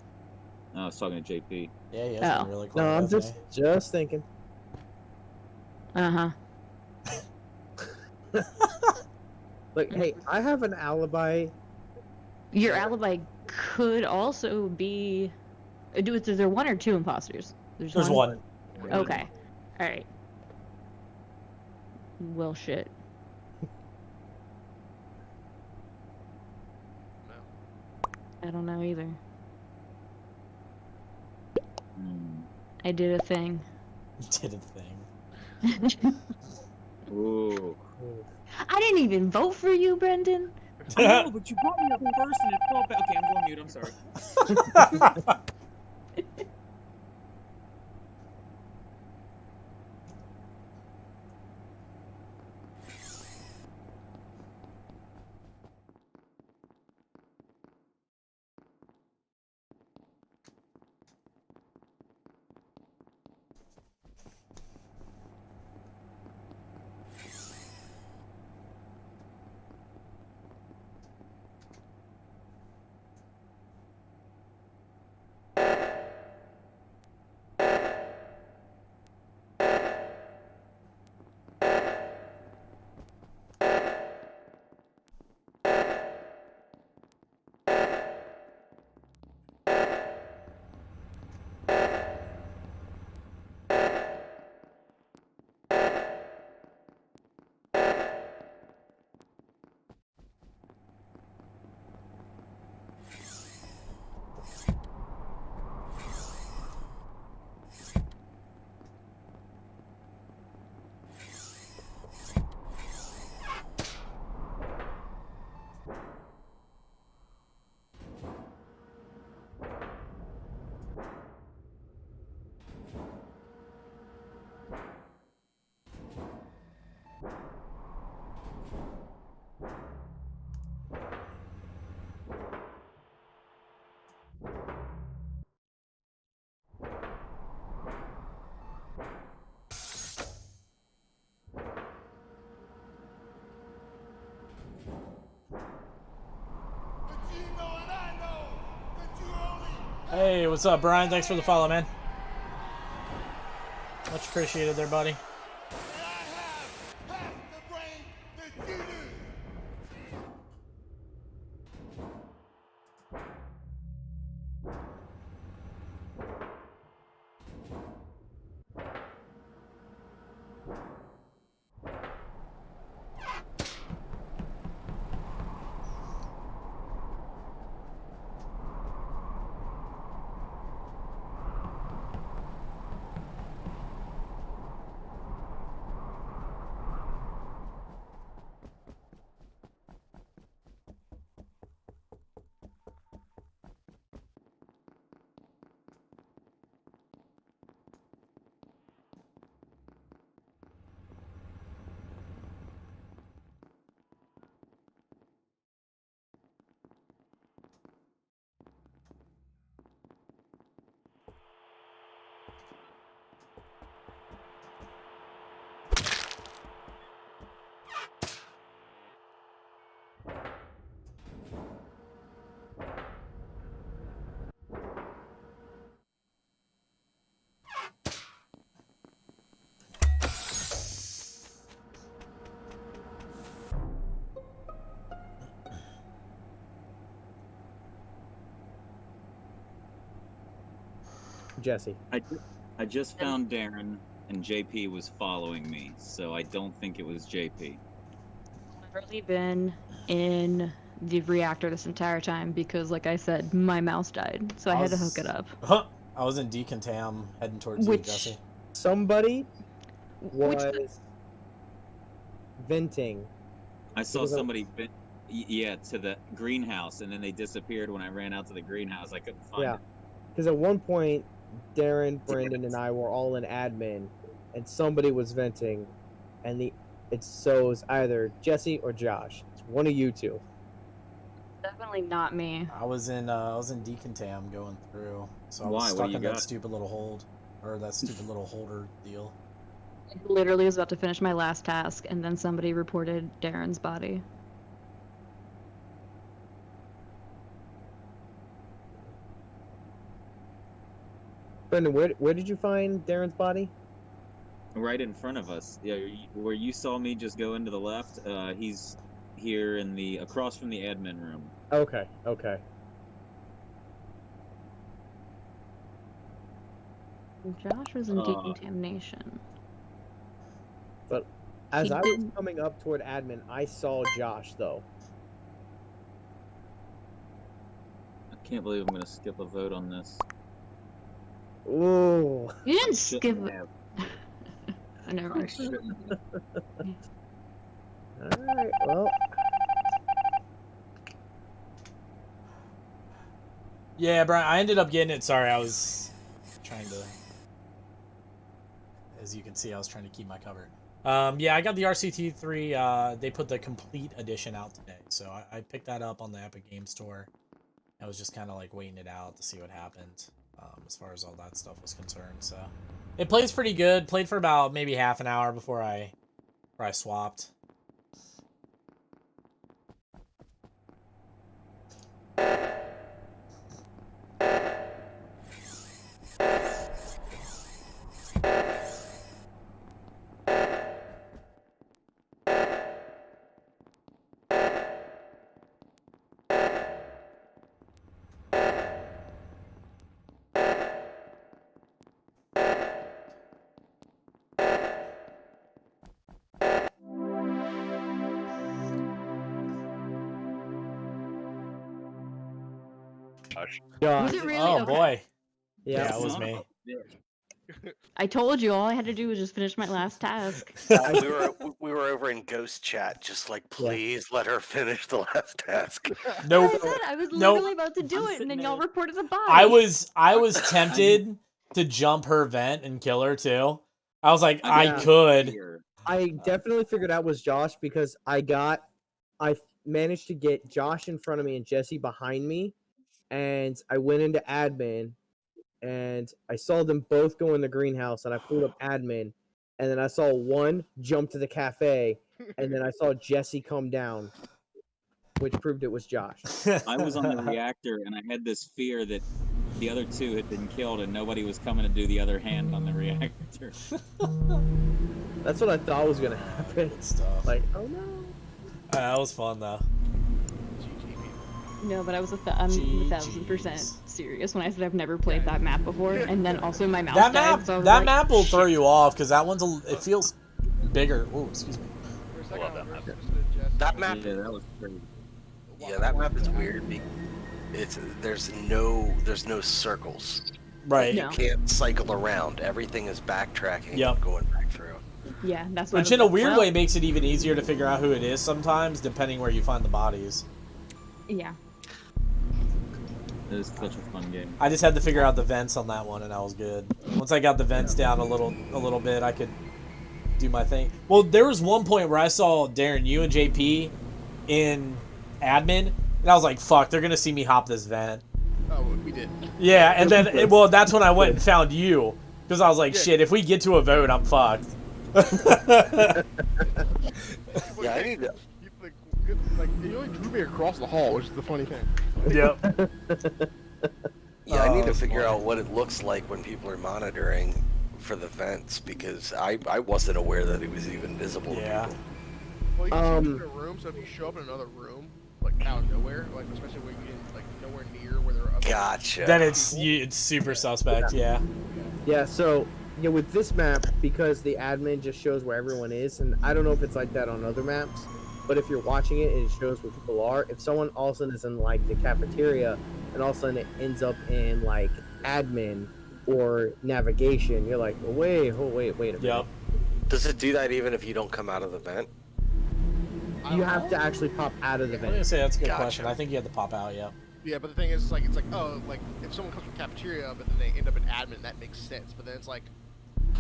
No, I was talking to JP. Yeah, you Oh. guys been really quiet. No, I'm haven't just thinking. Uh huh. Like, hey, I have an alibi. Your alibi could also be. Is there one or two imposters? There's one. Okay. All right. Well, shit. I don't know either. I did a thing. Did a thing. Ooh. I didn't even vote for you, Brendan. I know, but you brought me up first and it fell back. Okay, I'm going mute. I'm sorry. Hey, what's up, Brian? Thanks for the follow, man. Much appreciated there, buddy. Jesse. I just found Darren, and JP was following me, so I don't think it was JP. I've literally been in the reactor this entire time because, like I said, my mouse died, so I had to hook it up. Huh. I was in decontam heading towards you, Jesse. Somebody Which was venting. I saw somebody, to the greenhouse, and then they disappeared when I ran out to the greenhouse. I couldn't find it. Because at one point, Darren, Brendan, and I were all in admin, and somebody was venting, and it's either Jesse or Josh. It's one of you two. Definitely not me. I was in decontam going through, so I was Why? What stuck do you in got? that stupid little hold, or that stupid little holder deal. I literally was about to finish my last task, and then somebody reported Darren's body. Brendan, where did you find Darren's body? Right in front of us. Yeah, where you saw me just go into the left. He's here in the across from the admin room. Okay. Josh was in decontamination. But as I was coming up toward admin, I saw Josh though. I can't believe I'm gonna skip a vote on this. Ooh. You didn't skip it. I never mind. Alright, well. Yeah, Brian, I ended up getting it. Sorry, I was trying to... As you can see, I was trying to keep my cover. Yeah, I got the RCT3. They put the complete edition out today, so I picked that up on the Epic Game Store. I was just kind of like waiting it out to see what happened, as far as all that stuff was concerned. So it plays pretty good. Played for about maybe half an hour before I swapped. Was it really? Oh Okay. boy. Yeah, Yeah, it was me. I told you all I had to do was just finish my last task. We were over in Ghost Chat, just like, please let her finish the last task. Nope. I said I was Nope. literally about to do it, and then y'all reported the body. I was tempted to jump her vent and kill her too. I was like, I could. I definitely figured out was Josh because I managed to get Josh in front of me and Jesse behind me, and I went into admin, and I saw them both go in the greenhouse, and I pulled up admin, and then I saw one jump to the cafe, and then I saw Jesse come down, which proved it was Josh. I was on the reactor, and I had this fear that the other two had been killed, and nobody was coming to do the other hand on the reactor. That's what I thought was gonna happen. Good stuff. Like, oh no. That was fun though. No, but I'm 1,000% serious when I said I've never played that map before, and then also my mouse That died. So I was that like, map will throw shit. you off because that one's it feels bigger. Oh, excuse me. That map. Yeah, that was crazy. Yeah, that map is weird. There's no circles. Right. You can't cycle around. Everything is backtracking and going back through. Yeah, that's what Which in a weird way makes it even easier to figure out who it is sometimes, depending where you find the bodies. Yeah. It was such a fun game. I just had to figure out the vents on that one, and I was good. Once I got the vents down a little bit, I could do my thing. Well, there was one point where I saw Darren, you and JP in admin, and I was like, "Fuck, they're gonna see me hop this vent." Oh, we did. Yeah, and then that's when I went and found you because I was like, "Shit, if we get to a vote, I'm fucked." Yeah, I need to. You only drew me across the hall, which is the funny thing. Yep. Yeah, I need to figure out what it looks like when people are monitoring for the vents because I wasn't aware that it was even visible to people. Well, you can show up in a room, so if you show up in another room, like out of nowhere, like especially where you didn't like nowhere near where there are other. Gotcha. Then it's people. it's super suspect. Yeah. Yeah, so with this map, because the admin just shows where everyone is, and I don't know if it's like that on other maps, but if you're watching it and it shows where people are, if someone all of a sudden is in like the cafeteria and all of a sudden it ends up in like admin or navigation, you're like, wait a minute. Yep. Does it do that even if you don't come out of the vent? You have to actually pop out of the I'm gonna vent. say that's a good Gotcha. question. I think you have to pop out. Yeah. Yeah, but the thing is, it's like oh, like if someone comes from cafeteria, but then they end up in admin, that makes sense. But then it's like,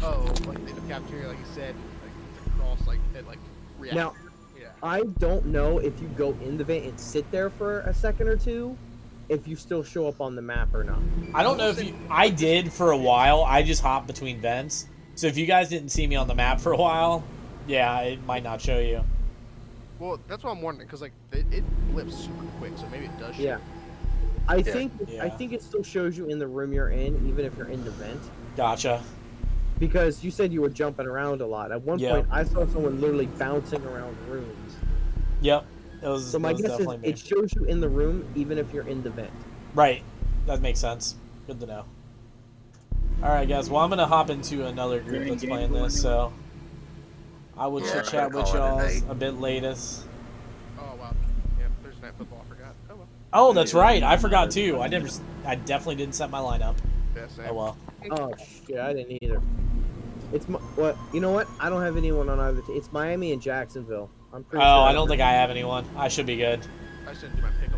oh, like in the cafeteria, like you said, like it's across, like it like reacts. Now, Yeah. I don't know if you go in the vent and sit there for a second or two, if you still show up on the map or not. I don't know if you. I did for a while. I just hopped between vents. So if you guys didn't see me on the map for a while, yeah, it might not show you. Well, that's what I'm wondering, because like it blips super quick, so maybe it does. Show. Yeah. I Yeah. think it still shows you in the room you're in, even if you're in the vent. Gotcha. Because you said you were jumping around a lot. At one Yeah. point, I saw someone literally bouncing around rooms. Yep. It was. So my it was guess is definitely me. it shows you in the room, even if you're in the vent. Right. That makes sense. Good to know. All right, guys. Well, I'm gonna hop into another group that's playing this, so I will Yeah, chit chat better with call it a y'all night. a bit latest. Oh wow. Yeah, Thursday night football. I forgot. Oh well. Oh, that's right. I forgot too. I definitely didn't set my lineup. Yeah, same. Oh well. Oh shit, I didn't either. It's what you know what? I don't have anyone on either team. It's Miami and Jacksonville. I'm pretty sure. Oh, I don't think I have anyone. I should be good. I just didn't do my pick'em